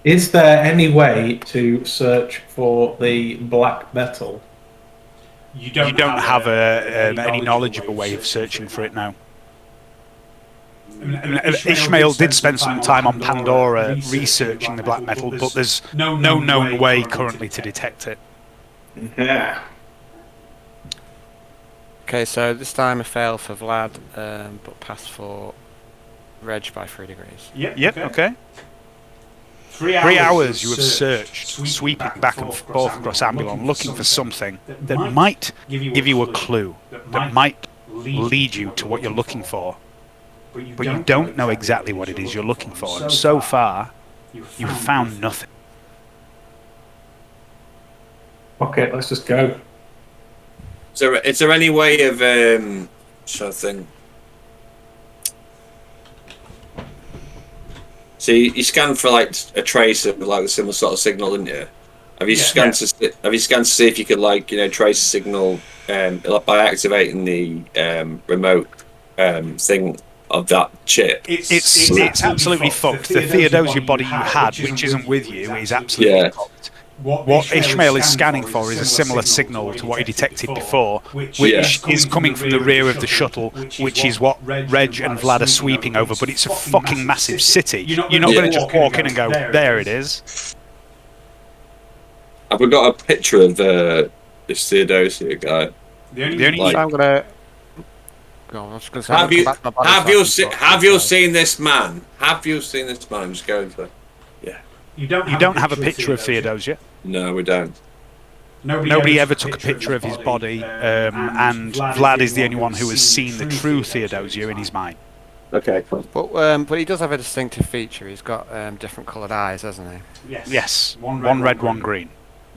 Is there any way to search for the black metal?
You
don't have any knowledge of a way of searching for it now. Ishmael did spend some time on Pandora researching the black metal, but there's no known way currently to detect it.
Yeah.
Okay, so this time a fail for Vlad, but pass for Reg by 3 degrees.
Yep. Okay. 3 hours you have searched, sweeping back and forth across Ambulon, looking for something that might give you a clue, that might lead you to what you're looking for. But you don't know exactly what it is you're looking for, and so far, you've found nothing.
Okay, let's just go.
So, is there any way of trying to think? So you scanned for like a trace of like a similar sort of signal, didn't you? Have you scanned to see if you could trace a signal by activating the remote thing of that chip?
It's absolutely fucked. The Theodosia body you had, which isn't with you, is absolutely fucked. What Ishmael is scanning for is a similar signal to what he detected before, which is coming from the rear of the shuttle, which is what Reg and Vlad are sweeping over, but it's a fucking massive city. You're not going to just walk in and go, there it is.
Have we got a picture of this Theodosia guy?
The only thing I'm going to...
Have you seen this man? Have you seen this man? I'm just going for... Yeah.
You don't have a picture of Theodosia?
No, we don't.
Nobody ever took a picture of his body, and Vlad is the only one who has seen the true Theodosia in his mind.
Okay.
But he does have a distinctive feature. He's got different coloured eyes, hasn't he?
Yes. One red, one green.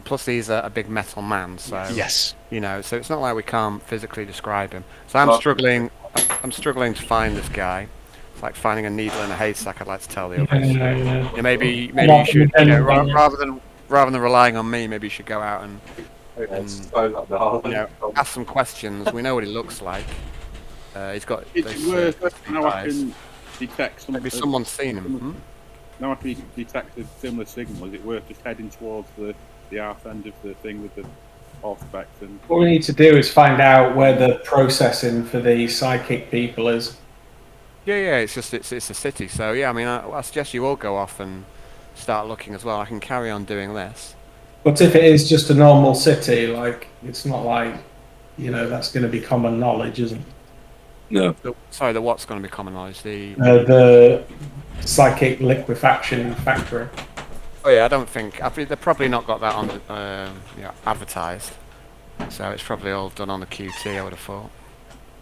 Plus he's a big metal man, so
yes.
So it's not like we can't physically describe him. So I'm struggling to find this guy. It's like finding a needle in a haystack, I'd like to tell the others. Yeah, maybe you should, rather than relying on me, maybe you should go out and ask some questions. We know what he looks like. He's got.
It's worth now I can detect some.
Maybe someone's seen him.
Now I can detect a similar signal. Is it worth just heading towards the arse end of the thing with the Auspex? And
what we need to do is find out where the processing for the psychic people is.
Yeah. It's a city. So yeah, I mean, I suggest you all go off and start looking as well. I can carry on doing this.
But if it is just a normal city, like it's not like that's going to be common knowledge, isn't it?
No.
Sorry, what's going to be common knowledge?
The psychic liquefaction factory.
Oh yeah, I don't think they've probably not got that on advertised. So it's probably all done on the QT, I would have thought.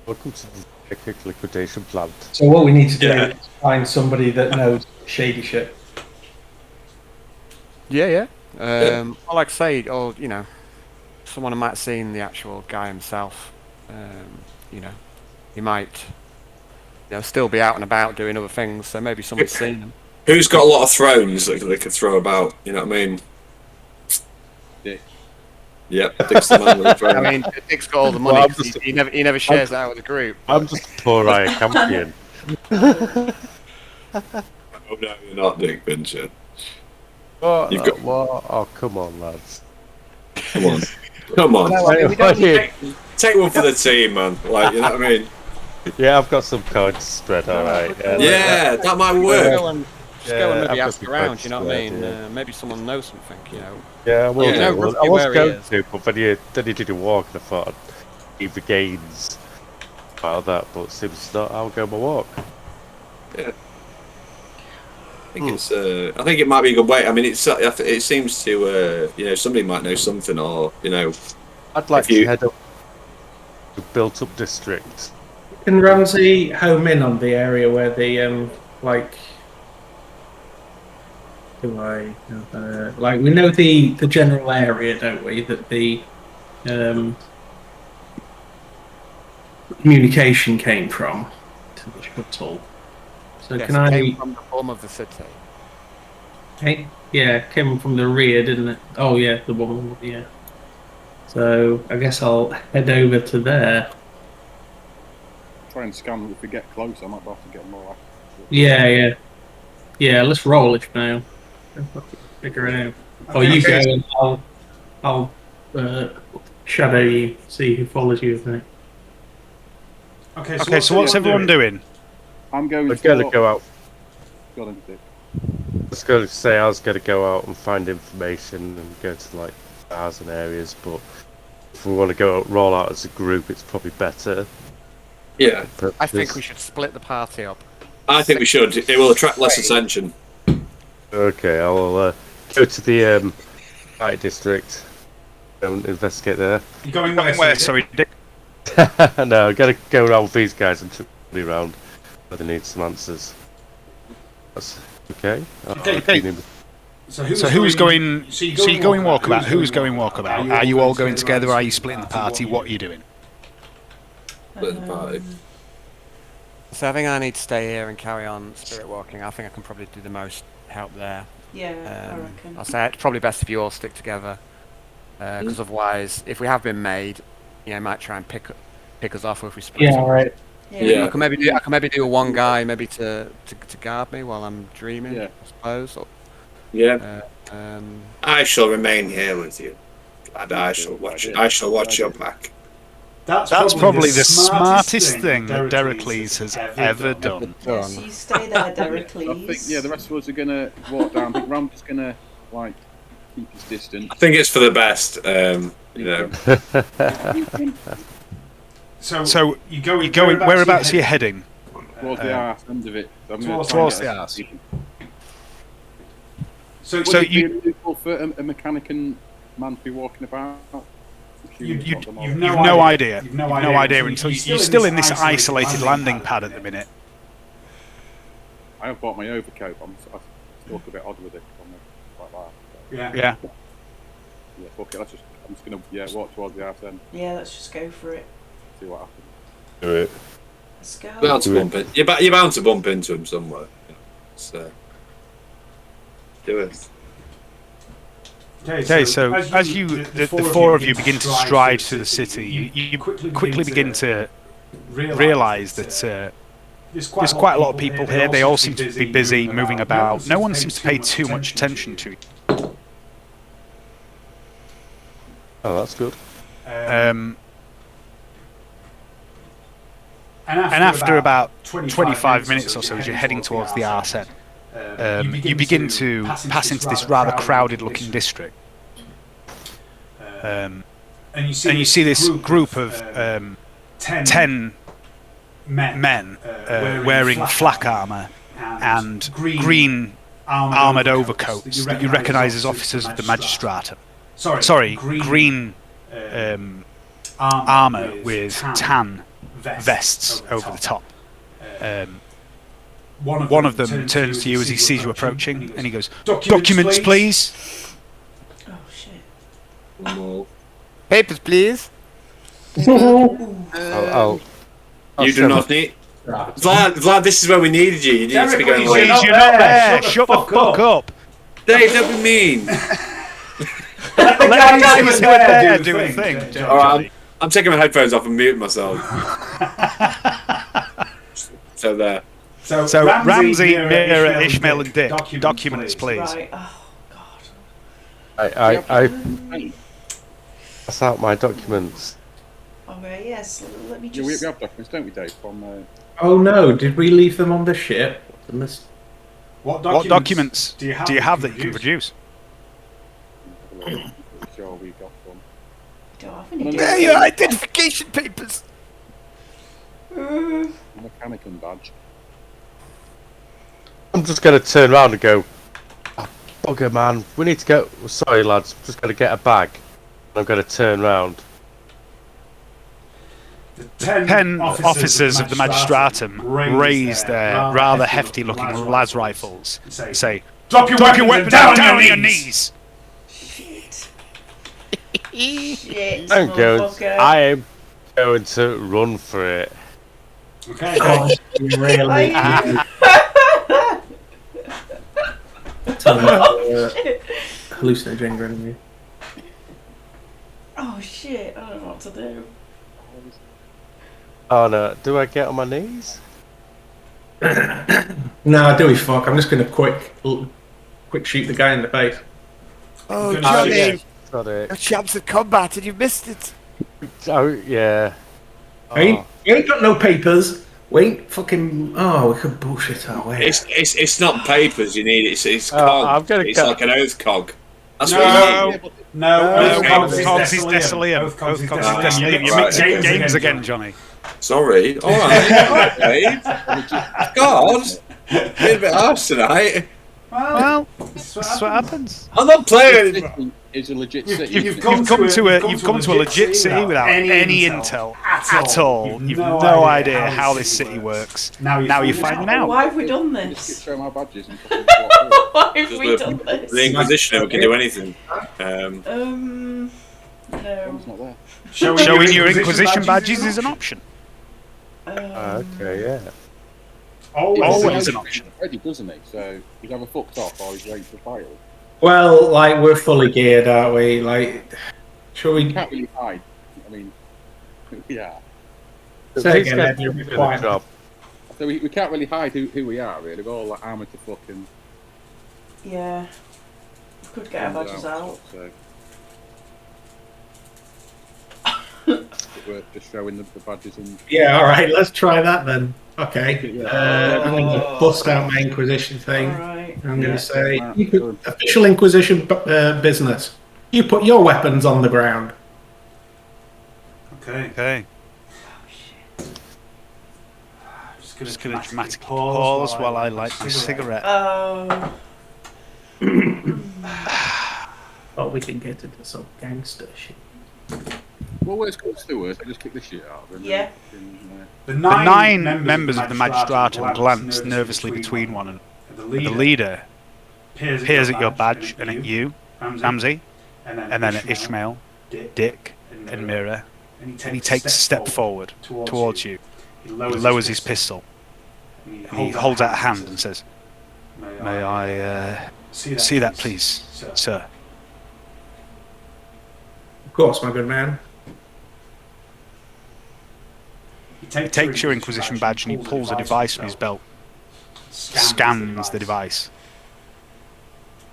Welcome to the psychic liquidation plant.
So what we need to do is find somebody that knows shady shit.
Yeah. Well, like I say, or someone might have seen the actual guy himself. He might, still be out and about doing other things. So maybe someone's seen him.
Who's got a lot of thrones that they could throw about? You know what I mean?
Dick.
Yep, Dick's the man with the throne.
I mean, Dick's got all the money. He never shares that with the group.
I'm just a poor Aya Campion.
Oh no, you're not Dick Fincher.
What? Oh, come on, lads.
Come on. Take one for the team, man. Like, you know what I mean?
Yeah, I've got some cards to spread, alright.
Yeah, that might work.
Just go and maybe ask around, you know what I mean? Maybe someone knows something,
Yeah, I will do. I was going
to,
but then he did a walk and I thought he regains out of that, but seems not. I'll go my walk.
Yeah. I think it might be a good way. I mean, it seems to, somebody might know something, or
I'd like to head up to built-up district.
Can Ramsey home in on the area where the we know the general area, don't we? That the communication came from to the shuttle. So So
Yes,
can
it
I?
came from the bottom of the city.
Hey, yeah, came from the rear, didn't it? Oh yeah, the bottom. Yeah. So I guess I'll head over to there.
Try and scan. If we get close, I might have to get more.
Yeah. Let's roll, Ishmael. Figure it out. Or you go, and I'll shadow you. See who follows you. I think.
Okay, so what's everyone doing?
I'm going.
We're going to go out.
Go on, Dick.
I was going to say I was going to go out and find information and go to like bars and areas, but if we want to go roll out as a group, it's probably better.
Yeah.
I think we should split the party up.
I think we should. It will attract less attention.
Okay, I will go to the Light District and investigate there.
You going
where? Sorry, Dick.
No, I'm going to go around with these guys and be around where they need some answers. That's okay.
Okay. So who's going? So you're going walkabout. Who's going walkabout? Are you all going together? Are you splitting the party? What are you doing?
Split the party.
So I think I need to stay here and carry on spirit walking. I think I can probably do the most help there.
Yeah, I reckon.
I'll say it's probably best if you all stick together, because otherwise, if we have been made, it might try and pick us off if we split.
Yeah, right.
Yeah. I can maybe do a one guy maybe to guard me while I'm dreaming.
Yeah.
I suppose. Or,
Yeah. I shall remain here with you, and I shall watch your back.
That's probably the smartest thing that Deracles has ever done.
Yes, you stay there, Deracles.
I think the rest of us are gonna walk down. I think Ram's gonna keep his distance.
I think it's for the best.
So you're going. Whereabouts are you heading?
Towards the arse end of it.
Towards the arse.
So you useful for a mechanic and man to be walking about.
You've no idea. You've no idea until you're still in this isolated landing pad at the minute.
I have bought my overcoat. I still look a bit odd with it. Like that.
Yeah.
Yeah. Fuck it. I'm just gonna walk towards the arse end.
Yeah, let's just go for it.
See what happens.
Do it.
Let's go.
Bound to bump it. You're bound to bump into him somewhere. So do it.
Okay, so as the four of you begin to stride through the city, you quickly begin to realise that there's quite a lot of people here. They all seem to be busy, moving about. No one seems to pay too much attention to you.
Oh, that's good.
And after about 25 minutes or so, as you're heading towards the arse end, you begin to pass into this rather crowded-looking district, and you see this group of 10 men wearing flak armour and green armoured overcoats that you recognise as officers of the Magistratum. Sorry, green armour with tan vests over the top. One of them turns to you as he sees you approaching, and he goes, "Documents, please."
Oh shit.
Papers, please.
I'll
You do not need. Vlad, this is where we needed you. You need to be going away.
Please, you're not there. Shut the fuck up.
Dave, don't be mean.
Let the guys who are there do a thing.
Alright, I'm taking my headphones off and muting myself. So there.
So Ramsey, Mira, Ishmael, and Dick, documents, please.
Right. Oh god.
I pass out my documents.
Okay. Yes. Let me
Yeah, we
just.
have documents, don't we, Dave? From
Oh no! Did we leave them on the ship?
What documents do you have that you can produce?
sure we got from.
Don't have any.
There, your identification papers.
Mechanic and badge.
I'm just going to turn around and go, oh, bugger man, we need to go. Sorry lads, I'm just going to get a bag. I'm going to turn round.
The
10 officers of the Magistratum raise their rather hefty-looking las rifles and say, "Drop your weapon down on your knees!"
Shit.
I'm going. I am going to run for it.
Okay.
Really? hallucinogen grenade.
Oh shit! I don't know what to do.
Oh no, do I get on my knees?
No, do we fuck? I'm just going to quick shoot the guy in the face.
Oh, Johnny!
Sorry.
Your chance at combat and you missed it.
Oh yeah.
We ain't got no papers. We ain't fucking. Oh, we could bullshit our way.
It's not papers you need. It's cog. It's like an oath cog. That's what you need.
No, Cogs is Desolium. Cogs is Desolium. You're mixing games again, Johnny.
Sorry. All right, Dave. God, you're a bit harsh tonight.
Well, that's what happens.
I'm not playing.
Is a legit city.
You've come to a legit city without any intel at all. You've no idea how this city works. Now you're finding out.
Why have we done this?
Just show my badges and
Why have we done this?
The Inquisition never can do anything.
No.
It's not there.
Showing your Inquisition badges is an option.
Okay, yeah.
Always an option.
Ready, doesn't he? So he's either fucked off or he's ready to fight.
Well, like, we're fully geared, aren't we? Like, shall we?
We can't really hide. I mean, yeah.
Say again, Ed, you're a bit quiet.
So we can't really hide who we are, really. We're all like armoured to fucking.
Yeah. We could get our badges out.
So. We're just showing the badges and.
Yeah, alright, let's try that then. Okay. I'm going to bust out my Inquisition thing.
Right.
I'm going to say, official Inquisition business. You put your weapons on the ground.
Okay. Just going to dramatically pause while I light this cigarette.
Oh.
Oh, we can get into some gangster shit.
Well, worst comes to worst, I just kick the shit out of him.
Yeah.
The
The nine members of the Magistratum glance nervously between one another. The leader peers at your badge and at you, Ramsey, and then at Ishmael, Dick, and Mira, and he takes a step forward towards you. He lowers his pistol, and he holds out a hand and says, "May I see that, please, sir?"
Of course, my good man.
He takes your Inquisition badge and he pulls a device from his belt, scans the device,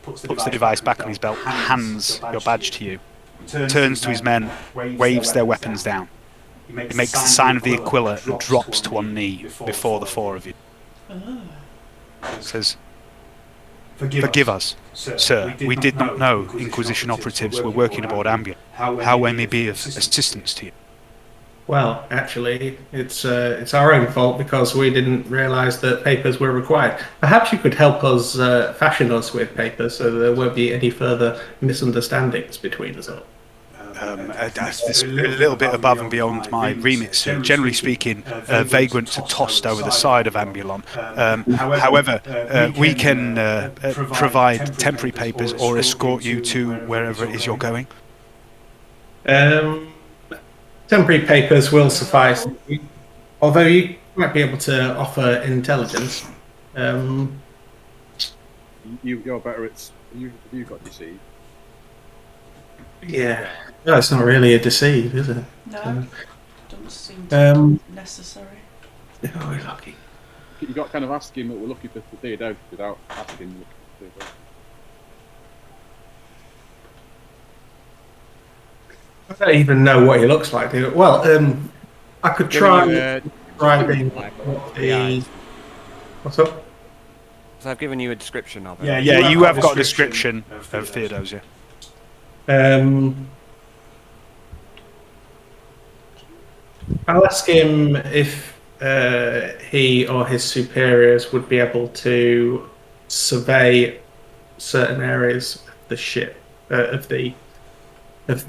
puts the device back on his belt, hands your badge to you, turns to his men, waves their weapons down. He makes the sign of the Aquila and drops to one knee before the four of you. Says, "Forgive us, sir. We did not know Inquisition operatives were working aboard Ambulon. How we may be of assistance to you?"
Well, actually, it's our own fault because we didn't realise that papers were required. Perhaps you could help us fashion us with papers so there won't be any further misunderstandings between us all.
That's a little bit above and beyond my remit, sir. Generally speaking, vagrants are tossed over the side of Ambulon. However, we can provide temporary papers or escort you to wherever it is you're going.
Temporary papers will suffice, although you might be able to offer intelligence.
You're better at. You got deceived.
Yeah, no, it's not really a deceive, is it?
No, doesn't seem necessary.
Oh, we're lucky.
You got kind of asking that we're looking for Theodosia without asking.
I don't even know what he looks like. Do you? Well, I could try describing the. What's up?
So I've given you a description of it.
Yeah, you have got a description of Theodosia.
I'll ask him if he or his superiors would be able to survey certain areas of the ship, of the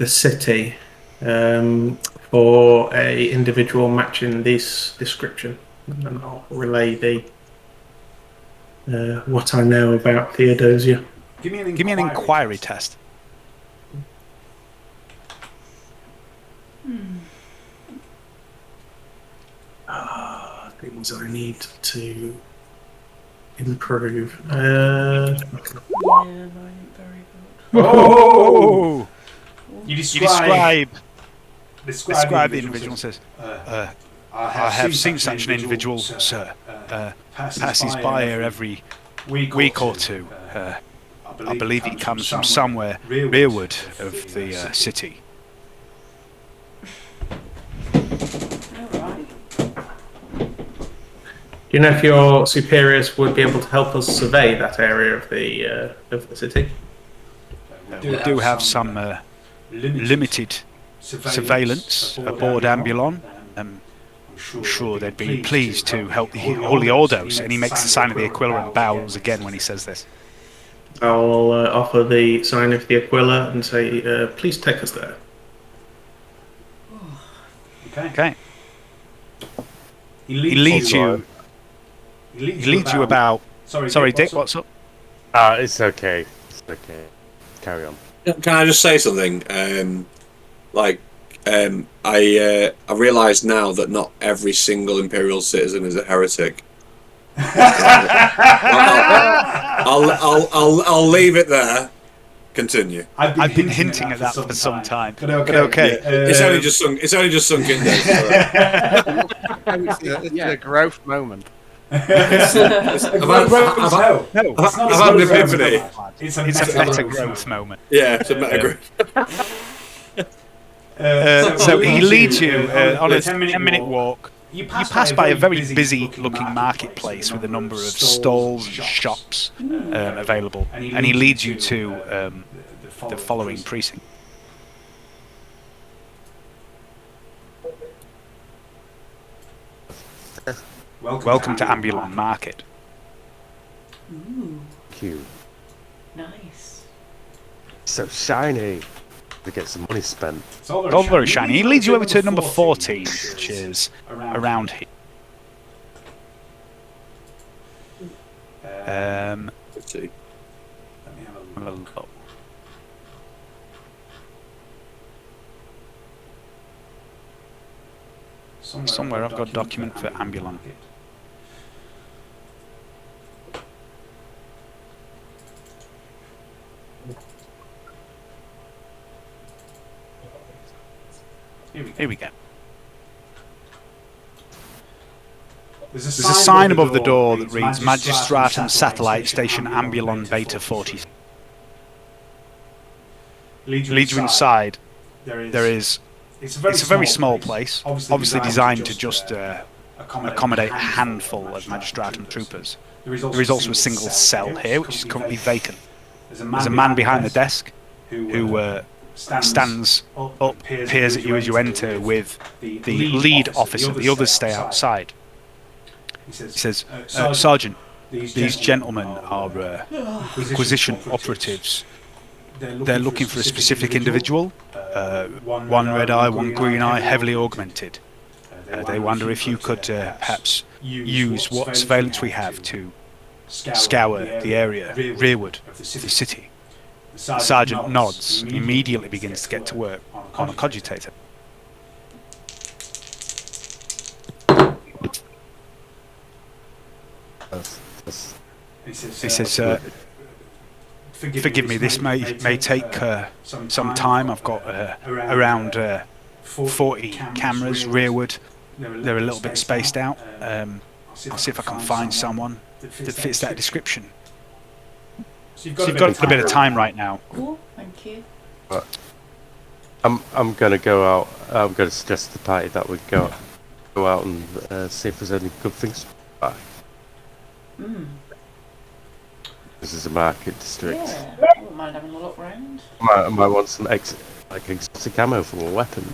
city, for a individual matching this description, and then I'll relay the what I know about Theodosia.
Give me an inquiry test.
Things I need to improve.
Yeah, no, ain't very good.
Oh! You
Describe
the
the individual says, I have seen such an individual, sir. Passes by here every week or two. I believe he comes from somewhere rearward of the city.
Do you know if your superiors would be able to help us survey that area of the city?
We do have some limited surveillance aboard Ambulon. I'm sure they'd be pleased to help the Holy Ordos, and he makes the sign of the Aquila and bows again when he says this.
I'll offer the sign of the Aquila and say, please take us there.
Okay. He leads you about... Sorry, Dick, what's up?
It's okay. It's okay. Carry on.
Can I just say something? I realise now that not every single Imperial citizen is a heretic. I'll leave it there. Continue.
I've been hinting at that for some time. But okay.
It's only just sunk in there.
It's a growth moment.
I've had an epiphany.
It's a meta growth moment.
Yeah, it's a meta growth.
So he leads you on a 10-minute walk. You pass by a very busy-looking marketplace with a number of stalls and shops available, and he leads you to the following precinct. Welcome to Ambulon Market.
Ooh,
Cute.
nice.
So shiny. To get some money spent.
It's all very shiny. He leads you over to number 14, which is around here.
Let's see.
Let me have a look. Somewhere I've got a document for Ambulon. Here we go. There's a sign above the door that reads Magistratum Satellite Station Ambulon Beta 40. Leads you inside. It's a very small place, obviously designed to just accommodate a handful of Magistratum troopers. There is also a single cell here, which is currently vacant. There's a man behind the desk who stands up, peers at you as you enter with the lead officer. The others stay outside. He says, Sergeant, these gentlemen are Inquisition operatives. They're looking for a specific individual. One red eye, one green eye, heavily augmented. They wonder if you could perhaps use what surveillance we have to scour the area rearward of the city. The sergeant nods and immediately begins to get to work on a cogitator. He says, forgive me, this may take some time. I've got around 40 cameras rearward. They're a little bit spaced out. I'll see if I can find someone that fits that description. So you've got a bit of time right now.
Cool, thank you.
I'm going to go out. I'm going to suggest to the party that we go out and see if there's any good things to buy. This is a market district.
Yeah, I wouldn't mind having a look round.
I might want some exotic ammo for a weapon.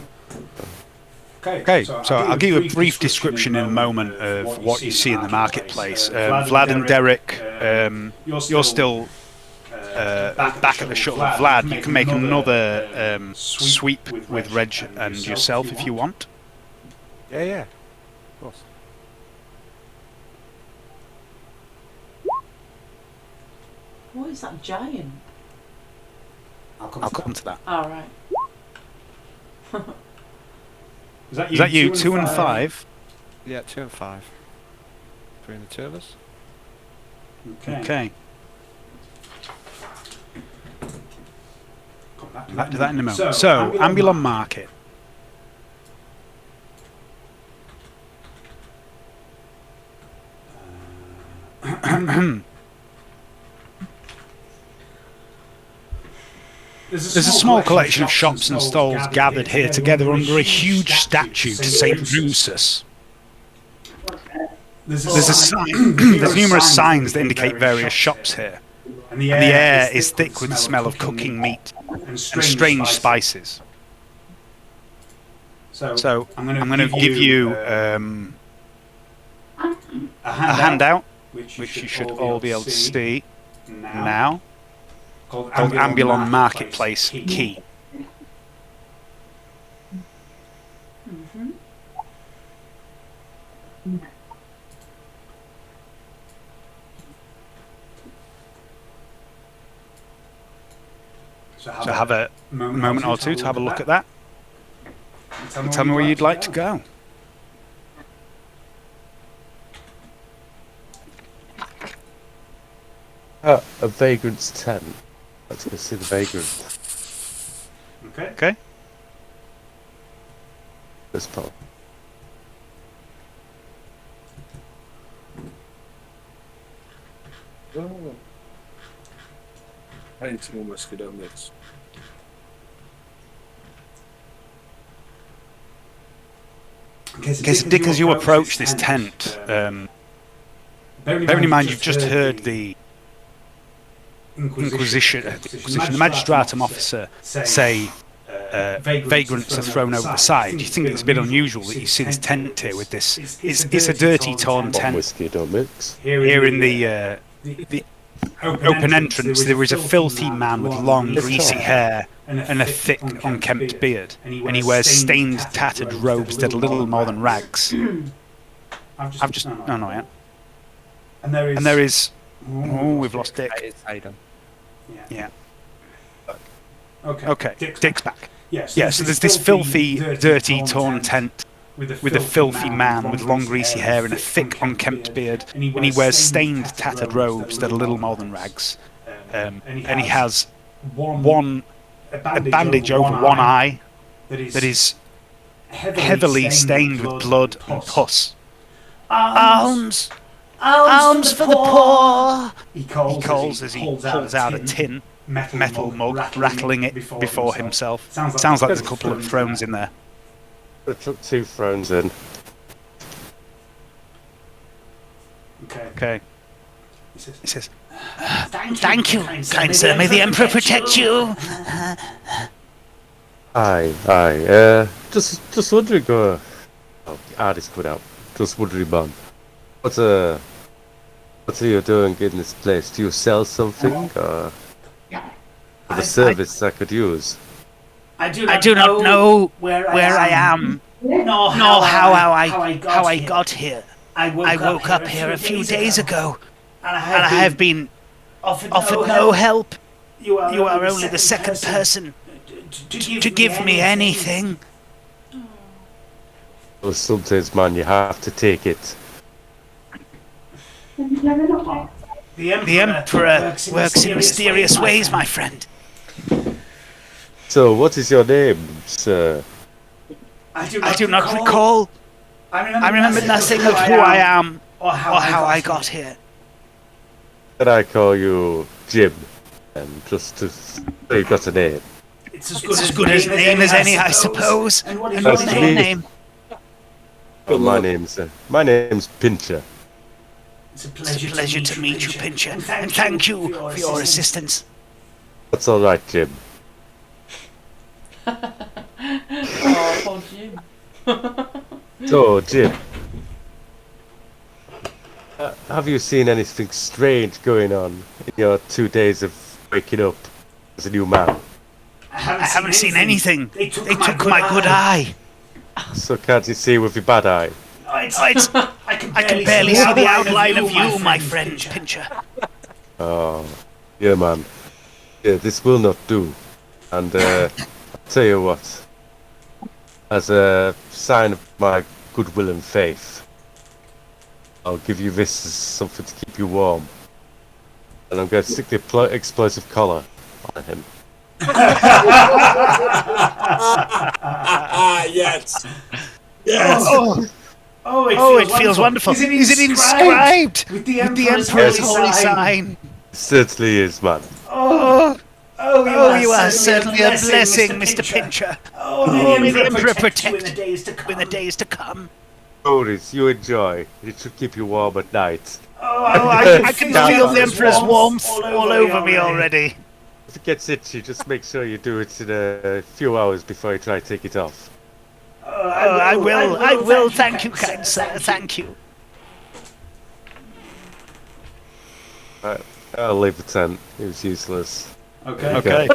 Okay, so I'll give you a brief description in a moment of what you see in the marketplace. Vlad and Derek, you're still back at the shuttle. Vlad, you can make another sweep with Reg and yourself if you want.
Yeah, of course.
What is that giant?
I'll come to that.
All right.
Is that you? 2 and 5?
Yeah, 2 and 5. Between the two of us.
Okay. Back to that in a moment. So, Ambulon Market. There's a small collection of shops and stalls gathered here together under a huge statue to Saint Drusus. There's numerous signs that indicate various shops here, and the air is thick with the smell of cooking meat and strange spices. So I'm going to give you a handout, which you should all be able to see now, called Ambulon Marketplace Key. So have a moment or two to have a look at that. And tell me where you'd like to go.
A vagrant's tent. Let's go see the vagrant.
Okay.
This part.
Oh. I need some more whiskey down this.
Dick, as you approach this tent, bearing in mind you've just heard the Inquisition, the Magistratum officer say vagrants are thrown over the side. You think it's a bit unusual that you see this tent here with this. It's a dirty, torn tent.
Whiskey don't mix.
Here in the open entrance, there is a filthy man with long, greasy hair and a thick, unkempt beard, and he wears stained, tattered robes that are little more than rags. I've just no, not yet. And there is. Oh, we've lost Dick. Yeah. Okay. Dick's back. Yeah. So there's this filthy, dirty, torn tent with a filthy man with long, greasy hair and a thick, unkempt beard, and he wears stained, tattered robes that are little more than rags. And he has a bandage over one eye that is heavily stained with blood and pus.
Alms for the poor!
He calls as he pulls out a tin metal mug, rattling it before himself. Sounds like there's a couple of thrones in there.
I took 2 thrones in.
Okay. He says,
Thank you, kind sir. May the Emperor protect you.
Aye. Just wondering. Oh, artist put out. Just wondering, man. What are you doing in this place? Do you sell something, or the service I could use?
I do not know where I am, nor how I got here. I woke up here a few days ago, and I have been offered no help. You are only the second person to give me anything.
Well, sometimes, man, you have to take it.
The Emperor works in mysterious ways, my friend.
So, what is your name, sir?
I do not recall. I remember nothing of who I am or how I got here.
Can I call you Jim? And just to say you've got a name.
It's as good a name as any, I suppose. And what is your name?
Well, my name's Pincher.
It's a pleasure to meet you, Pincher, and thank you for your assistance.
That's all right, Jim.
Oh, poor Jim.
So, Jim, have you seen anything strange going on in your 2 days of waking up as a new man?
I haven't seen anything. They took my good eye.
So can't you see with your bad eye?
I can barely see the outline of you, my friend, Pincher.
Oh, yeah, man. Yeah, this will not do. And I'll tell you what. As a sign of my goodwill and faith, I'll give you this as something to keep you warm. And I'm going to stick the explosive collar on him.
Yes. Yes.
It
feels wonderful. Is it inscribed
with the
Emperor's holy sign?
It certainly is, man.
You are certainly a blessing, Mr. Pincher. May the Emperor protect you in the days to come.
Boris, you enjoy. It should keep you warm at night.
I can feel the Emperor's warmth all over me already.
If it gets itchy, just make sure you do it in a few hours before you try to take it off.
I will. Thank you, kind sir. Thank you.
I'll leave the tent. It was useless.
Okay.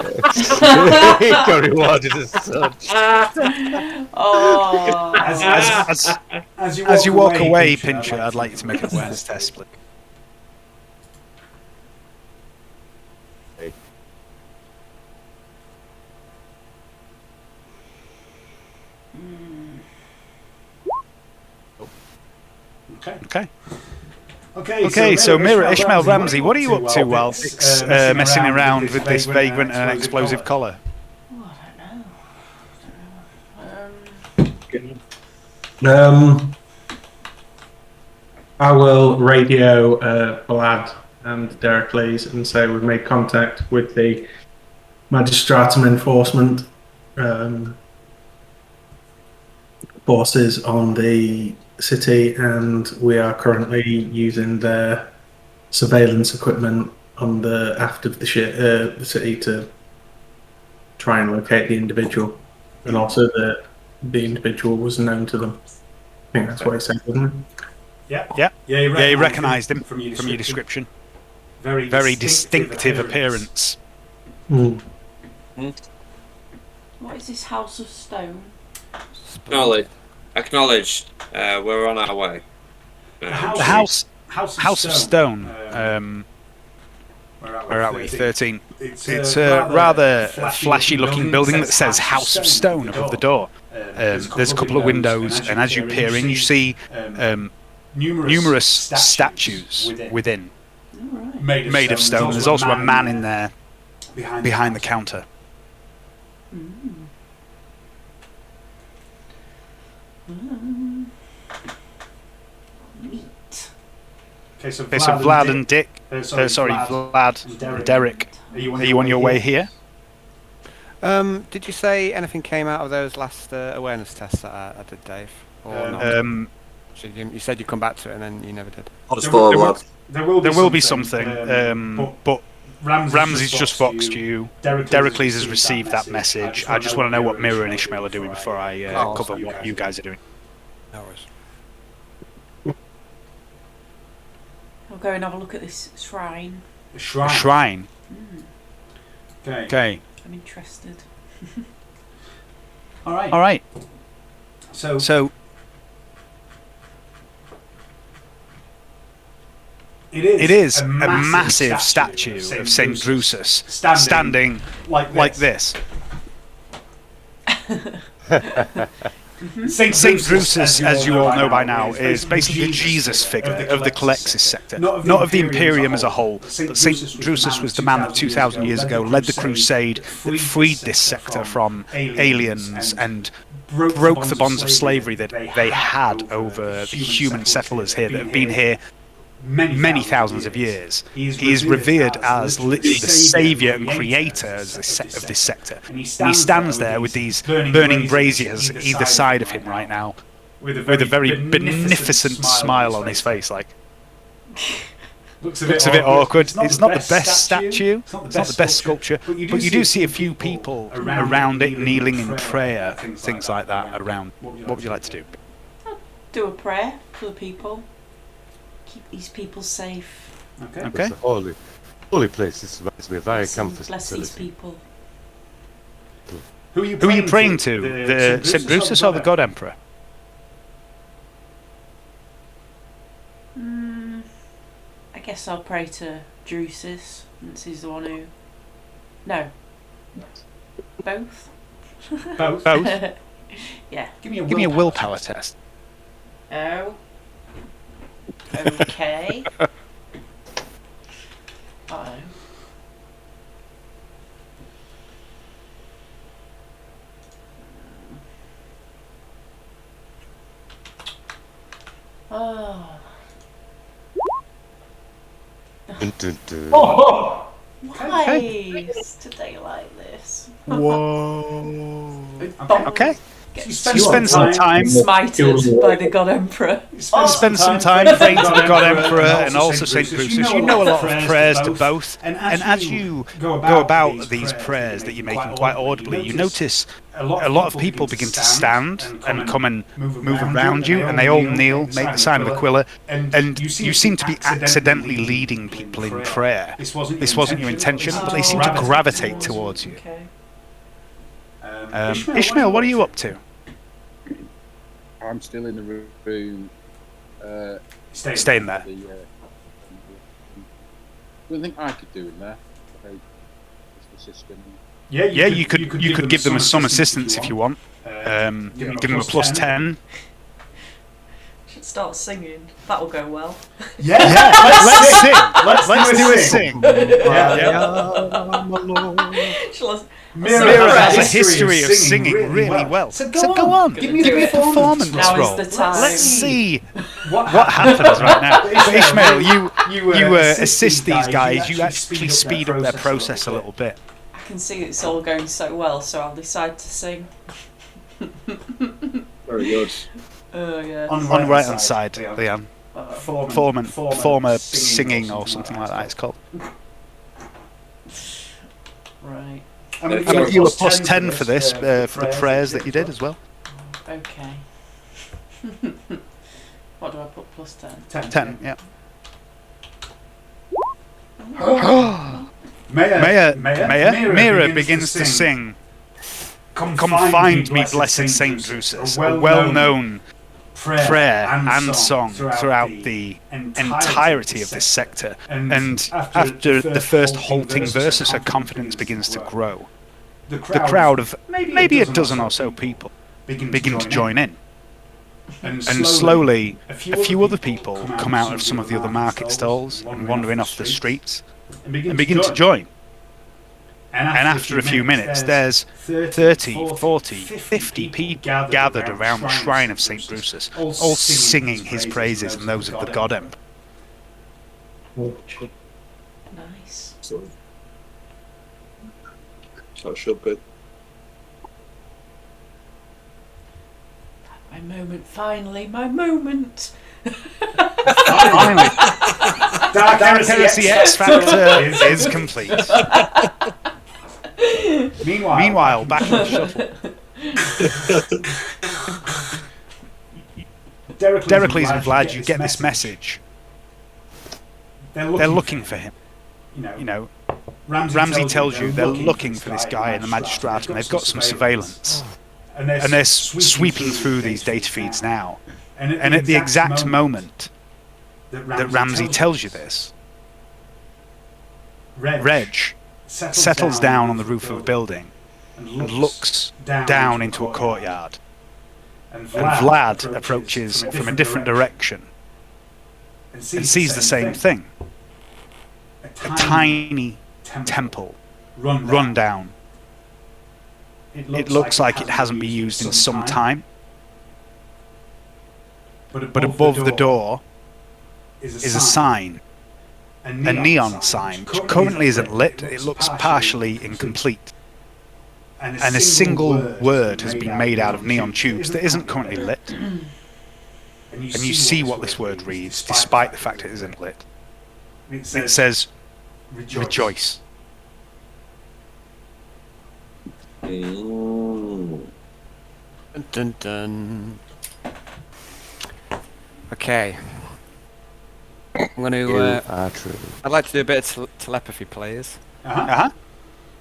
He got rewarded as such.
Oh.
As you walk away, Pincher, I'd like you to make an awareness test, please. Okay, so Mirror Ishmael Ramsey, what are you up to while Dick's messing around with this vagrant and an explosive collar?
Oh, I don't know.
I will radio Vlad and Dericles and say we've made contact with the Magistratum Enforcement forces on the city, and we are currently using their surveillance equipment on the aft of the city to try and locate the individual, and also the individual was known to them. I think that's what he said, wasn't it?
Yeah, you recognised him from your description. Very distinctive appearance.
Mm.
What is this House of Stone?
Acknowledged. We're on our way.
The House of Stone. Where are we? 13. It's a rather flashy-looking building that says House of Stone above the door. There's a couple of windows, and as you peer in, you see numerous statues within, made of stone. There's also a man in there behind the counter.
Okay, so
Vlad and Dick. Vlad and Derek. Are you on your way here?
Did you say anything came out of those last awareness tests that I did, Dave? Or not? So you said you'd come back to it and then you never did.
There will be something, but Ramsey's just voxed you. Dericles has received that message. I just want to know what Mirror and Ishmael are doing before I cover what you guys are doing.
No worries.
I'll go and have a look at this shrine.
A shrine?
A shrine? Okay.
I'm interested.
Alright. So
it is a massive statue of Saint Drusus standing like this. Saint Drusus, as you all know by now, is basically the Jesus figure of the Calexis sector, not of the Imperium as a whole. But Saint Drusus was the man that 2,000 years ago led the crusade that freed this sector from aliens and broke the bonds of slavery that they had over the human settlers here that have been here many thousands of years. He is revered as literally the saviour and creator of this sector. And he stands there with these burning braziers either side of him right now, with a very beneficent smile on his face. Like, looks a bit awkward. It's not the best statue, it's not the best sculpture, but you do see a few people around it kneeling in prayer, things like that around. What would you like to do?
I'll do a prayer for the people. Keep these people safe.
Okay. It's a holy place. This reminds me of very comfortable.
Bless these people.
Who are you praying to? The St. Drusus or the God Emperor?
I guess I'll pray to Drusus, since he's the one who... No. Both?
Both?
Yeah.
Give me a willpower test.
Oh. Okay. time. Oh.
Dun, dun, dun.
Oh,
Why is today like this?
Whoa.
Okay.
You spend some time
smited by the God Emperor.
Spend some time praying to the God Emperor and also Saint Brutus. You know a lot of prayers to both, and as you go about these prayers that you're making quite audibly, you notice a lot of people begin to stand and come and move around you, and they all kneel, make the sign of Aquila, and you seem to be accidentally leading people in prayer. This wasn't your intention, but they seem to gravitate towards you. Ishmael, what are you up to?
I'm still in the room.
Staying there.
What do you think I could do in there? The system.
Yeah, you could give them some assistance if you want. Give them a plus 10.
Should start singing. That'll go well.
Yeah, let's sing. Let's do a sing. Mira has a history of singing really well. So go on. Give me the performance
now
roll.
Is the time.
Let's see what happens right now. But Ishmael, you assist these guys. You actually speed up their process a little bit.
I can see it's all going so well, so I'll decide to sing.
Very good.
Yeah.
On the right hand side, Leanne. Former singing or something like that it's called.
Right.
I'm going to give you a plus 10 for this, for the prayers that you did as well.
Okay. What do I put plus 10?
10, yeah. Mira begins to sing, Come find me, blessed Saint Drusus, a well-known prayer and song throughout the entirety of this sector, and after the first halting verses, her confidence begins to grow. The crowd of maybe a dozen or so people begin to join in, and slowly a few other people come out of some of the other market stalls and wandering off the streets and begin to join. And after a few minutes, there's 30, 40, 50 people gathered around the shrine of St. Brutus, all singing his praises and those of the God Emperor.
Nice.
So it should be.
My moment, finally, my moment!
Finally! Dark Heresy X Factor is complete. Meanwhile, back in the shuttle. Dericles and Vlad, you get this message. They're looking for him. You know, Ramsey tells you they're looking for this guy in the Magistratum. They've got some surveillance. And they're sweeping through these data feeds now. And at the exact moment that Ramsey tells you this, Reg settles down on the roof of a building and looks down into a courtyard. And Vlad approaches from a different direction and sees the same thing. A tiny temple run down. It looks like it hasn't been used in some time. But above the door is a sign. A neon sign, which currently isn't lit. It looks partially incomplete. And a single word has been made out of neon tubes that isn't currently lit. And you see what this word reads, despite the fact it isn't lit. It says, rejoice.
Dun, dun, dun. Okay. I'm going to. I'd like to do a bit of telepathy, players. I'd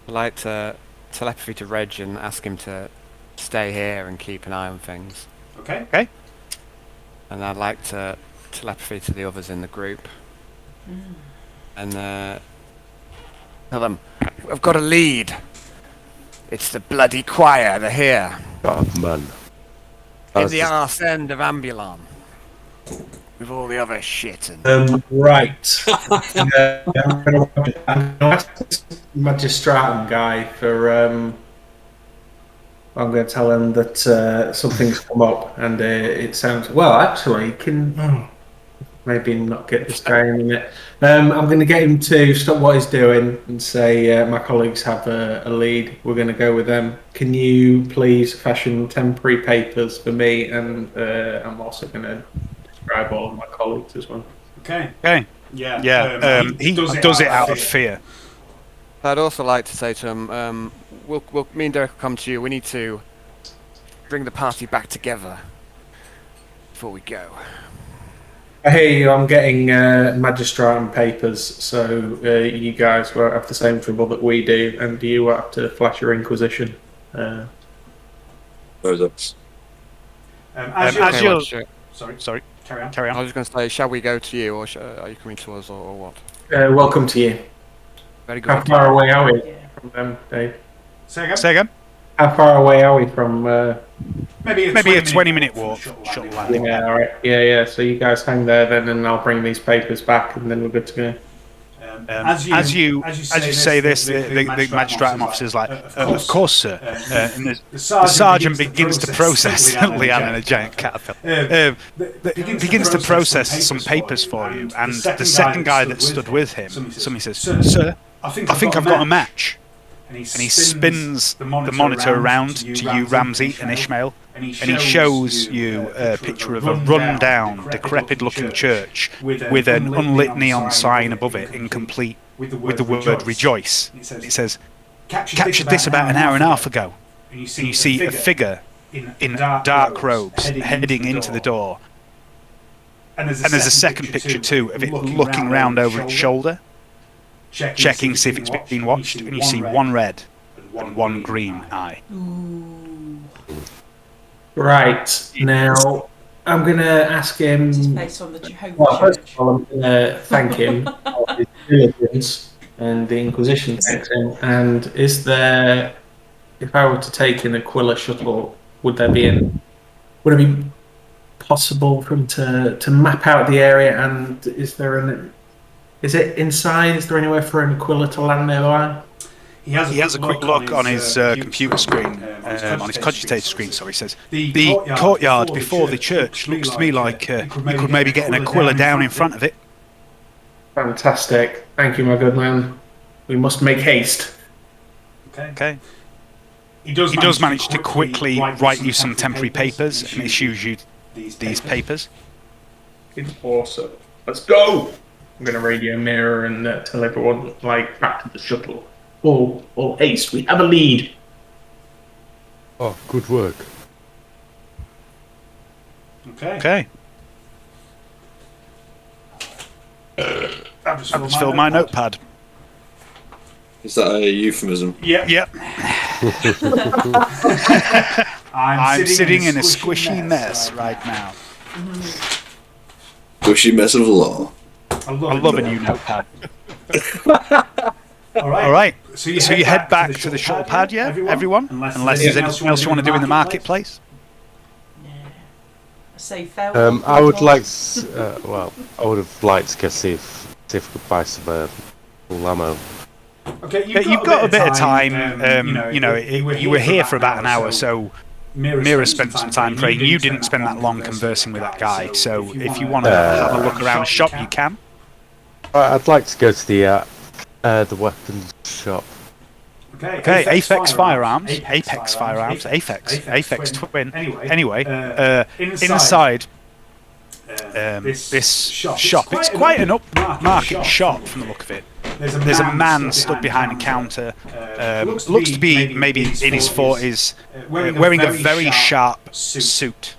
like to telepathy to Reg and ask him to stay here and keep an eye on things.
Okay.
And I'd like to telepathy to the others in the group. And tell them, I've got a lead. It's the bloody choir, they're here.
God, man.
In the arse end of Ambulon. with all the other shit. And
Right. I'm going to ask this Magistratum guy for. I'm going to tell him that something's come up, and it sounds well. Actually, can maybe not get this guy in a minute. I'm going to get him to stop what he's doing and say my colleagues have a lead. We're going to go with them. Can you please fashion temporary papers for me? And I'm also going to describe all of my colleagues as well.
Okay.
Yeah. He does it out of fear.
I'd also like to say to him, we'll me and Derek will come to you. We need to bring the party back together before we go.
I hear you. I'm getting Magistratum papers, so you guys won't have the same trouble that we do, and you won't have to flash your Inquisition.
As
you're... Sorry. Carry on.
I was just going to say, shall we go to you, or are you coming to us, or what?
Welcome to you.
Very good.
How far away are we from them, Dave?
Say again?
How far away are we from...
Maybe a 20-minute walk. Shuttle landing.
Yeah, all right. Yeah. So you guys hang there then, and I'll bring these papers back, and then we're good to go.
As you say this, the Magistratum officer's like, of course, sir. And the sergeant begins to process Leanne in a giant caterpillar. Begins to process some papers for you, and the second guy that stood with him, somebody says, "Sir, I think I've got a match." And he spins the monitor around to you, Ramsey and Ishmael, and he shows you a picture of a run-down, decrepit-looking church with an unlit neon sign above it, incomplete, with the word "Rejoice." It says, "Captured this about an hour and a half ago." And you see a figure in dark robes heading into the door. And there's a second picture too of it looking round over its shoulder, checking see if it's been watched, and you see one red and one green eye.
Right, now I'm going to ask him...
Based on the Jehovah's
well, first of all, I'm going to thank him for his diligence and the Inquisition takes him. And is there, if I were to take an Aquila shuttle, would it be possible for him to map out the area? And is it inside? Is there anywhere for an Aquila to land nearby?
He has a quick look on his computer screen, on his cogitator screen, sorry, says, the courtyard before the church looks to me like you could maybe get an Aquila down in front of it.
Fantastic. Thank you, my good man. We must make haste.
Okay. He does manage to quickly write you some temporary papers and issues you these papers.
It's awesome. Let's go! I'm going to radio mirror and tell everyone, back to the shuttle. All haste, we have a lead.
Oh, good work.
Okay. I've just filled my notepad.
Is that a euphemism?
Yep. I'm sitting in a squishy mess right now.
Squishy mess of law.
I love a new notepad. All right. So you head back to the shuttle pad, yeah, everyone? Unless there's anything else you want to do in the marketplace?
Yeah. Say farewell.
I would like. I would have liked to go see if we could buy some full ammo.
Okay,
you've got a bit of time. You were here for about an hour, so Mira spent some time praying. You didn't spend that long conversing with that guy, so if you want to have a look around the shop, you can.
I'd like to go to the weapons shop.
Okay, Apex Firearms, Apex Twin. Anyway, inside this shop, it's quite an upmarket shop from the look of it. There's a man stood behind a counter, looks to be maybe in his 40s, wearing a very sharp suit.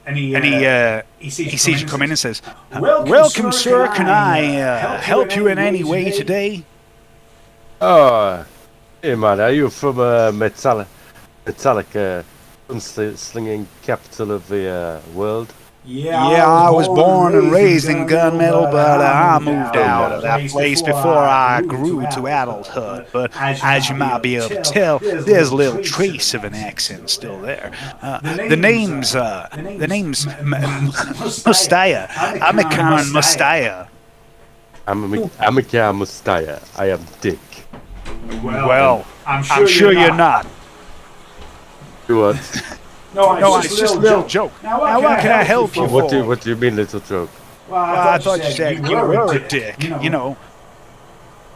And he sees you come in and says, "Welcome, sir. Can I help you in any way today?"
Oh, hey man, are you from Metallic, slinging capital of the world?
Yeah, I was born and raised in gunmetal, but I moved out of that place before I grew to adulthood. But as you might be able to tell, there's a little trace of an accent still there. The name's Mustaya. I'm Karen Mustaya.
I'm Karen Mustaya. I am Dick.
Well, I'm sure you're not.
What?
No, it's just a little joke. Now, what can I help you for?
What do you mean, little joke?
Well, I thought you said you were a dick, you know.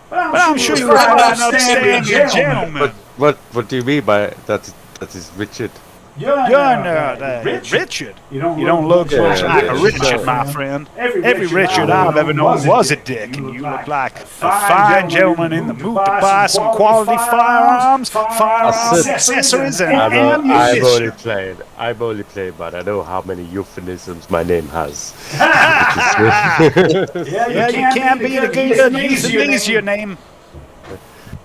But I'm sure you were an upstanding gentleman.
What do you mean by that? That is Richard.
You're not Richard. You don't look much like a Richard, my friend. Every Richard I've ever known was a dick, and you look like a fine gentleman in the mood to buy some quality firearms, accessories, and ammunition.
I've only played, but I know how many euphemisms my name has.
Yeah, you can't be the good use your name.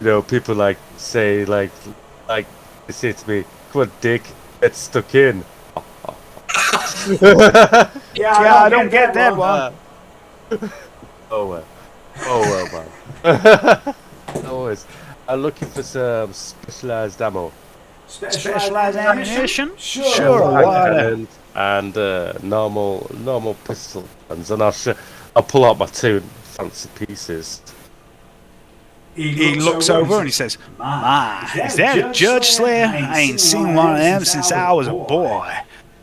You know, people say they say to me, "Come on, Dick, get stuck in."
Yeah, I don't get that one.
Oh well, man. Always. I'm looking for some specialized ammo.
Specialized ammunition? Sure.
And normal pistol guns, and I'll pull out my two fancy pieces.
He looks over and he says, "My, is that a Judge Slayer? I ain't seen one of them since I was a boy."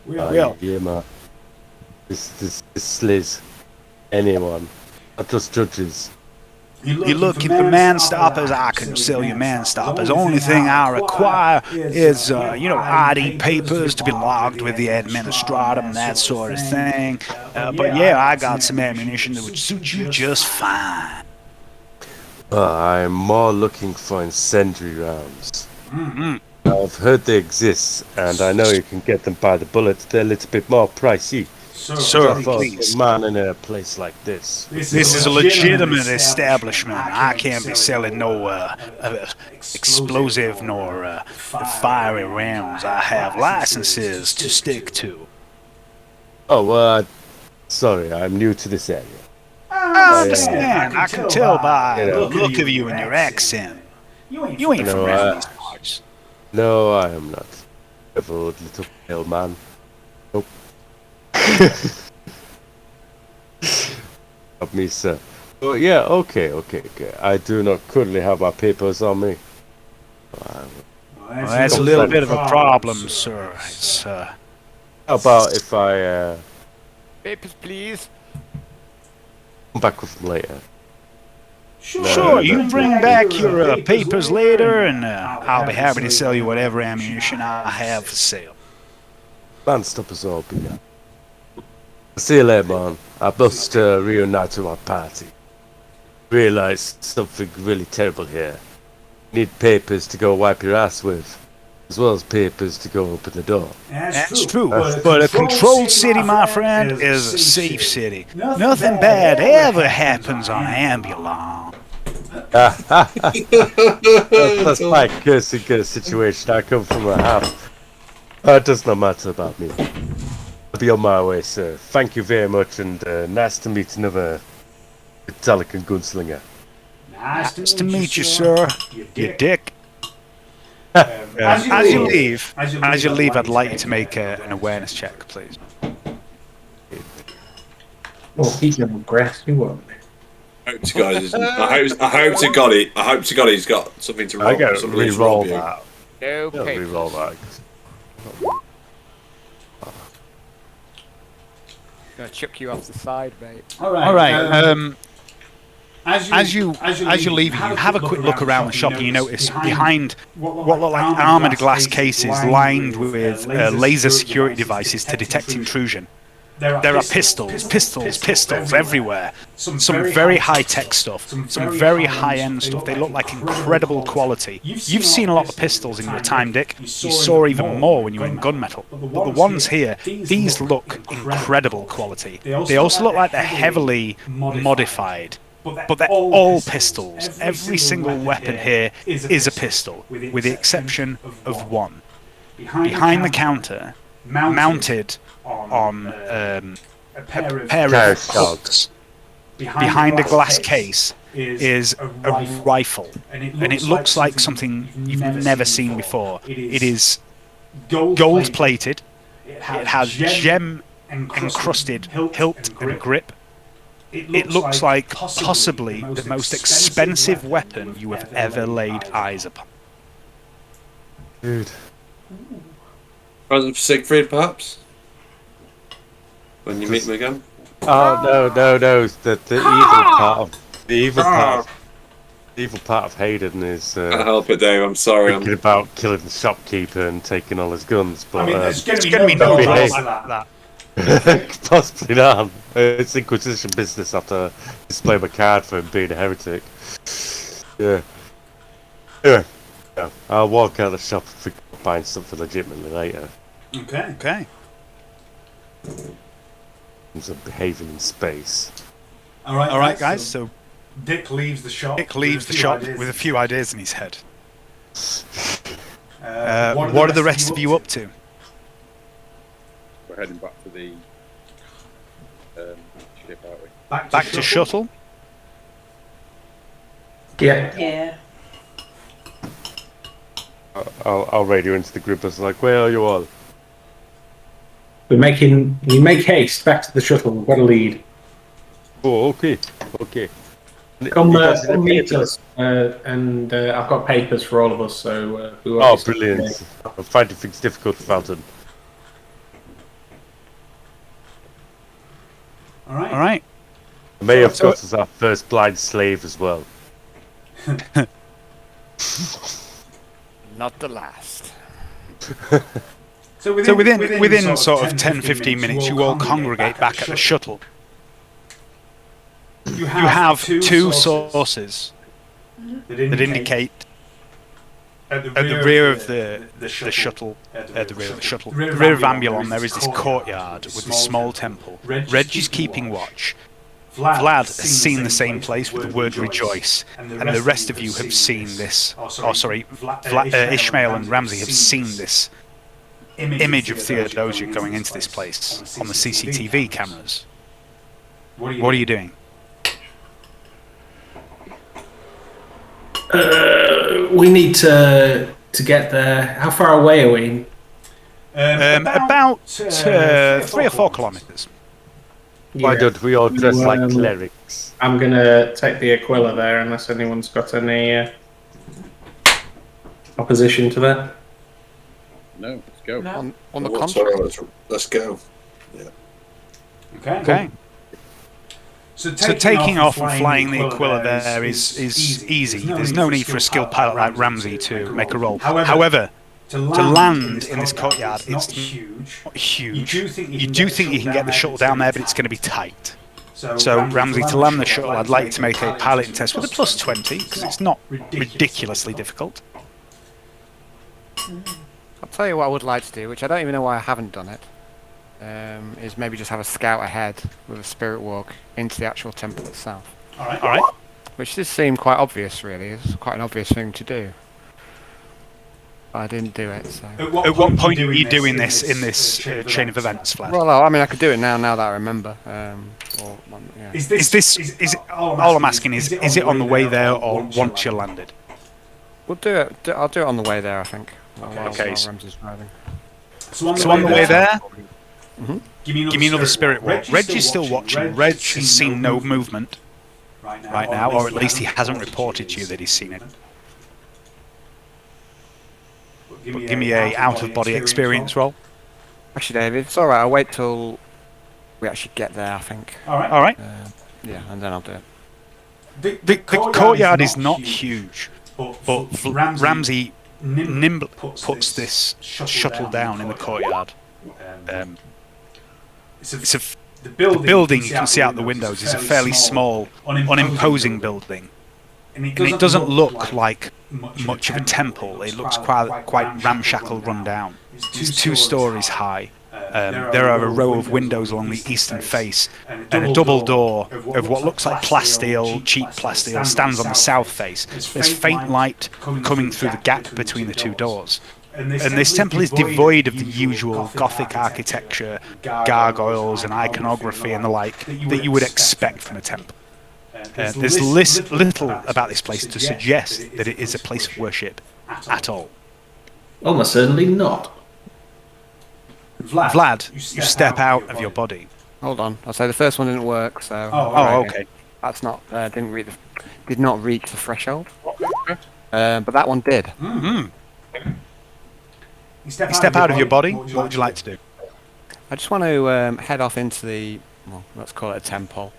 Well,
yeah, man. This slays anyone. Not just judges.
You're looking for man stoppers? I can sell you man stoppers. Only thing I require is, ID papers to be logged with the administratum, that sort of thing. But yeah, I got some ammunition that would suit you just fine.
I'm more looking for incendiary rounds.
Mm-hmm.
I've heard they exist, and I know you can get them by the bullet. They're a little bit more pricey.
Sir, please.
Man, in a place like this.
This is a legitimate establishment. I can't be selling no explosive nor fiery rounds. I have licenses to stick to.
Oh, sorry, I'm new to this area.
I understand. I can tell by the look of you and your accent. You ain't from around these parts.
No, I am not. A little pale man. Nope. Not me, sir. Oh, yeah, okay. I do not currently have my papers on me.
Well, that's a little bit of a problem, sir. It's,
How about if I,
Papers, please.
come back with them later?
Sure, you bring back your papers later, and I'll be happy to sell you whatever ammunition I have for sale.
Man, stop us all, Peter. See you later, man. I must reunite with my party. Realised something really terrible here. Need papers to go wipe your ass with, as well as papers to go open the door.
That's true, but a controlled city, my friend, is a safe city. Nothing bad ever happens on Ambulon.
That's my cursed situation. I come from a half. It does not matter about me. I'll be on my way, sir. Thank you very much, and nice to meet another metallic and gunslinger.
Nice to meet you, sir. You dick. As you leave, I'd like you to make an awareness check, please.
Oh, he's gonna grass you up.
I hope to God he's got something to roll.
I gotta re-roll that.
No papers.
Re-roll that.
Gonna chuck you off the side, mate.
All right. As you leave, you have a quick look around the shop, and you notice behind what look like armoured glass cases lined with laser security devices to detect intrusion. There are pistols everywhere. Some very high-tech stuff, some very high-end stuff. They look like incredible quality. You've seen a lot of pistols in your time, Dick. You saw even more when you were in gunmetal. But the ones here, these look incredible quality. They also look like they're heavily modified. But they're all pistols. Every single weapon here is a pistol, with the exception of one. Behind the counter,
mounted on a pair of hooks behind a glass case is a rifle, and it looks like something you've never seen before. It is gold plated. It has gem encrusted hilt and grip. It looks like possibly the most expensive weapon you have ever laid eyes upon.
Dude.
Present for Siegfried, perhaps? When you meet him again?
Oh no! The evil part of Hayden is.
Can't help it, Dave. I'm sorry.
Thinking about killing the shopkeeper and taking all his guns, but
there's going to be no rules like that.
Possibly not. It's Inquisition business after display my card for him being a heretic. Yeah. Anyway, yeah, I'll walk out of the shop and find something legitimately later.
Okay.
Some behaving in space.
All right,
guys. So
Dick leaves the shop.
With a few ideas in his head. What are the rest of you up to?
We're heading back to the ship, aren't we?
Back to shuttle?
Yeah.
I'll radio into the group as like, where are you all?
We make haste back to the shuttle. We've got a lead.
Oh, okay.
Come meet us, and I've got papers for all of us. So.
Brilliant! I'm finding things difficult, Fountain.
All right.
May have got us our first blind slave as well.
Not the last.
So within sort of 10-15 minutes, you all congregate back at the shuttle. You have two sources that indicate at the rear of the shuttle, the rear of Ambulon, there is this courtyard with this small temple. Reg is keeping watch. Vlad has seen the same place with the word rejoice, and the rest of you have seen this. Ishmael and Ramsey have seen this image of Theodosia going into this place on the CCTV cameras. What are you doing?
We need to get there. How far away are we?
About 3 or 4 kilometres.
Why don't we all dress like clerics?
I'm gonna take the Aquila there, unless anyone's got any opposition to that.
No, let's go.
No.
On the contrary.
Let's go. Yeah.
Okay. So taking off and flying the Aquila there is easy. There's no need for a skilled pilot like Ramsey to make a roll. However, to land in this courtyard, it's huge. You do think you can get the shuttle down there, but it's going to be tight. So Ramsey, to land the shuttle, I'd like you to make a piloting test with a +20, because it's not ridiculously difficult.
I'll tell you what I would like to do, which I don't even know why I haven't done it, is maybe just have a scout ahead with a spirit walk into the actual temple itself.
All right.
Which does seem quite obvious, really. It's quite an obvious thing to do. But I didn't do it, so...
At what point are you doing this in this chain of events, Vlad?
Well, I mean, I could do it now that I remember.
All I'm asking is it on the way there or once you're landed?
We'll do it. I'll do it on the way there, I think.
Okay.
While Ramsey's driving.
So on the way there,
Mm-hmm.
give me another spirit walk. Reg is still watching. Reg has seen no movement right now, or at least he hasn't reported to you that he's seen it. But give me a out-of-body experience roll.
Actually, David, it's alright. I'll wait till we actually get there, I think.
All right.
Yeah, and then I'll do it.
The courtyard is not huge, but Ramsey nimbly puts this shuttle down in the courtyard. The building you can see out the windows is a fairly small, unimposing building. And it doesn't look like much of a temple. It looks quite ramshackle, run down. It's 2 stories high. There are a row of windows along the eastern face, and a double door of what looks like plasteel, cheap plasteel, stands on the south face. There's faint light coming through the gap between the 2 doors.
And this temple is devoid of the usual Gothic architecture, gargoyles and iconography and the like that you would expect from a temple. There's little about this place to suggest that it is a place of worship at all.
Almost certainly not.
Vlad, you step out of your body.
Hold on. I'll say the first one didn't work, so...
Oh, okay.
That's not... did not reach the threshold. But that one did.
Mm-hmm. You step out of your body. What would you like to do?
I just want to head off into the... Well, let's call it a temple.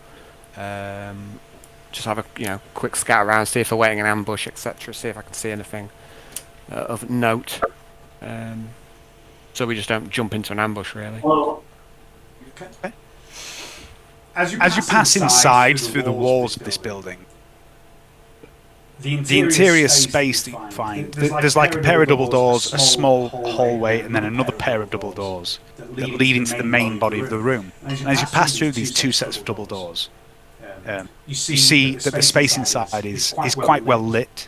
Just have a quick scout around, see if they're waiting an ambush, etc. See if I can see anything of note. So we just don't jump into an ambush, really.
Okay. As you pass inside through the walls of this building, the interior space that you find, there's like a pair of double doors, a small hallway, and then another pair of double doors that lead into the main body of the room. And as you pass through these two sets of double doors, you see that the space inside is quite well lit,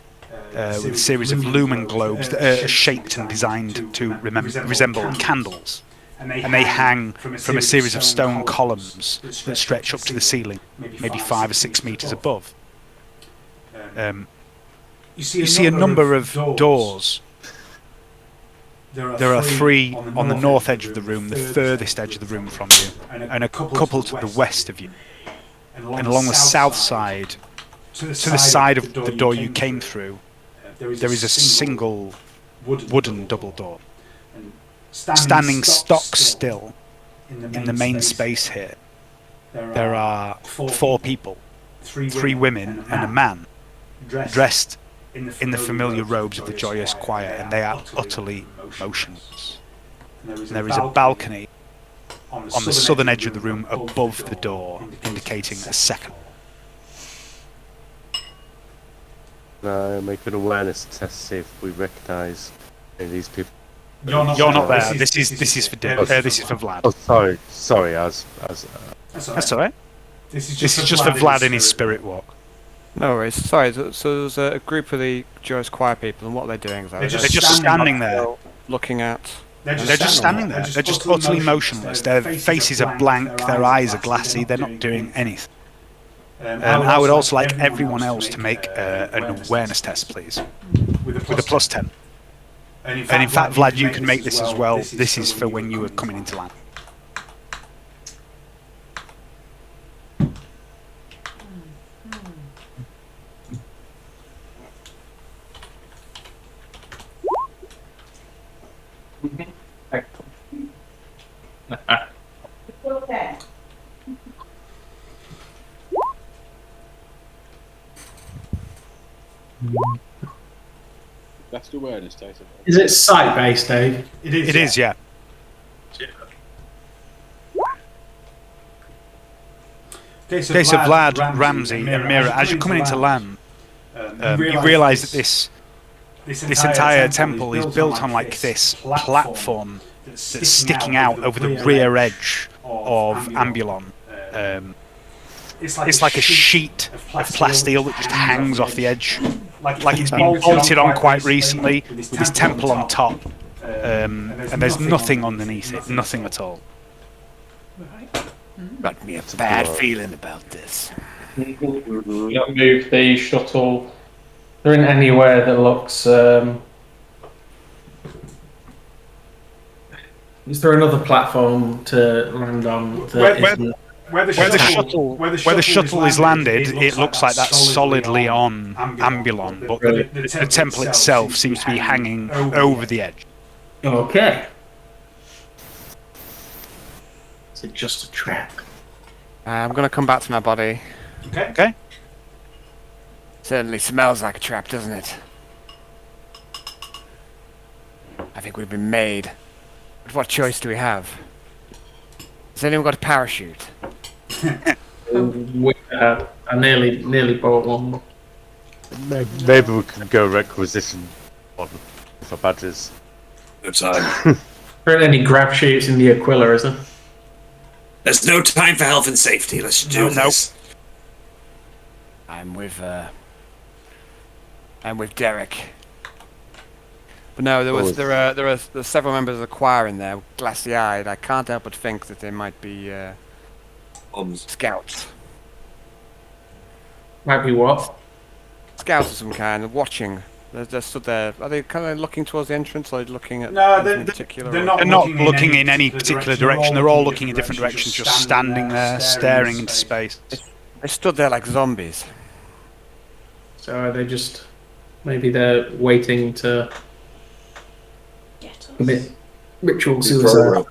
with a series of lumen globes that are shaped and designed to resemble candles. And they hang from a series of stone columns that stretch up to the ceiling, maybe 5 or 6 meters above. You see a number of doors. There are 3 on the north edge of the room, the furthest edge of the room from you, and a couple to the west of you. And along the south side, to the side of the door you came through, there is a single wooden double door. Standing stock still in the main space here, there are 4 people, 3 women and a man, dressed in the familiar robes of the joyous choir, and they are utterly motionless. And there is a balcony on the southern edge of the room above the door, indicating a second.
Make an awareness test, see if we recognise any of these people.
You're not there. This is for Vlad.
Oh, sorry,
That's all right. This is just for Vlad in his spirit walk.
No worries. Sorry. So there's a group of the Joyous Choir people, and what are they doing?
They're just standing there,
looking at.
They're just standing there. They're just utterly motionless. Their faces are blank. Their eyes are glassy. They're not doing anything. I would also like everyone else to make an awareness test, please, with a plus 10. And in fact, Vlad, you can make this as well. This is for when you were coming into land.
Okay.
Best awareness data.
Is it site-based, Dave?
It is, yeah. Okay, so Vlad, Ramsey, and Mira, as you're coming into land, you realise that this entire temple is built on like this platform that's sticking out over the rear edge of Ambulon. It's like a sheet of plasteel that just hangs off the edge, like it's been bolted on quite recently, with this temple on top, and there's nothing underneath it, nothing at all.
Got me a bad feeling about this.
Not move the shuttle. There isn't anywhere that looks. Is there another platform to land on?
Where the shuttle is landed, it looks like that's solidly on Ambulon, but the temple itself seems to be hanging over the edge.
Okay. Is it just a trap?
I'm going to come back to my body.
Okay.
Certainly smells like a trap, doesn't it? I think we've been made. But what choice do we have? Has anyone got a parachute?
I nearly bought one.
Maybe we can go requisition one for badges.
No time.
There aren't any grab chutes in the Aquila, is there?
There's no time for health and safety. Let's do this.
I'm with Derek. But no, there are several members of the choir in there, glassy-eyed. I can't help but think that they might be scouts.
Might be what?
Scouts of some kind, watching. They're stood there. Are they kind of looking towards the entrance, or looking at
No,
anything in particular?
they're
They're not looking in any particular direction. They're all looking in different directions, just standing there, staring into space.
They stood there like zombies.
So are they just... Maybe they're waiting to... commit ritual suicide.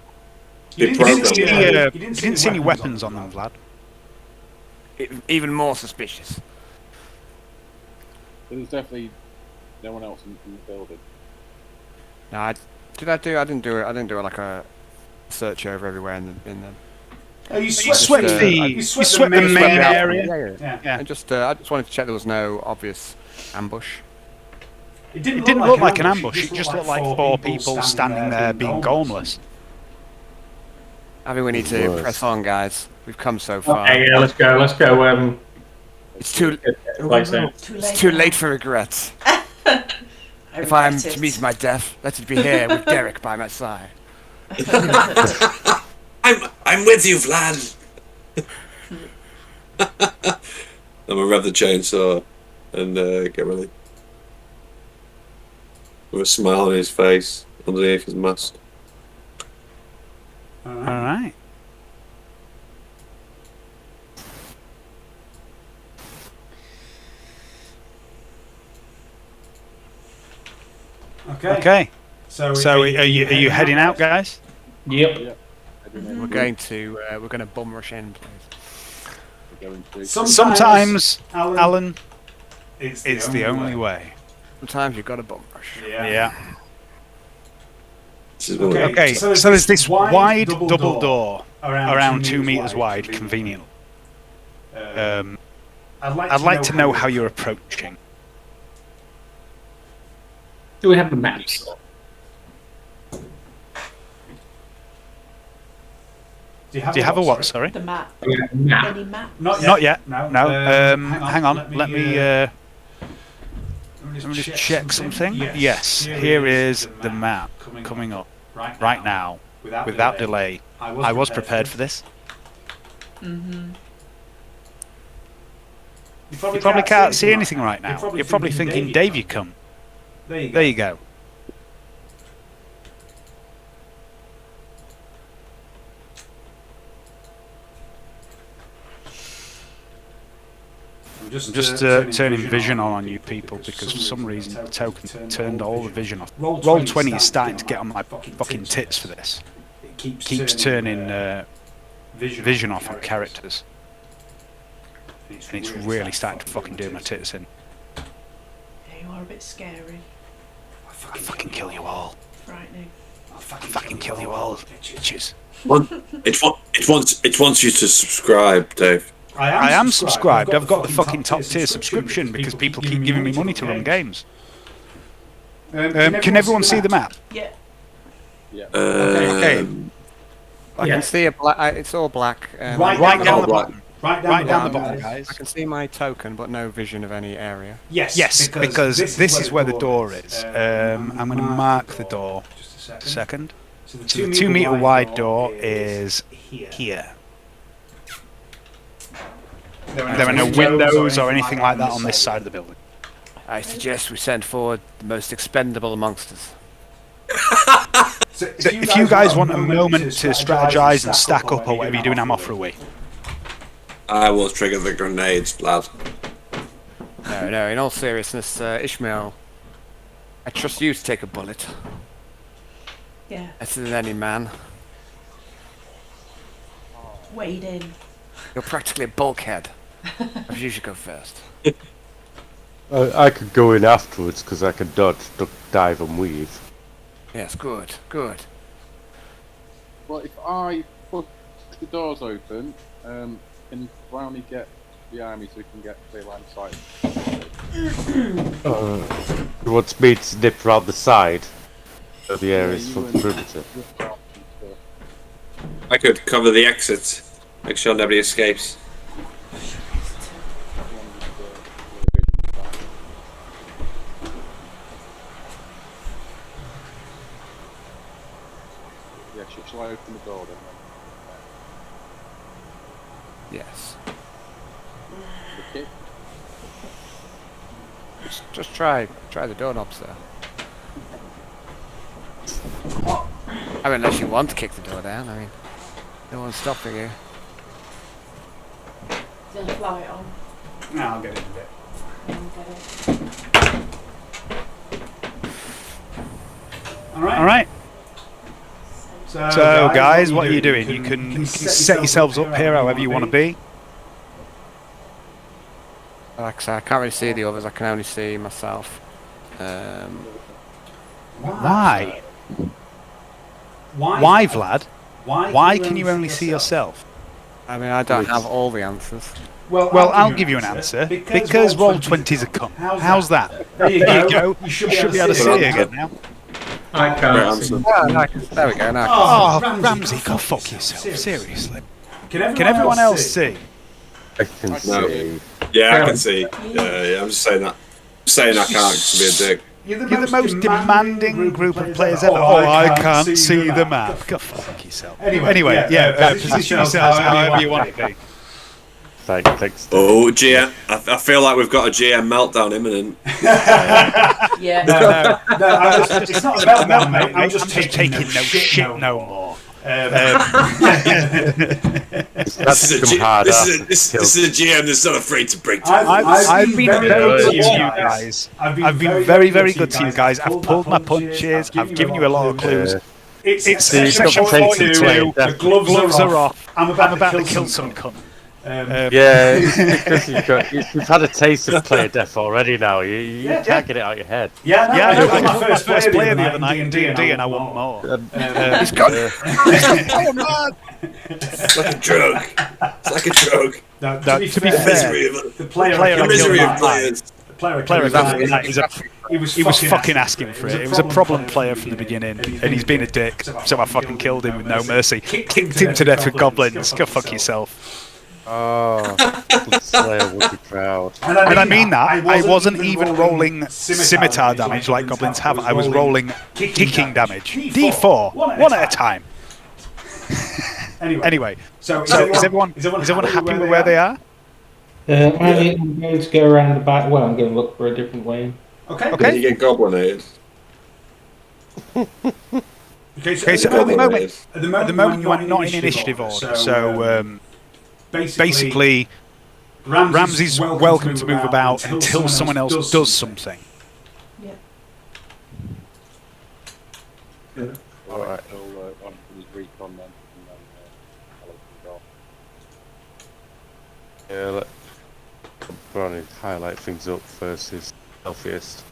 You didn't see any weapons on them, Vlad.
Even more suspicious.
There's definitely no one else in the building.
No, I didn't do it like a search over everywhere in the.
Oh, you
swept the main area.
Yeah. I just wanted to check there was no obvious ambush.
It didn't
look like an ambush. It just looked like four people standing there being gormless.
I think we need to press on, guys. We've come so far.
Okay, yeah, let's go.
It's too late for regrets. If I am to meet my death, let it be here with Derek by my side.
I'm with you, Vlad. I'm gonna rev the chainsaw and get ready. With a smile on his face underneath his mask.
All right. Okay. So are you heading out, guys?
Yep.
We're going to bum rush in, please.
Sometimes, Alan, it's the only way.
Sometimes you've got to bum rush.
Yeah. Okay. So there's this wide double door around 2 meters wide, convenient. I'd like to know how you're approaching.
Do we have the maps?
Do you have a
what? Sorry.
The map.
Map.
Any map?
Not yet.
No. Hang on. Let me just check something. Yes. Here is the map coming up right now, without delay. I was prepared for this.
Mm-hmm.
You probably can't see anything right now. You're probably thinking, Dave, you come. There you go. I'm just turning vision on you people because for some reason the token turned all the vision off. Roll 20 is starting to get on my fucking tits for this. It keeps turning vision off on characters. And it's really starting to fucking do my tits in.
Yeah, you are a bit scary.
I'll fucking kill you all.
Frightening.
I'll fucking kill you all, bitches.
It wants you to subscribe, Dave.
I am subscribed. I've got the fucking top tier subscription because people keep giving me money to run games. Can everyone see the map?
Yeah.
Okay.
I can see it's all black.
Right down the bottom.
Right down the bottom,
guys. I can see my token, but no vision of any area.
Yes,
because this is where the door is. I'm going to mark the door. Just a second. So the 2 meter wide door is here. There are no windows or anything like that on this side of the building.
I suggest we send forward the most expendable amongst us.
So if you guys want a moment to strategize and stack up or whatever you're doing, I'm off for a week.
I will trigger the grenades, lad.
No, in all seriousness, Ishmael, I trust you to take a bullet.
Yeah.
Better than any man.
Wade in.
You're practically a bulkhead. You should go first.
I could go in afterwards because I can dodge, duck, dive, and weave.
Yes, good.
Well, if I push the doors open, can Brownie get behind me so we can get clear line of sight?
He wants me to nip round the side of the areas for the perimeter.
I could cover the exit, make sure nobody escapes.
Yeah, shall I open the door then?
Yes.
Okay.
Just try the doorknobs there. I mean, unless you want to kick the door down. I mean, no one's stopping you.
Gonna fly it on.
No, I'll get it in a bit. All right.
So guys, what are you doing? You can set yourselves up here however you want to be.
Like I say, I can't really see the others. I can only see myself.
Why? Why, Vlad? Why can you only see yourself?
I mean, I don't have all the answers.
Well, I'll give you an answer. Because Roll20's a cunt. How's that? There you go. You should be able to see it again now.
I can't see.
There we go. Now.
Oh, Ramsey, go fuck yourself. Seriously. Can everyone else see?
I can see.
Yeah, I can see. Yeah, I'm just saying that. I'm saying I can't to be a dick.
You're the most demanding group of players ever. Oh, I can't see the map. Go fuck yourself. Anyway, position yourselves however you want it to be.
Thanks.
Oh, GM. I feel like we've got a GM meltdown imminent.
Yeah.
No, it's not a meltdown, mate. I'm just taking no shit no more.
This is a
GM that's not afraid to break.
I've been very good to you guys. I've been very, very good to you guys. I've pulled my punches. I've given you a lot of clues. It's section 42. The gloves are off. I'm about to kill some cunt.
Yeah, it's because you've had a taste of player death already now. You can't get it out of your head.
I was my first
player the other night in D&D and I want more.
He's got
Oh man! It's like a drug. It's like a drug.
No,
to be fair,
the player
misery of players.
He was fucking asking for it. It was a problem player from the beginning, and he's been a dick, so I fucking killed him with no mercy. Kicked him to death with goblins. Go fuck yourself.
Oh, Slayer would be proud.
And I mean that. I wasn't even rolling scimitar damage like goblins have. I was rolling kicking damage. D4, one at a time.
Anyway, so
is everyone happy with where they are?
I'm going to go around the back. Well, I'm going to look for a different way.
Okay.
You get goblinated.
Okay, so at the moment you are not in initiative order, so basically Ramsey's welcome to move about until someone else does something.
Yeah.
Alright, I'll on his recon then.
Yeah, I'm trying to highlight things up versus healthiest.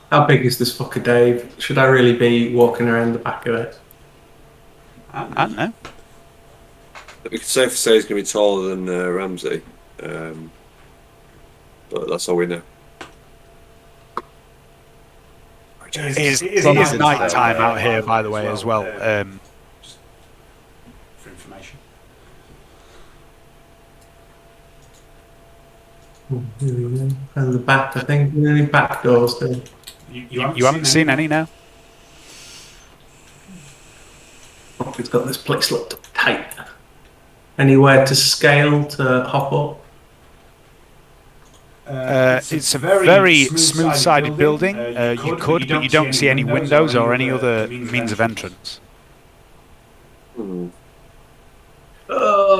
How big is this fucker, Dave? Should I really be walking around the back of it?
I don't know.
We could safely say he's going to be taller than Ramsey, but that's all we know.
It is night time out here, by the way, as well.
For information.
And the back, I think. Any back doors there?
You haven't seen any now?
Oh, it's got this place locked up tight. Anywhere to scale to hop up?
It's a very smooth-sided building. You could, but you don't see any windows or any other means of entrance.
Oh,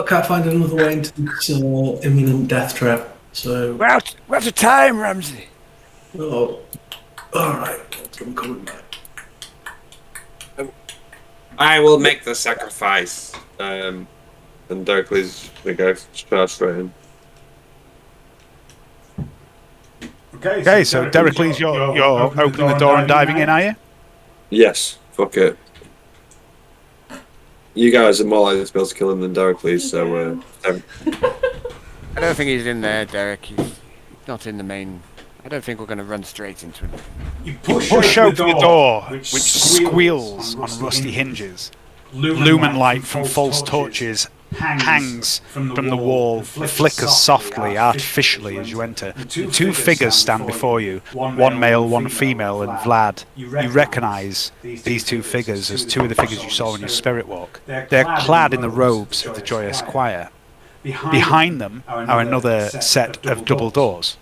I can't find another way into this imminent death trap. So
we're out of time, Ramsey.
Oh, all right. I'm coming back.
I will make the sacrifice. And Derek, we go straight in.
Okay, so Dericles, you're opening the door and diving in, are you?
Yes, fuck it. You guys are more likely to be able to kill him than Dericles, so
I don't think he's in there, Derek. He's not in the main. I don't think we're going to run straight into him.
You push
open the door, which squeals on rusty hinges. Lumen light from false torches hangs from the wall, flickers softly, artificially as you enter. Two figures stand before you, one male, one female, and Vlad. You recognise these two figures as two of the figures you saw in your spirit walk. They're clad in the robes of the Joyous Choir. Behind them are another set of double doors.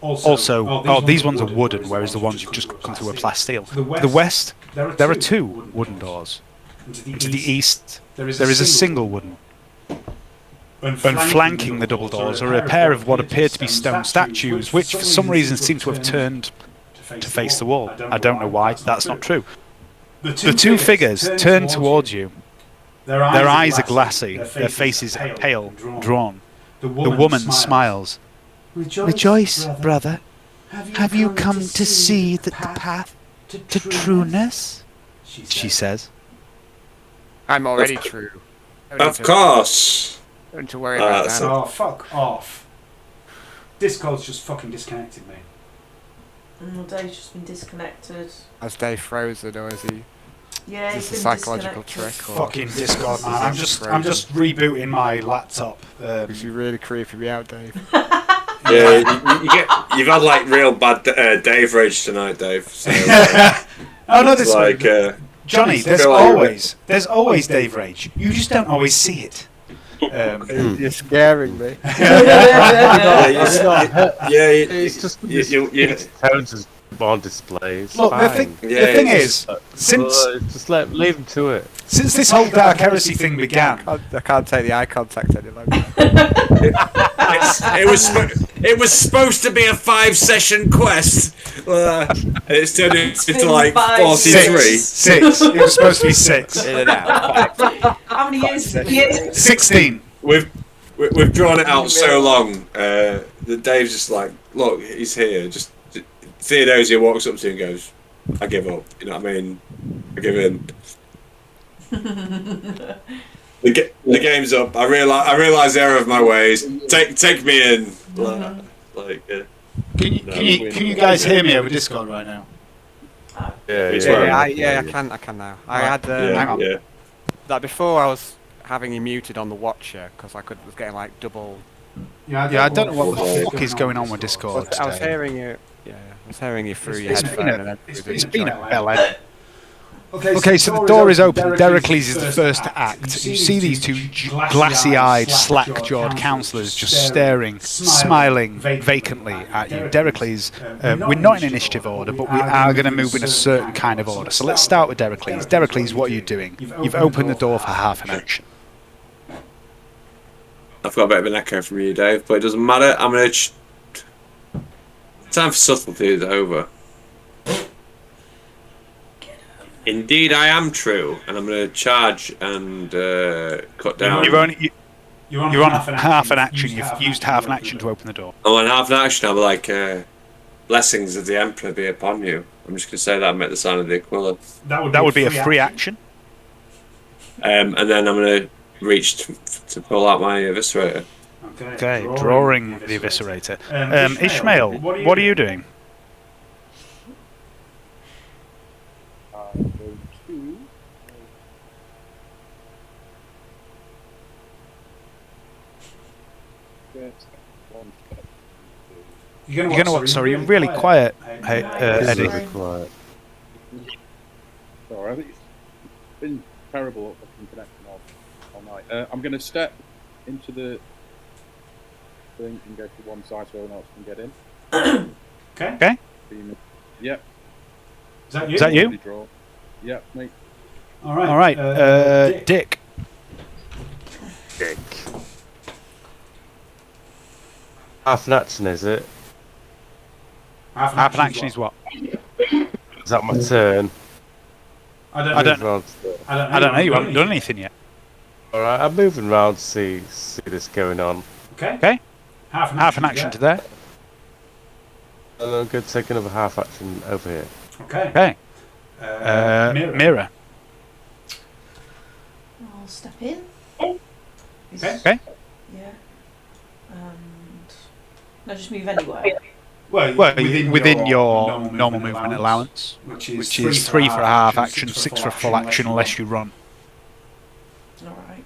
Also, these ones are wooden, whereas the ones you've just come through are plasteel. To the west, there are two wooden doors. To the east, there is a single wooden. And flanking the double doors are a pair of what appear to be stone statues, which for some reason seem to have turned to face the wall. I don't know why, that's not true. The two figures turn towards you. Their eyes are glassy, their faces are pale, drawn. The woman smiles.
Rejoice, brother. Have you come to see the path to trueness?
She says.
I'm already true.
Of course.
Don't to worry about that.
Oh, fuck off. Discord's just fucking disconnected me.
Dave's just been disconnected.
Has Dave frozen, or is he?
Yeah,
is this a psychological trick? Or?
Fucking Discord, man. I'm just rebooting my laptop.
Because you're really creeping me out, Dave.
Yeah, you've had like real bad Dave rage tonight, Dave. So,
oh no, this
like
Johnny. There's always Dave rage. You just don't always see it.
You're scaring me.
It's just tones as on displays.
Look, the thing is, since
just leave them to it.
Since this whole Dark Heresy thing began,
I can't take the eye contact any longer.
It was supposed to be a 5-session quest. It's turned into like 43.
6. It was supposed to be 6.
How many years?
16.
We've drawn it out so long. The Dave's just like, look, he's here. Just Theodosia walks up to him and goes, "I give up." You know what I mean? I give in. The game's up. I realise the error of my ways. Take me in.
Can you guys hear me over Discord right now?
Yeah, I can now. I had
hang on.
Like before, I was having you muted on the Watcher because I was getting like double.
Yeah, I don't know what the fuck is going on with Discord.
I was hearing you. Yeah, I was hearing you through your headphone.
It's been a bell end. Okay, so the door is open. Dericles is the first to act. You see these two glassy-eyed, slack-jawed councillors just staring, smiling vacantly at you. Dericles, we're not in initiative order, but we are going to move in a certain kind of order. So let's start with Dericles. Dericles, what are you doing? You've opened the door for half an action.
I've got a bit of an echo from you, Dave, but it doesn't matter. I'm going to... Time for subtlety is over. Indeed, I am true, and I'm going to charge and cut down.
You're on half an action. You've used half an action to open the door.
I'm on half an action. I'll be like, blessings of the Emperor be upon you. I'm just going to say that and make the sign of the Aquila.
That would be a free action.
And then I'm going to reach to pull out my eviscerator.
Okay, drawing the eviscerator. Ishmael, what are you doing? You're gonna what? Sorry, you're really quiet, Eddie.
Sorry, I think it's been terrible connection all night. I'm going to step into the thing and go to one side so everyone else can get in.
Okay.
Yep.
Is that you?
Draw. Yep, mate.
All right.
All right. Dick.
Half an action, is it?
Half an action is what?
Is that my turn?
I don't know. You haven't done anything yet.
All right, I'm moving around to see this going on.
Okay. Half an action to there.
And I'm going to take another half action over here.
Okay. Mira.
I'll step in.
Okay.
Yeah. I'll just move anywhere.
Well, within your normal movement allowance, which is 3 for a half action, 6 for a full action, unless you run.
Alright.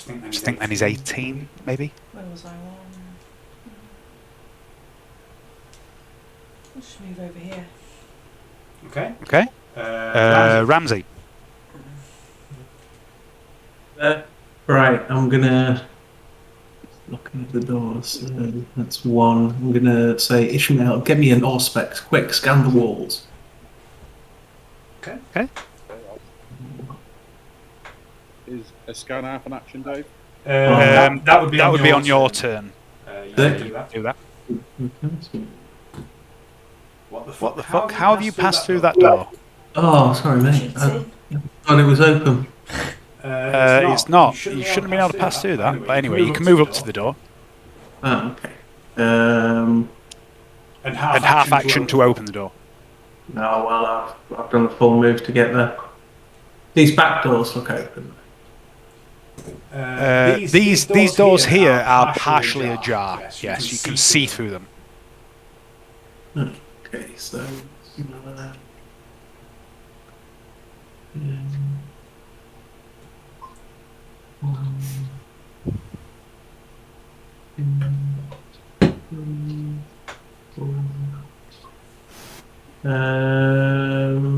I just think then he's 18, maybe.
Where was I on? Let's just move over here.
Okay.
Okay. Ramsey.
Right, I'm gonna look at the doors. That's one. I'm gonna say, Ishmael, get me an Auspex. Quick, scan the walls.
Okay.
Okay.
Is a scan half an action, Dave?
That would be
on your turn.
You can
Do that.
What the
fuck? How have you passed through that door?
Oh, sorry, mate. I thought it was open.
It's not. You shouldn't have been able to pass through that. But anyway, you can move up to the door.
Oh, okay.
And
half action to open the door.
No, well, I've done the full move to get there. These back doors look open.
These doors here are partially ajar. Yes, you can see through them.
Okay, so.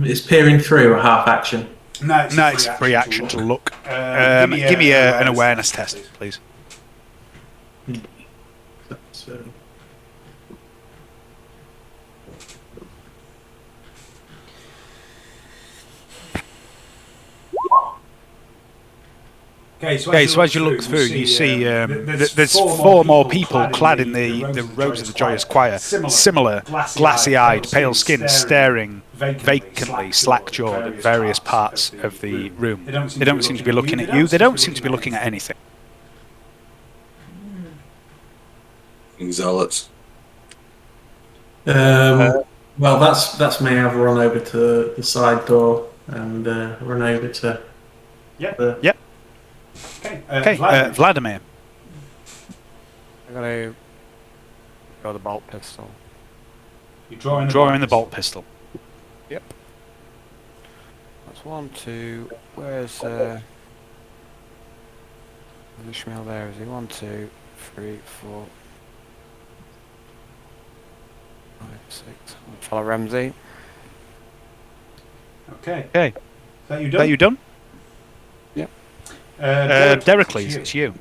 Is peering through a half action?
No,
it's free action to look. Give me an awareness test, please.
So.
Okay, so as you look through, you see there's four more people clad in the robes of the Joyous Choir, similar, glassy-eyed, pale skin, staring vacantly, slack-jawed at various parts of the room. They don't seem to be looking at you. They don't seem to be looking at anything.
Zealots.
Well, that's me. I've run over to the side door and run over to.
Yep. Okay, Vladimir.
I'm gonna go the bolt pistol.
You're drawing
Drawing
the bolt pistol.
Yep. That's 1, 2. Where's Ishmael there? Is he 1, 2, 3, 4, 5, 6? I'll follow Ramsey.
Okay. Is
that you done?
Yep.
Dericles, it's you.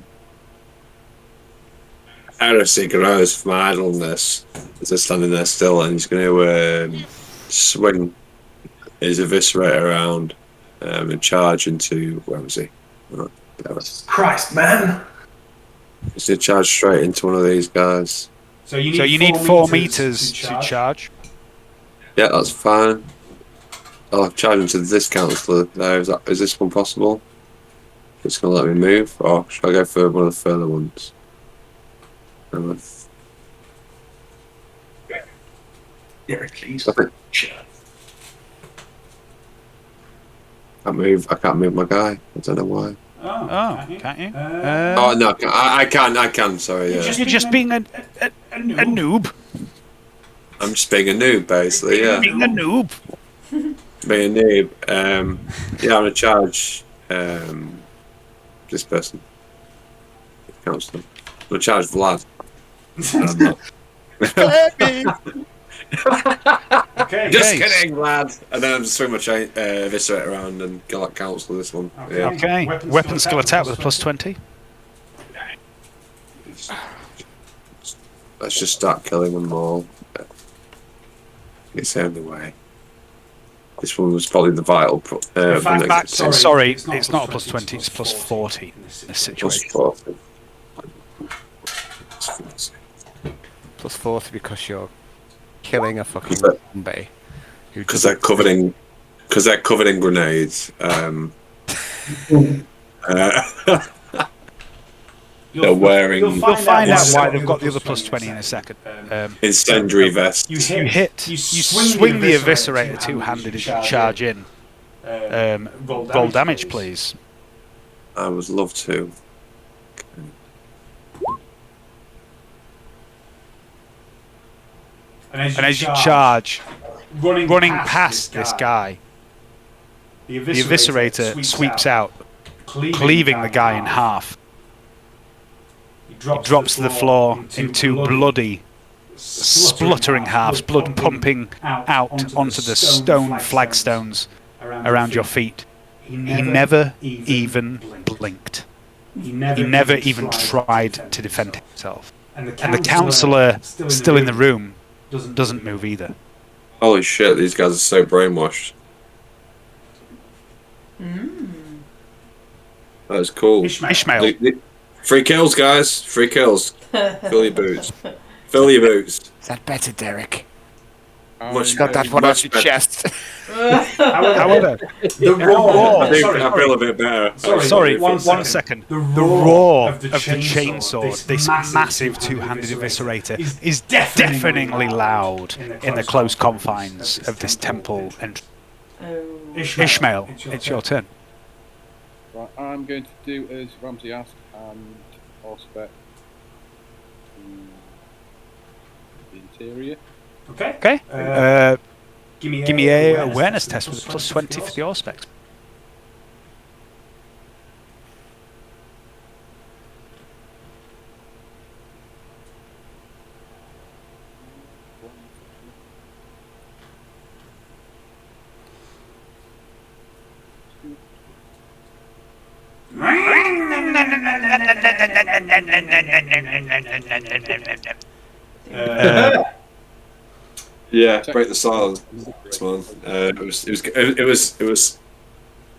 Heresy grows from idleness as they're standing there still, and he's going to swing his eviscerator around and charge into. Where was he? Oh,
Christ, man!
He's going to charge straight into one of these guys.
So you need 4 meters to charge.
Yeah, that's fine. I'll charge into this councillor there. Is this one possible? It's going to let me move, or should I go for one of the further ones?
Heracles.
I can't move my guy. I don't know why.
Oh, can't you?
Oh no, I can. Sorry, yeah.
You're just being a noob.
I'm just being a noob, basically. Yeah.
Being a noob.
Being a noob. Yeah, I'm gonna charge this person. Councillor. I'm gonna charge Vlad.
Okay.
Just kidding, Vlad. And then I'm just throwing my eviscerate around and go like council this one.
Okay. Weapon skill attack with a +20.
Let's just start killing them all. It's the only way. This one was probably the vital.
Sorry, it's not a +20, it's +40 in this situation.
+40 because you're killing a fucking zombie.
Because they're covered in grenades. They're wearing.
You'll find out why they've got the other +20 in a second.
Incendiary vests.
You swing the eviscerator two-handed as you charge in. Roll damage, please.
I would love to.
And
as you charge, running past this guy, the eviscerator sweeps out, cleaving the guy in half. drops to the floor in two bloody, spluttering halves, blood pumping out onto the stone flagstones around your feet. He never even blinked. He never even tried to defend himself. And the counsellor, still in the room, doesn't move either.
Holy shit, these guys are so brainwashed. That was cool.
Ishmael.
Free kills, guys. Free kills. Fill your boots. Fill your boots.
Is that better, Derek?
Much
got that one off your chest.
However,
the roar.
I feel a bit better.
Sorry, one second. The roar of the chainsaw, this massive two-handed eviscerator, is deafeningly loud in the close confines of this temple. And Ishmael, it's your turn.
Right, I'm going to do as Ramsey asked and auspex the interior.
Okay. Give me
a awareness test with a plus 20 for the auspex.
Yeah, break the silence, man. It was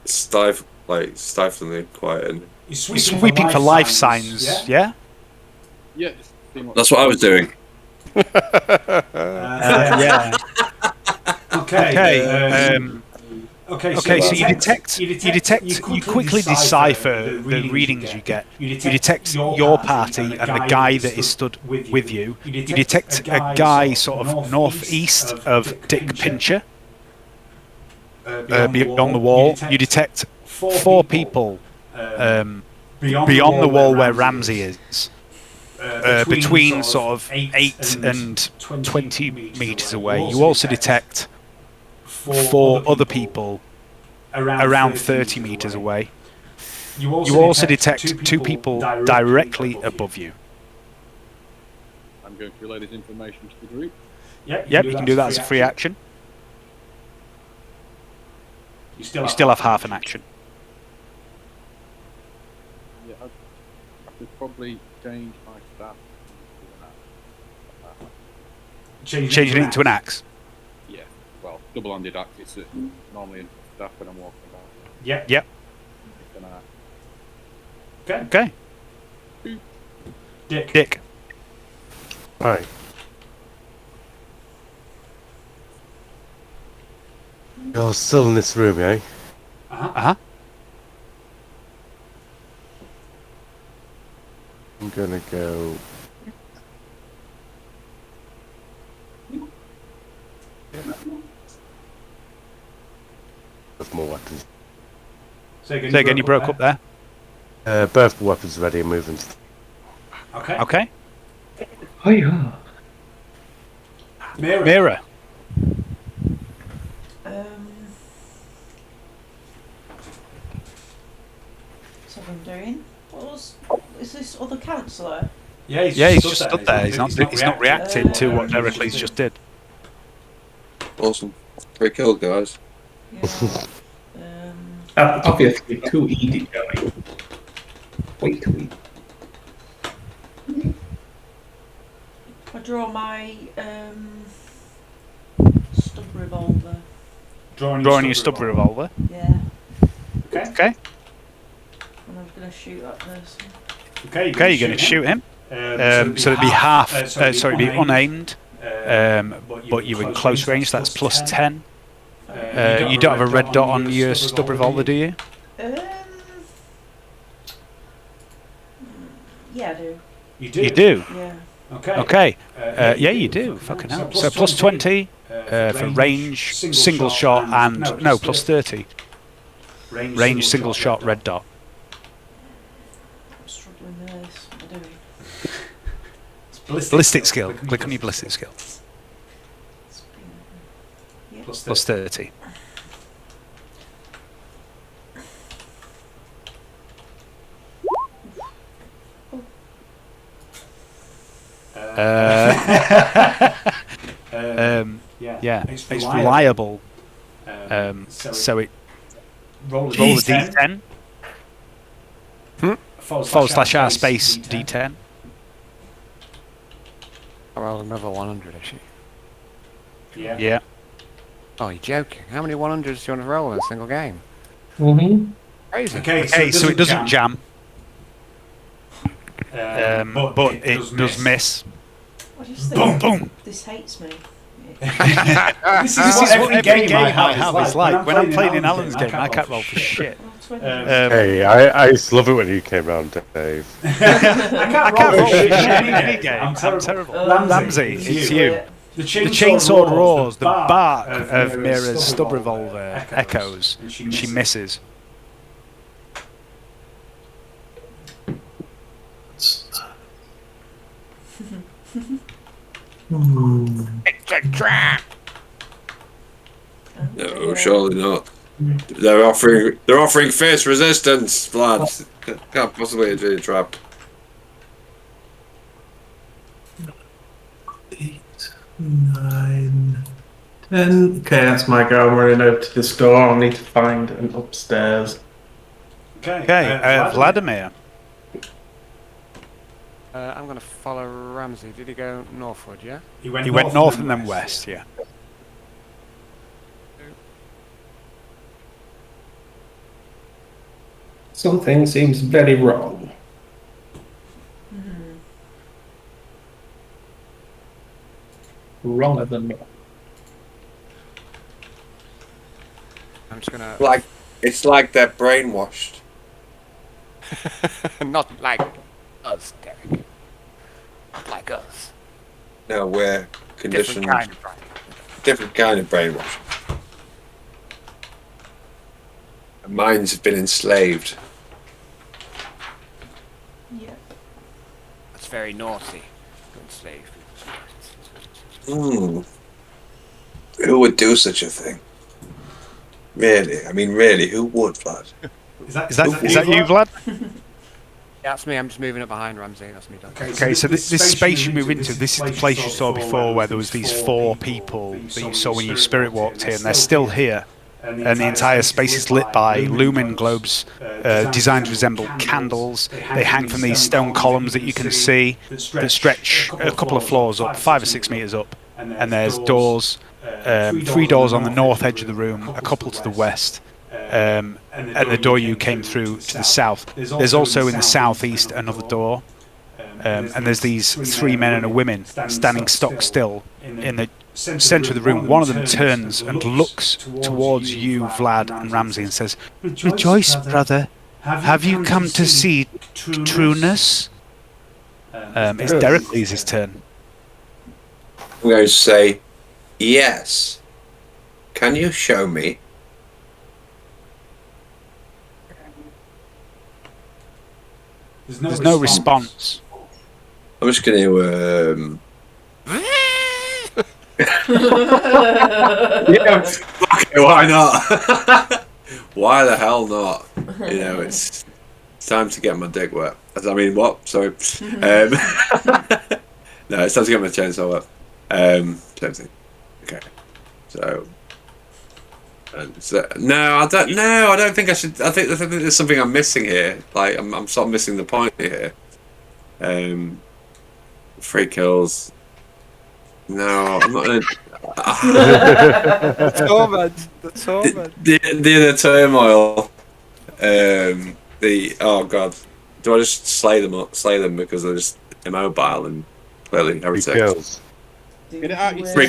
stiflingly quiet. And
You're sweeping for life signs, yeah?
Yeah.
That's what I was doing.
Yeah. Okay. So you quickly decipher the readings you get. You detect your party and the guy that is stood with you. You detect a guy sort of northeast of Dick Pincher beyond the wall. You detect 4 people beyond the wall where Ramsey is. Between sort of 8 and 20 meters away. You also detect 4 other people around 30 meters away. You also detect 2 people directly above you.
I'm going to relay this information to the group.
Yep, you can do that as a free action. You still have half an action.
Yeah, I could probably change my staff into an axe.
Changing it into an axe?
Yeah, well, double-handed axe. It's normally in staff when I'm walking about.
Yep.
It's an axe.
Okay. Dick.
Alright. You're still in this room, eh?
Uh-huh.
I'm gonna go. With more weapons.
Say
again, you broke up there.
Both weapons ready and moving.
Okay.
Oh yeah.
Mira.
So I'm doing. Is this other counsellor?
Yeah, he's
just stood there. He's not reacted to what Dericles just did.
Awesome. Great kill, guys.
Obviously, too easy going. Way too easy.
I draw my stub revolver.
Drawing your stub revolver.
Yeah.
Okay.
And I'm going to shoot that person.
Okay, you're going to shoot him. So it'd be half. It'd be unaimed. But you're in close range. That's plus 10. You don't have a red dot on your stub revolver, do you?
Yeah, I do.
You do?
Yeah.
Okay. Yeah, you do. Fucking hell. So plus 20 for range, single shot, and no, plus 30. Range, single shot, red dot.
I'm struggling with this. What am I doing?
Ballistic skill. Click on your ballistic skill. Plus 30. Yeah, it's reliable. So it roll a d10. /r space d10.
I roll another 100, is she?
Yeah.
Oh, you're joking. How many 100s do you want to roll in a single game?
Mm-hmm.
Crazy.
Okay, so it doesn't jam. But it does miss.
I just
Boom, boom.
This hates me.
This is what every game I have is like. When I'm playing in Alan's game, I can't roll for shit.
Hey, I used to love it when you came round, Dave.
I can't roll for shit in
any game. I'm terrible. Ramsey, it's you. The chainsaw roars, the bark of Mira's stub revolver echoes, and she misses.
No, surely not. They're offering fierce resistance, lads. Can't possibly be a trap.
8, 9, 10. Okay, that's my go. I'm running over to this door. I'll need to find an upstairs.
Okay, Vladimir.
I'm going to follow Ramsey. Did he go northward, yeah?
He went north and then west, yeah.
Something seems very wrong. Wronger than me.
I'm just going
to... It's like they're brainwashed.
Not like us, Derek. Not like us.
No, we're conditioned.
Different
kind of brainwashing. Our minds have been enslaved.
Yep.
That's very naughty. Enslaved.
Who would do such a thing? Really? I mean, really, who would, Vlad?
Is that you, Vlad?
Yeah, that's me. I'm just moving up behind Ramsey. That's me done.
Okay, so this space you move into, this is the place you saw before where there was these 4 people that you saw when you spirit walked here, and they're still here. And the entire space is lit by lumen globes designed to resemble candles. They hang from these stone columns that you can see that stretch a couple of floors up, 5 or 6 meters up. And there's doors, 3 doors on the north edge of the room, a couple to the west. And the door you came through to the south. There's also in the southeast another door, and there's these 3 men and a woman standing stock still in the centre of the room. One of them turns and looks towards you, Vlad and Ramsey, and says, "Rejoice, brother. Have you come to see trueness?" It's Dericles' turn.
I'm going to say, yes. Can you show me?
There's no response.
I'm just going to... yeah, okay, why not? Why the hell not? You know, it's time to get my dick wet. I mean, what? Sorry. No, it's time to get my chainsaw wet. Same thing. Okay. So... no, I don't. No, I don't think I should. I think there's something I'm missing here. Like I'm sort of missing the point here. 3 kills. No, I'm not gonna.
The torment.
The inner turmoil. Oh god. Do I just slay them because they're just immobile and clearly heretics?
Get it out, you
3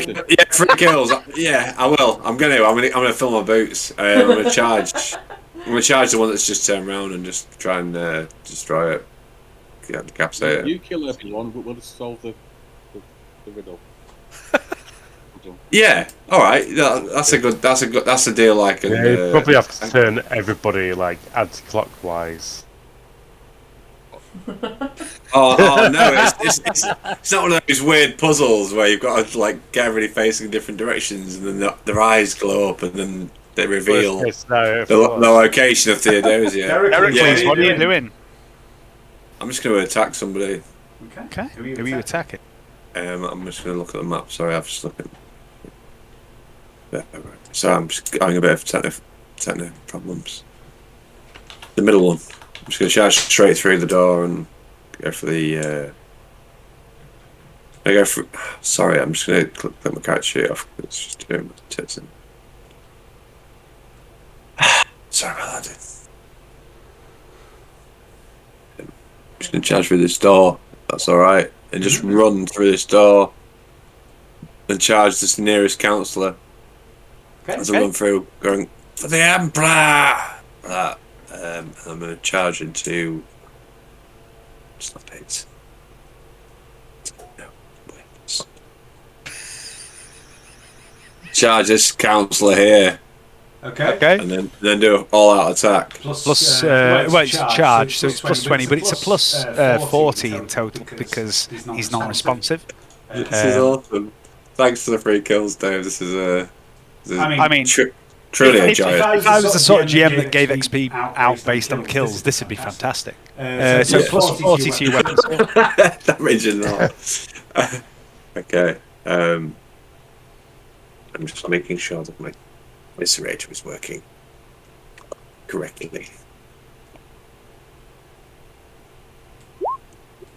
kills. Yeah, I will. I'm gonna fill my boots. I'm gonna charge. I'm gonna charge the one that's just turned around and just try and destroy it. Yeah, decapitate it.
You kill everyone, but we'll just solve the riddle.
Yeah. All right. That's a deal. I can.
You probably have to turn everybody like anti-clockwise.
Oh no! It's not one of those weird puzzles where you've got to like get everybody facing different directions, and then their eyes glow up, and then they reveal the location of Theodosia.
Heracles, what are you doing?
I'm just going to attack somebody.
Okay. Who are you attacking?
I'm just going to look at the map. Sorry, I've just looked at. So I'm just having a bit of techno problems. The middle one. I'm just going to charge straight through the door and go for the. I go for. Sorry, I'm just going to click my character sheet off. It's just doing my tits in. Sorry about that, dude. I'm just going to charge through this door. That's alright. And just run through this door and charge this nearest counsellor. As I run through, going for the Emperor. That. I'm going to charge into. Stop it. No, wait. Charge this counsellor here.
Okay.
And then do an all-out attack.
Plus well, it's a charge, so it's plus 20, but it's a plus 40 in total because he's non-responsive.
This is awesome. Thanks for the free kills, Dave. This is
I mean,
truly a joy.
If I was the sort of GM that gave XP out based on kills, this would be fantastic. So plus 40 to your weapon skill.
Damage and all. Okay. I'm just making sure that my Viscerator was working correctly.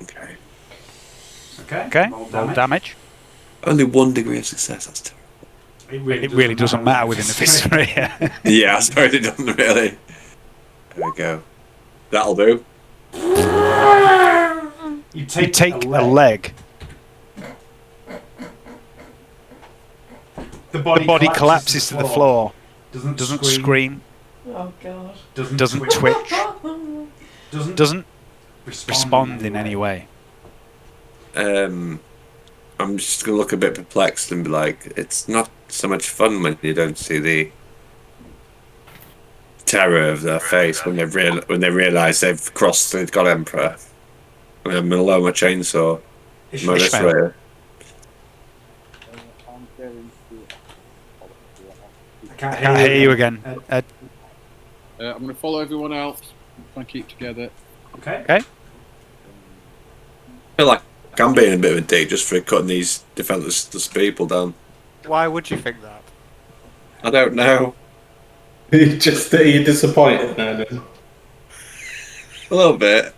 Okay.
Okay. Roll damage.
Only 1 degree of success. That's terrible.
It really doesn't matter within the Viscerator.
Yeah, I suppose it doesn't really. There we go. That'll do.
You take a leg. The body collapses to the floor. Doesn't scream.
Oh god.
Doesn't twitch. Doesn't respond in any way.
I'm just gonna look a bit perplexed and be like, it's not so much fun when you don't see the terror of their face when they realise they've crossed the God Emperor. I mean, I'm gonna lower my chainsaw. My Viscerator.
I can't hear you again, Ed.
I'm going to follow everyone else. Try and keep together.
Okay.
I feel like I'm being a bit of a dick just for cutting these defenseless people down.
Why would you think that?
I don't know.
Are you disappointed now, then?
A little bit.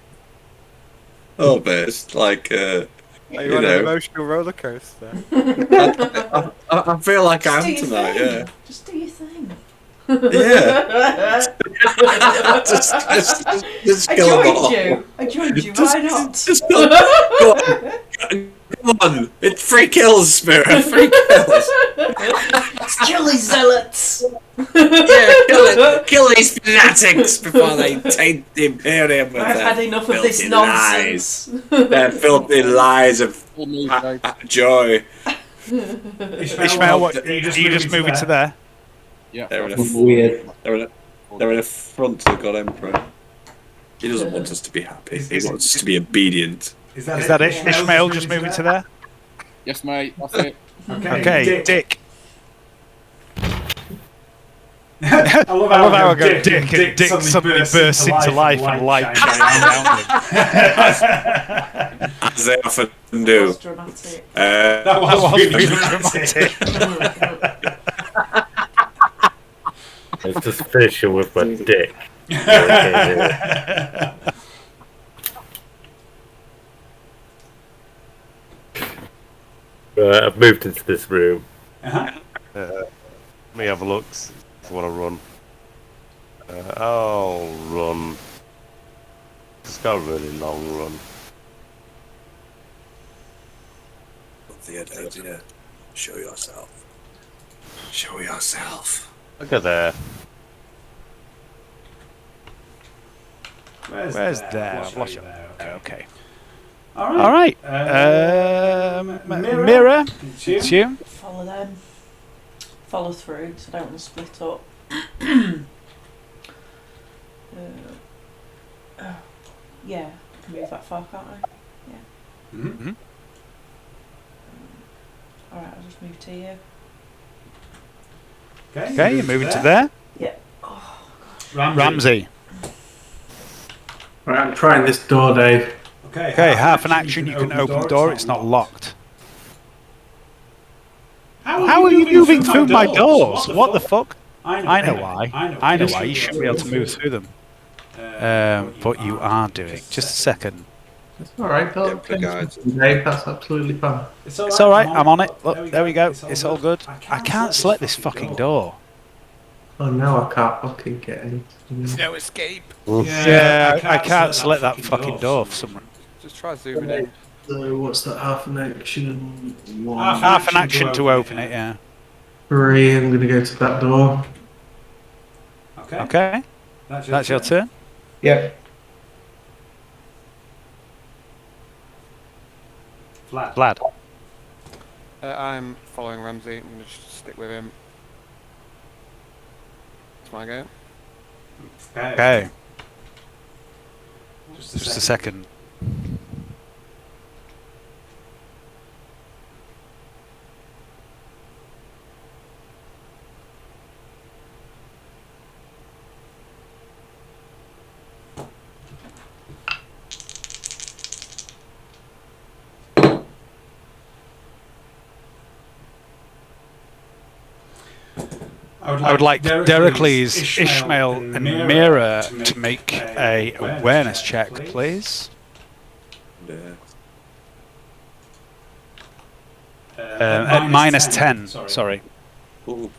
It's like,
Are you on an emotional roller coaster?
I feel like I am tonight, yeah.
Just do your thing.
Yeah. just kill them all.
I joined you. Why not?
Just go on. Come on. It's 3 kills, Spirit. 3 kills.
Kill these zealots.
Yeah, kill these fanatics before they taint the Imperium with
I've had enough of this nonsense.
Their filthy lies of joy.
Ishmael, what? Are you just moving to there?
Yeah.
They're in a front to God Emperor. He doesn't want us to be happy. He wants us to be obedient.
Is that it? Ishmael just moving to there?
Yes, mate. That's it.
Okay, Dick.
I love how I go
Dick, and Dick suddenly bursts into life and light shining around him.
As they often do.
That was really dramatic.
It's just finishing with my dick. I've moved into this room.
Let me have a look. If I want to run. I'll run. It's got a really long run.
Theodosia, show yourself. Show yourself.
Look at there.
Where's there? I've lost you. Okay.
All
right. Mirror. It's you.
Follow them. Follow through, because I don't want to split up. Yeah, I can move that far, can't I? Yeah.
Mm-hmm.
Alright, I'll just move to you.
Okay, you're moving to there.
Yeah. Oh,
Ramsey.
Right, I'm trying this door, Dave.
Okay, half an action, you can open the door, it's not locked. How are you moving through my doors? What the fuck? I know why. I know why. You shouldn't be able to move through them. But you are doing. Just a second.
It's alright, Dave. That's absolutely fine.
It's alright, I'm on it. Look, there we go. It's all good. I can't select this fucking door.
Oh no, I can't fucking get in.
There's no escape.
Yeah, I can't select that fucking door for some reason.
Just try zooming in.
So what's that? Half an action.
Half an action to open it, yeah.
3. I'm gonna go to that door.
Okay. That's your turn.
Yep.
Vlad.
I'm following Ramsey. I'm going to just stick with him. That's my go.
Okay. Just a second. I would like Dericles, Ishmael, and Mira to make a awareness check, please. At minus 10, sorry.
Ooh,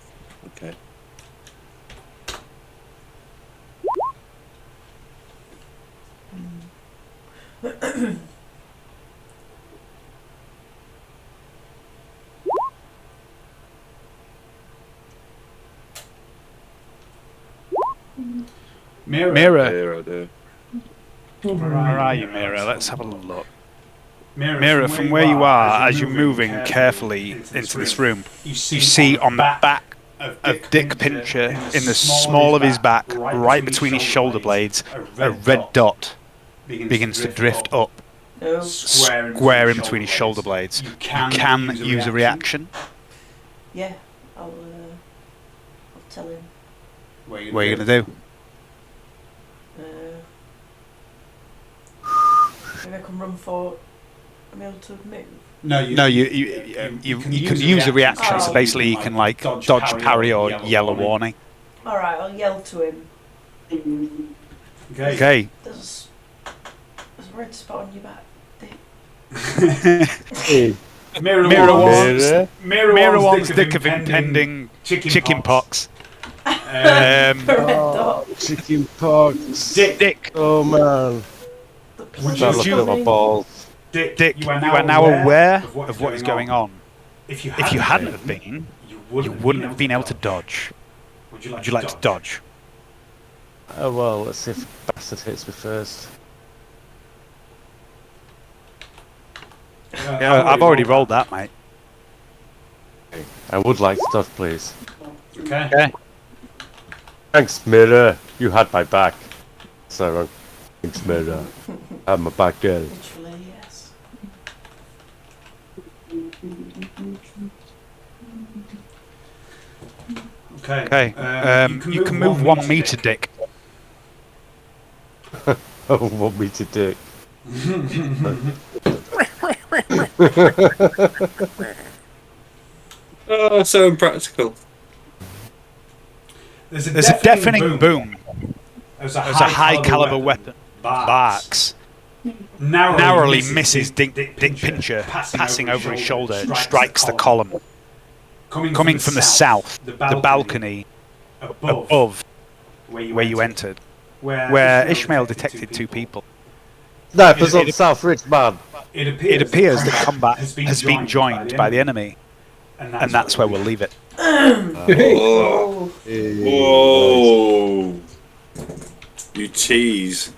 okay.
Mira. Where are you, Mira? Let's have a look. Mira, from where you are, as you're moving carefully into this room, you see on the back of Dick Pincher, in the small of his back, right between his shoulder blades, a red dot begins to drift up, square in between his shoulder blades. You can use a reaction.
Yeah, I'll tell him.
What are you going to do?
Maybe I can run for. I'm able to move.
No, you can use a reaction. So basically, you can like dodge, parry, or yell a warning.
All right, I'll yell to him.
Okay.
There's a red spot on your back, Dick.
Mira warns Dick of impending chicken pox.
Chicken pox.
Dick.
Oh man. Would you at my balls.
Dick, you are now aware of what is going on. If you hadn't have been, you wouldn't have been able to dodge. Would you like to dodge?
Oh well, let's see if the bastard hits me first.
Yeah, I've already rolled that, mate.
I would like to dodge, please.
Okay.
Thanks, Mirror. You had my back. So, thanks, Mirror. Have my back, girl.
Literally, yes.
Okay. You can move 1 meter, Dick.
Oh, 1 meter, Dick.
Oh, so impractical.
There's a deafening boom. As a high caliber weapon barks. Narrowly misses Dick Pincher, passing over his shoulder, and strikes the column. Coming from the south, the balcony above where you entered, where Ishmael detected 2 people.
Snipers on South Ridge, man.
It appears that combat has been joined by the enemy, and that's where we'll leave it.
Whoa. Whoa. You tease.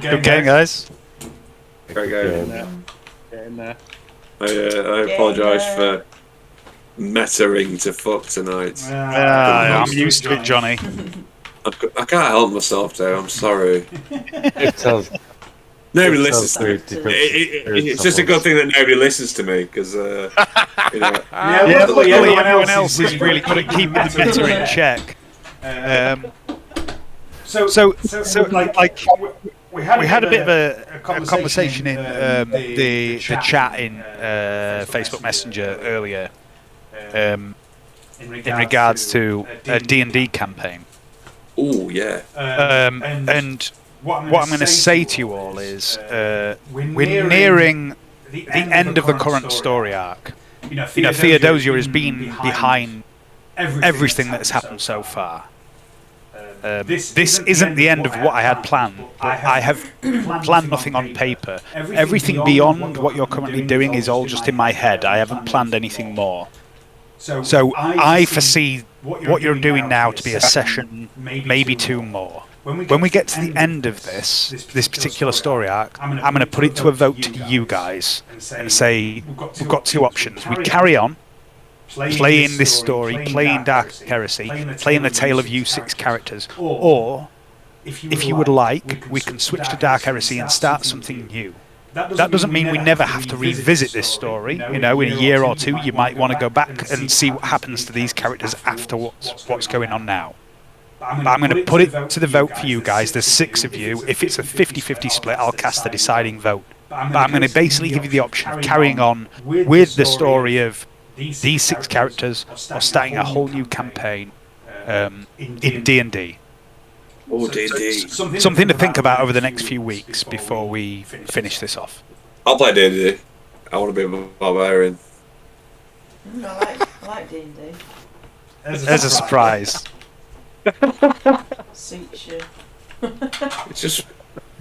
Good game, guys.
Great game.
Get in there.
I apologise for meta-ring to fuck tonight.
I'm used to it, Johnny.
I can't help myself, though. I'm sorry. Nobody listens to me. It's just a good thing that nobody listens to me, because,
luckily everyone else is really good at keeping the meta in check. So we had a bit of a conversation in the chat in Facebook Messenger earlier in regards to a D&D campaign.
Oh yeah.
And what I'm going to say to you all is we're nearing the end of the current story arc. Theodosia has been behind everything that's happened so far. This isn't the end of what I had planned, but I have planned nothing on paper. Everything beyond what you're currently doing is all just in my head. I haven't planned anything more. So I foresee what you're doing now to be a session, maybe 2 more. When we get to the end of this particular story arc, I'm going to put it to a vote to you guys and say we've got 2 options. We carry on playing this story, playing Dark Heresy, playing the tale of you 6 characters, or if you would like, we can switch to Dark Heresy and start something new. That doesn't mean we never have to revisit this story. In a year or 2, you might want to go back and see what happens to these characters after what's going on now. But I'm going to put it to the vote for you guys. There's 6 of you. If it's a 50-50 split, I'll cast the deciding vote. But I'm going to basically give you the option of carrying on with the story of these 6 characters or starting a whole new campaign in D&D.
Oh, D&D.
Something to think about over the next few weeks before we finish this off.
I'll play D&D. I want to be a barbarian.
I like D&D.
As a surprise.
Suits you.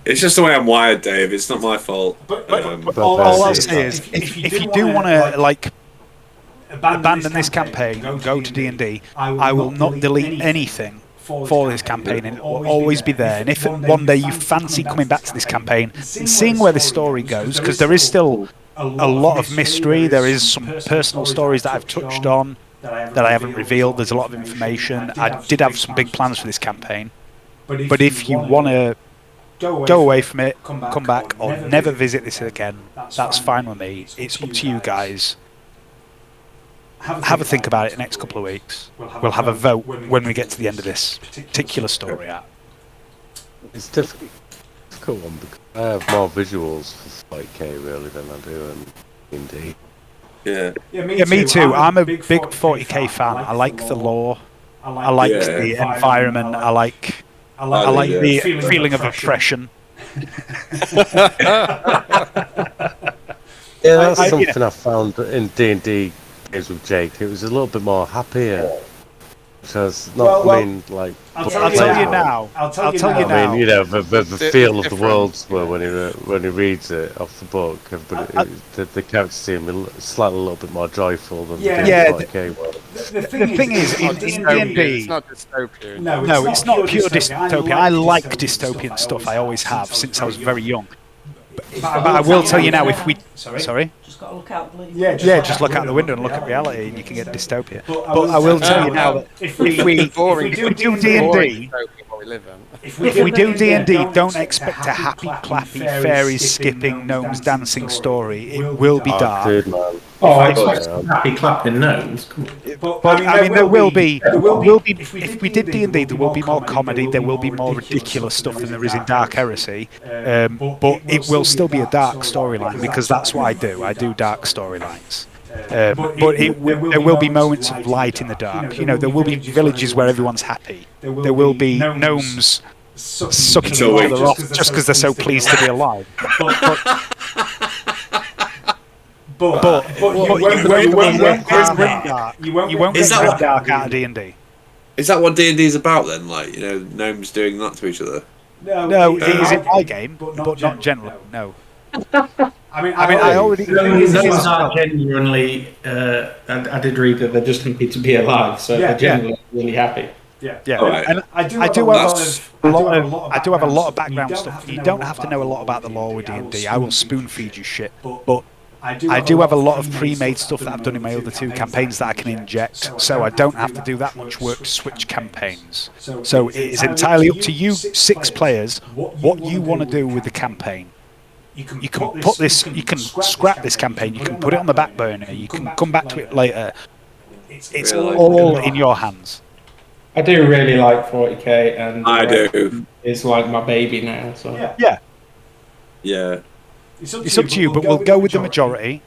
It's just the way I'm wired, Dave. It's not my fault.
But all I'll say is, if you do want to abandon this campaign and go to D&D, I will not delete anything for this campaign, and it will always be there. And if one day you fancy coming back to this campaign and seeing where the story goes, because there is still a lot of mystery, there is some personal stories that I've touched on that I haven't revealed, there's a lot of information. I did have some big plans for this campaign, but if you want to go away from it, come back, or never visit this again, that's fine with me. It's up to you guys. Have a think about it the next couple of weeks. We'll have a vote when we get to the end of this particular story arc.
It's difficult one because I have more visuals for 40k really than I do in D&D.
Yeah, me too. I'm a big 40k fan. I like the lore. I like the environment. I like the feeling of oppression.
That's something I found in D&D games with Jake. It was a little bit more happier. Because not
I'll tell you now.
I mean, the feel of the worlds were when he reads it off the book, but the characters seem slightly a little bit more joyful than the 40k world.
The thing is, in D&D,
it's not dystopian.
No, it's not pure dystopia. I like dystopian stuff. I always have since I was very young. But I will tell you now, if we... Sorry?
Just got to look out the window.
Just look out the window and look at reality and you can get dystopia. But I will tell you now that if we do D&D... If we do D&D, don't expect a happy, clappy, fairies skipping, gnomes dancing story. It will be dark.
I expect happy clapping gnomes.
But I mean, there will be. If we did D&D, there will be more comedy. There will be more ridiculous stuff than there is in Dark Heresy. But it will still be a dark storyline because that's what I do. I do dark storylines. But there will be moments of light in the dark. There will be villages where everyone's happy. There will be gnomes sucking each other off just because they're so pleased to be alive. But you won't get dark out of D&D.
Is that what D&D is about then? Gnomes doing that to each other?
No, it is in my game, but not generally. No. I mean, I already.
Gnomes are genuinely. I did read that they're just happy to be alive, so they're genuinely really happy.
Yeah. Right. And I do have a lot of background stuff. You don't have to know a lot about the lore with D&D. I will spoon feed you shit, but I do have a lot of pre-made stuff that I've done in my other 2 campaigns that I can inject, so I don't have to do that much work to switch campaigns. So it is entirely up to you 6 players what you want to do with the campaign. You can put this. You can scrap this campaign. You can put it on the back burner. You can come back to it later. It's all in your hands.
I do really like 40k, and
I do.
It's like my baby now. So
yeah.
Yeah.
It's up to you, but we'll go with the majority.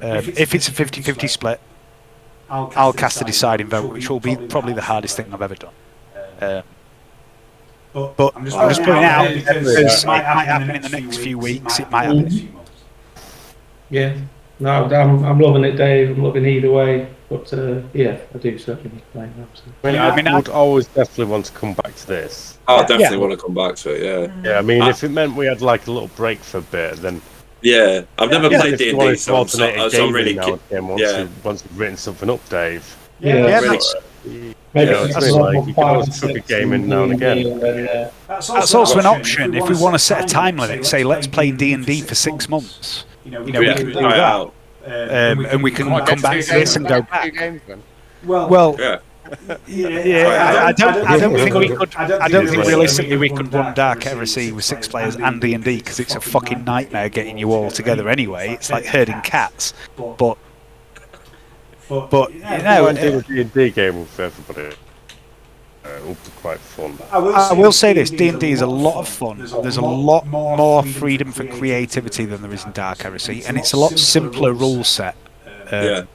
If it's a 50-50 split, I'll cast the deciding vote, which will be probably the hardest thing I've ever done. But I'm just putting it out because it might happen in the next few weeks. It might happen.
Yeah. No, I'm loving it, Dave. I'm loving either way. But yeah, I do certainly play that.
I would always definitely want to come back to this.
I definitely want to come back to it. Yeah.
Yeah, I mean, if it meant we had like a little break for a bit, then.
Yeah, I've never played D&D, so I'm really
now again, once you've written something up, Dave.
Yeah,
maybe you can always cook a game in now and again.
That's also an option. If we want to set a time limit, say let's play D&D for 6 months. We can do that, and we can come back to this and go back. Well, I don't think realistically we could run Dark Heresy with 6 players and D&D because it's a fucking nightmare getting you all together anyway. It's like herding cats. But you know,
do a D&D game with everybody. It will be quite fun.
I will say this: D&D is a lot of fun. There's a lot more freedom for creativity than there is in Dark Heresy, and it's a lot simpler rule set. But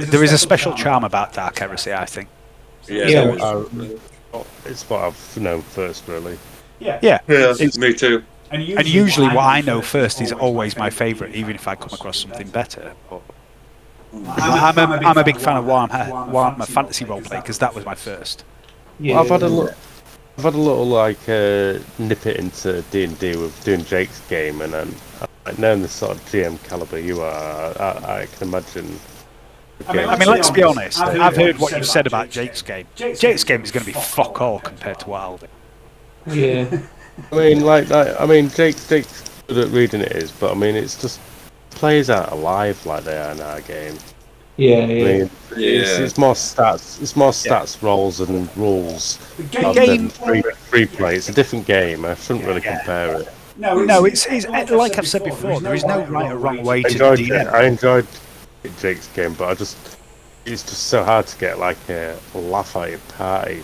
there is a special charm about Dark Heresy, I think.
Yeah.
It's what I've known first, really.
Yeah,
me too.
And usually what I know first is always my favourite, even if I come across something better. I'm a big fan of Warhammer Fantasy Roleplay because that was my first.
Yeah. I've had a little like nip it into D&D with doing Jake's game, and then knowing the sort of GM caliber you are, I can imagine.
I mean, let's be honest. I've heard what you've said about Jake's game. Jake's game is going to be fuck all compared to what I'll do.
Yeah.
I mean, Jake's good at reading it is, but I mean, it's just players aren't alive like they are in our game.
Yeah,
I mean, it's more stats. It's more stats, rolls, and rules.
The game
free play. It's a different game. I shouldn't really compare it.
No, it's like I've said before. There is no right or wrong way to do it.
I enjoyed Jake's game, but it's just so hard to get like a laugh at your party.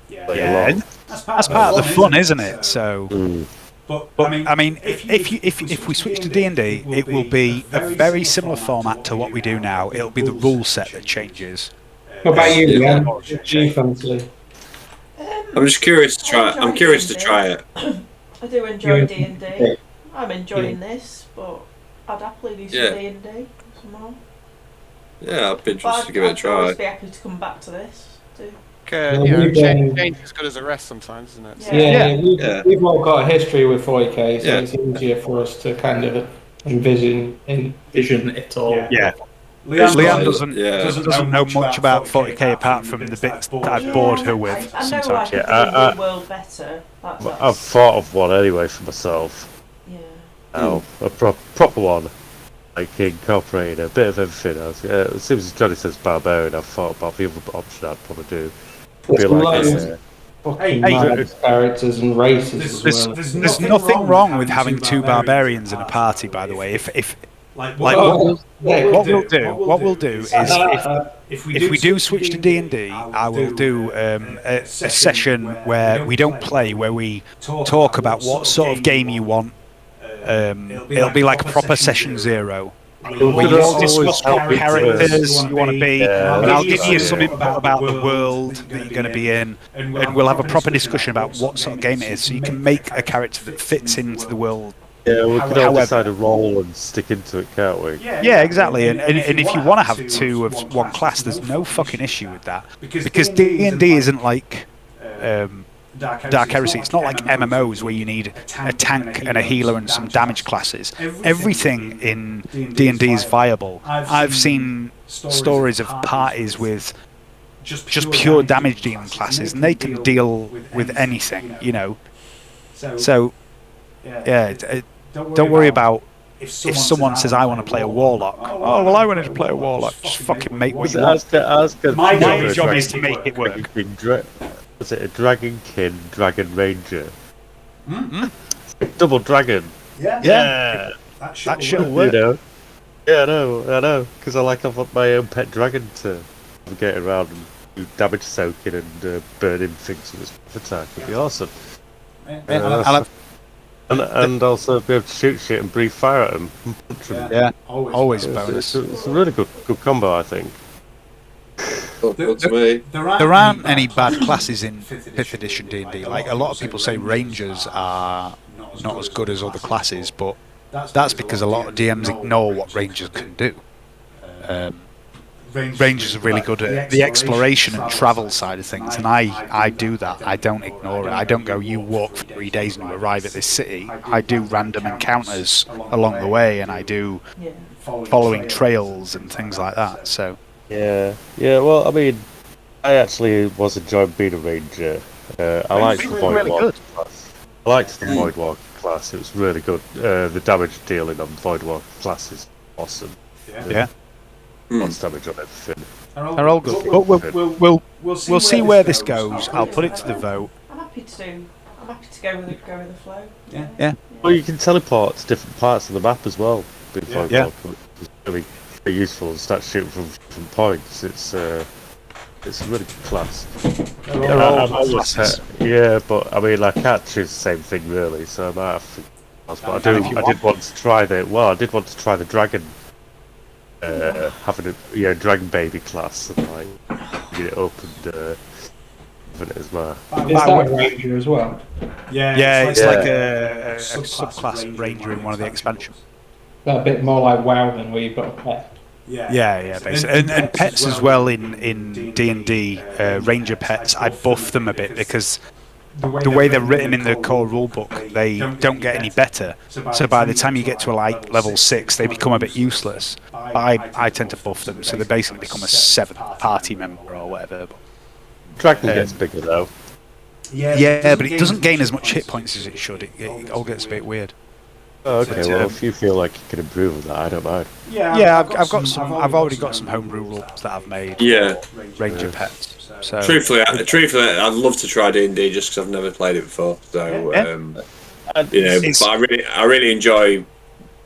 That's part of the fun, isn't it? So. But I mean, if we switch to D&D, it will be a very similar format to what we do now. It'll be the rule set that changes.
What about you, Leanne?
I'm just curious to try. I'm curious to try it.
I do enjoy D&D. I'm enjoying this, but I'd happily do some D&D some more.
Yeah, I'd be interested to give it a try.
I'd be happy to come back to this too.
Change is good as a rest sometimes, isn't it?
We've all got a history with 40k, so it's easier for us to kind of envision it all.
Yeah. Leanne doesn't know much about 40k apart from the bits that I've bored her with sometimes.
I know the world better.
I've thought of one anyway for myself.
Yeah.
Oh, a proper one. Like incorporating a bit of everything else. As soon as Johnny says barbarian, I've thought about the other option I'd probably do.
Characters and races as well.
There's nothing wrong with having 2 barbarians in a party, by the way. What we'll do is if we do switch to D&D, I will do a session where we don't play, where we talk about what sort of game you want. It'll be like a proper session 0. We discuss what characters you want to be, and I'll give you some info about the world that you're going to be in, and we'll have a proper discussion about what sort of game it is, so you can make a character that fits into the world.
Yeah, we can all decide a role and stick into it, can't we?
Yeah, exactly. And if you want to have 2 of one class, there's no fucking issue with that, because D&D isn't like Dark Heresy. It's not like MMOs where you need a tank and a healer and some damage classes. Everything in D&D is viable. I've seen stories of parties with just pure damage demon classes, and they can deal with anything, you know. So, don't worry about if someone says I want to play a warlock. Oh well, I wanted to play a warlock. Just fucking make what you want. My job is to make it work.
Was it a Dragon King, Dragon Ranger? Double Dragon.
Yeah. That should work.
You know? Yeah, I know. Because I want my own pet dragon to get around and do damage soaking and burning things with its attack. It'd be awesome. And also be able to shoot shit and breathe fire at them.
Yeah, always bonus.
It's a really good combo, I think.
There aren't any bad classes in 5th edition D&D. Like, a lot of people say Rangers are not as good as other classes, but that's because a lot of DMs ignore what Rangers can do. Rangers are really good at the exploration and travel side of things, and I do that. I don't ignore it. I don't go, you walk for 3 days and you arrive at this city. I do random encounters along the way, and I do following trails and things like that. So
yeah. Well, I mean, I actually was enjoying being a ranger. I liked the Void Walker class. I liked the Void Walker class. It was really good. The damage dealing on Void Walker class is awesome.
Yeah.
Lots of damage on everything.
They're all good. We'll see where this goes. I'll put it to the vote.
I'm happy to go with the flow.
Yeah.
Well, you can teleport to different parts of the map as well.
Yeah.
It's really useful to start shooting from points. It's a really good class. Yeah, but I mean, I can't choose the same thing really, so I might have to. But I did want to try the dragon. Having a dragon baby class and like get it opened it as well.
Is that a ranger as well?
Yeah, it's like a subclass ranger in one of the expansions.
A bit more like WoW than where you've got a pet.
Yeah, basically. And pets as well in D&D, ranger pets, I buff them a bit because the way they're written in the core rulebook, they don't get any better. So by the time you get to like level 6, they become a bit useless. I tend to buff them, so they basically become a 7th party member or whatever.
Dragon gets bigger though.
Yeah, but it doesn't gain as much hit points as it should. It all gets a bit weird.
Oh, okay, well, if you feel like you can improve with that, I don't mind.
Yeah, I've got some. I've already got some homebrew rules that I've made.
Yeah,
ranger pets. So
truthfully, I'd love to try D&D just because I've never played it before. So but I really enjoy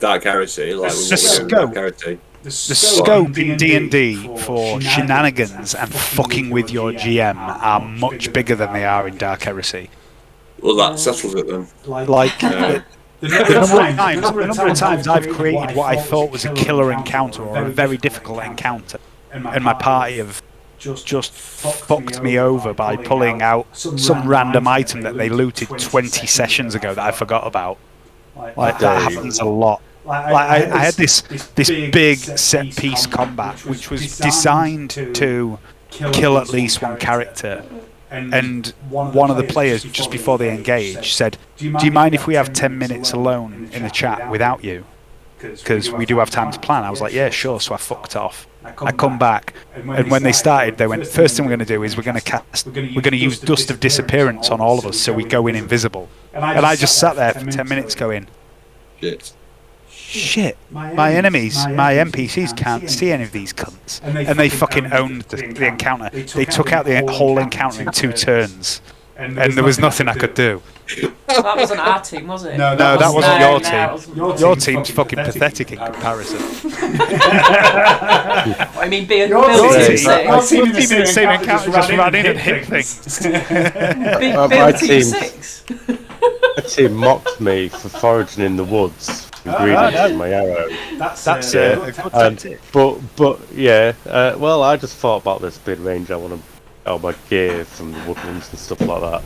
Dark Heresy. Like
the scope in D&D for shenanigans and fucking with your GM are much bigger than they are in Dark Heresy.
Well, that settles it then.
The number of times I've created what I thought was a killer encounter or a very difficult encounter, and my party have just fucked me over by pulling out some random item that they looted 20 sessions ago that I forgot about. Like that happens a lot. I had this big set piece combat which was designed to kill at least one character. And one of the players, just before they engage, said, "Do you mind if we have 10 minutes alone in the chat without you? Because we do have time to plan." I was like, "Yeah, sure." So I fucked off. I come back, and when they started, they went, "First thing we're going to do is we're going to use Dust of Disappearance on all of us, so we go in invisible." And I just sat there for 10 minutes going, "Shit, my enemies, my NPCs can't see any of these cunts." And they fucking owned the encounter. They took out the whole encounter in 2 turns. And there was nothing I could do.
That wasn't our team, was it?
No, that wasn't your team. Your team's fucking pathetic in comparison.
I mean, being
your team in the same encounter just ran in and hit things.
My team mocked me for foraging in the woods. My arrow.
That's a good tactic.
But yeah, well, I just thought about this big range. I want to all my gear from the woodlands and stuff like that.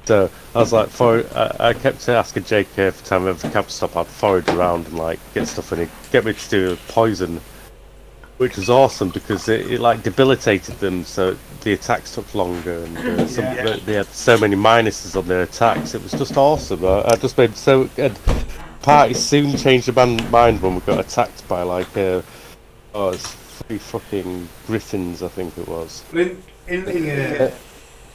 So I was like, I kept asking Jake every time every camp stop I'd forage around and like get stuff in it, get me to do poison, which was awesome because it like debilitated them, so the attacks took longer and they had so many minuses on their attacks. It was just awesome. I just made so. Party soon changed the mind when we got attacked by like it's 3 fucking griffins, I think it was.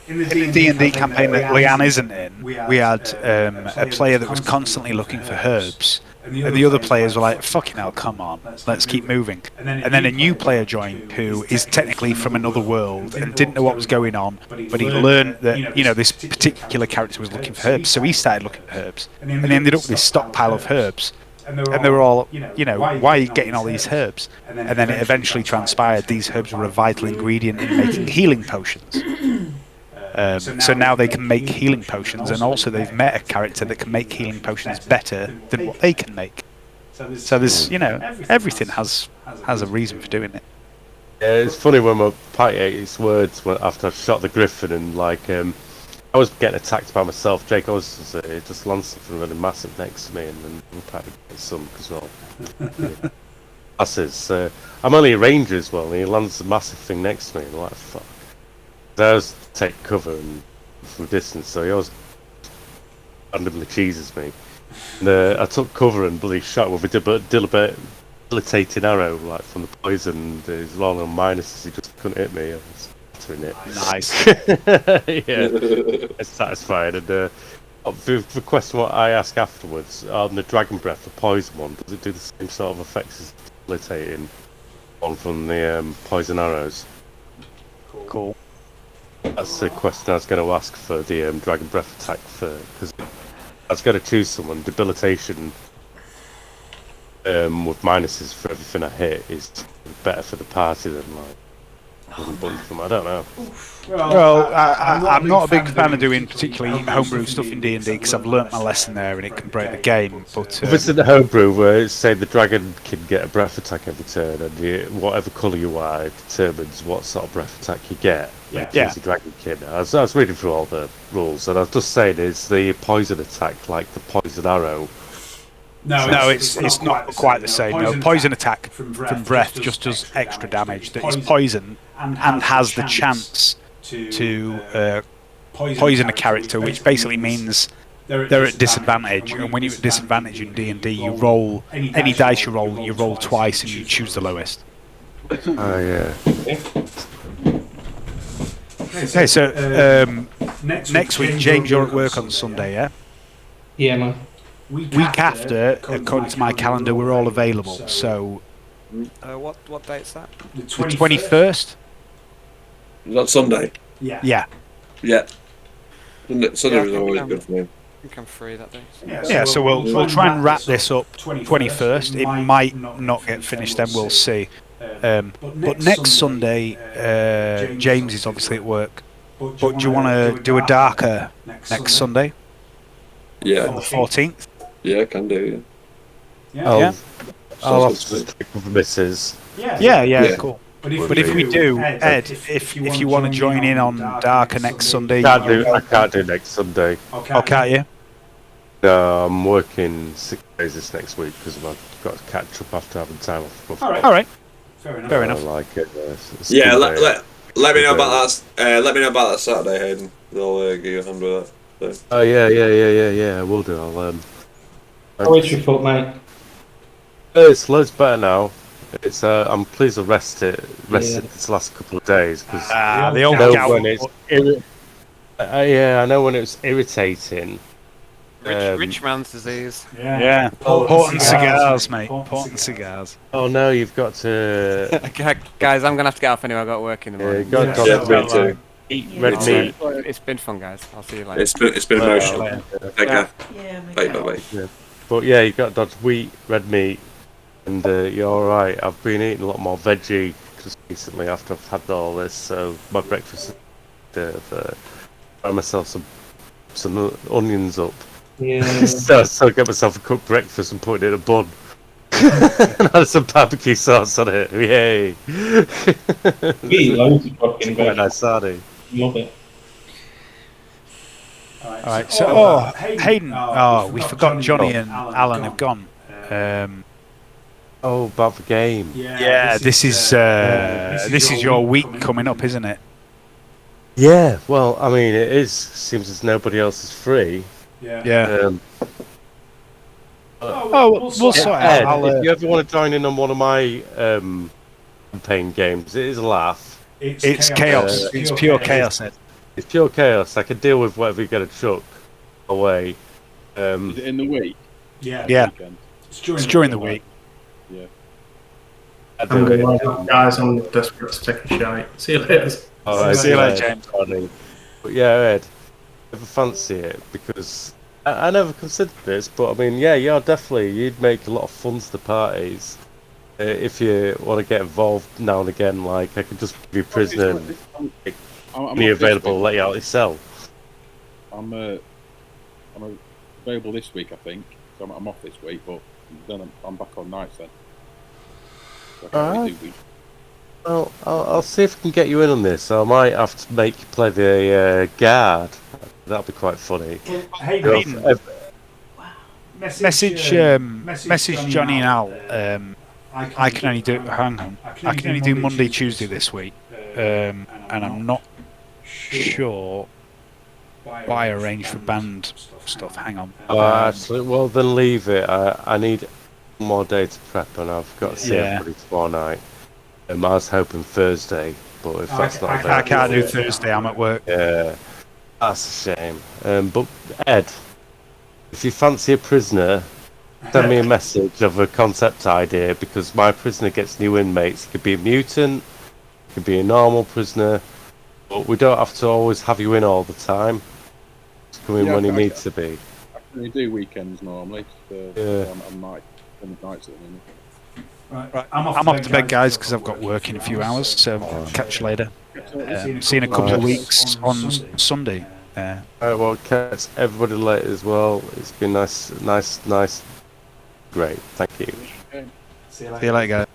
In the D&D campaign that Leanne isn't in, we had a player that was constantly looking for herbs, and the other players were like, "Fucking hell, come on, let's keep moving." And then a new player joined who is technically from another world and didn't know what was going on, but he learned that this particular character was looking for herbs, so he started looking for herbs, and he ended up with this stockpile of herbs. And they were all, why are you getting all these herbs? And then it eventually transpired these herbs were a vital ingredient in making healing potions. So now they can make healing potions, and also they've met a character that can make healing potions better than what they can make. So there's, everything has a reason for doing it.
Yeah, it's funny when my party ate its words after I shot the griffin, and I was getting attacked by myself. Jake was just landed something really massive next to me, and then we party get some as well. Passes. I'm only a ranger as well, and he lands a massive thing next to me, and I'm like, fuck. So I was take cover and from distance, so he always randomly cheeses me. And I took cover and bloody shot with a debilitating arrow, like from the poison, and he's rolling on minuses, he just couldn't hit me. I was battering it.
Nice.
Yeah, it's satisfying. And the question what I ask afterwards, on the dragon breath, the poison one, does it do the same sort of effects as debilitating one from the poison arrows?
Cool.
That's the question I was going to ask for the dragon breath attack, because I was going to choose someone. Debilitation with minuses for everything I hit is better for the party than I don't know.
Well, I'm not a big fan of doing particularly homebrew stuff in D&D because I've learnt my lesson there and it can break the game. But
if it's in the homebrew where say the dragon can get a breath attack every turn, and whatever colour you are determines what sort of breath attack you get.
Yeah.
The dragon kin. I was reading through all the rules, and I was just saying, is the poison attack like the poison arrow?
No, it's not quite the same. No, poison attack from breath just does extra damage. That is poison and has the chance to poison a character, which basically means they're at disadvantage. And when you're at disadvantage in D&D, you roll any dice you roll twice, and you choose the lowest.
Oh yeah.
Okay, so next week, James, you're at work on Sunday, yeah?
Yeah, man.
Week after, according to my calendar, we're all available. So,
what date's that?
The 21st.
Is that Sunday?
Yeah.
Yeah. Sunday was always good for me.
I think I'm free that day.
Yeah, so we'll try and wrap this up 21st. It might not get finished, then we'll see. But next Sunday, James is obviously at work. But do you want to do a darker next Sunday?
Yeah.
On the 14th?
Yeah, I can do,
Yeah.
I'll have to stick with the missus.
Yeah, cool. But if we do, Ed, if you want to join in on darker next Sunday...
I can't do next Sunday.
Oh, can't you?
No, I'm working 6 days this next week because I've got to catch up after having time off.
All right. Fair enough.
I like it.
Yeah, let me know about that. Let me know about that Saturday, Hayden. I'll give you a hand with that. So.
Oh yeah. I will do.
How is your foot, mate?
It's loads better now. It's I'm pleased I rested this last couple of days because
the old
when it's I know when it was irritating.
Rich man's disease.
Yeah. Port and cigars, mate. Port and cigars.
Oh no, you've got to.
Guys, I'm gonna have to get off anyway. I've got work in the morning.
Me too.
Eat red meat.
It's been fun, guys. I'll see you later.
It's been emotional. Take care. Bye.
But yeah, you got to dodge wheat, red meat, and you're all right. I've been eating a lot more veggie just recently after I've had all this. So my breakfast, buy myself some onions up.
Yeah.
so I get myself a cooked breakfast and put it in a bun. And had some barbecue sauce on it. Yay!
We eat loads of fucking
quite nice sardine.
Love it.
Alright, so Hayden, we forgot Johnny and Alan have gone.
About the game.
Yeah, this is your week coming up, isn't it?
Yeah, well, I mean, it is. Seems as nobody else is free.
Yeah. We'll sort it out.
If you ever want to join in on one of my campaign games, it is a laugh.
It's chaos. It's pure chaos, Ed.
It's pure chaos. I can deal with whatever you get a chuck away.
Is it in the week?
Yeah. It's during the week.
Yeah.
Guys, I'm desperate to take a shite. See you later.
See you later, James.
But yeah, Ed, if I fancy it, because I never considered this, but I mean, yeah, you'd make a lot of fun to the parties. If you want to get involved now and again, like I could just be a prisoner and
I'm
Be
off this
available
week.
late out of cell.
I'm available this week, I think. So I'm off this week, but then I'm back on nights then. So I can't really do week.
Well, I'll see if I can get you in on this. I might have to make you play the guard. That'll be quite funny.
Hey,
Message Johnny and Al. I can only do. Hang on. I can only do Monday, Tuesday this week, and I'm not sure why I arrange for band stuff. Hang on.
Actually, well then leave it. I need more day to prep, and I've got to see everybody tomorrow night. I was hoping Thursday, but if that's not available,
I can't do Thursday. I'm at work.
Yeah, that's a shame. But Ed, if you fancy a prisoner, send me a message of a concept idea, because my prisoner gets new inmates. It could be a mutant, it could be a normal prisoner, but we don't have to always have you in all the time. Just come in when you need to be.
I can only do weekends normally. So I'm nights at the minute.
Right. I'm off to bed, guys, because I've got work in a few hours. So catch you later. See you in a couple of weeks on Sunday.
Alright, well, catch everybody later as well. It's been nice. Great, thank you.
See you later, guys.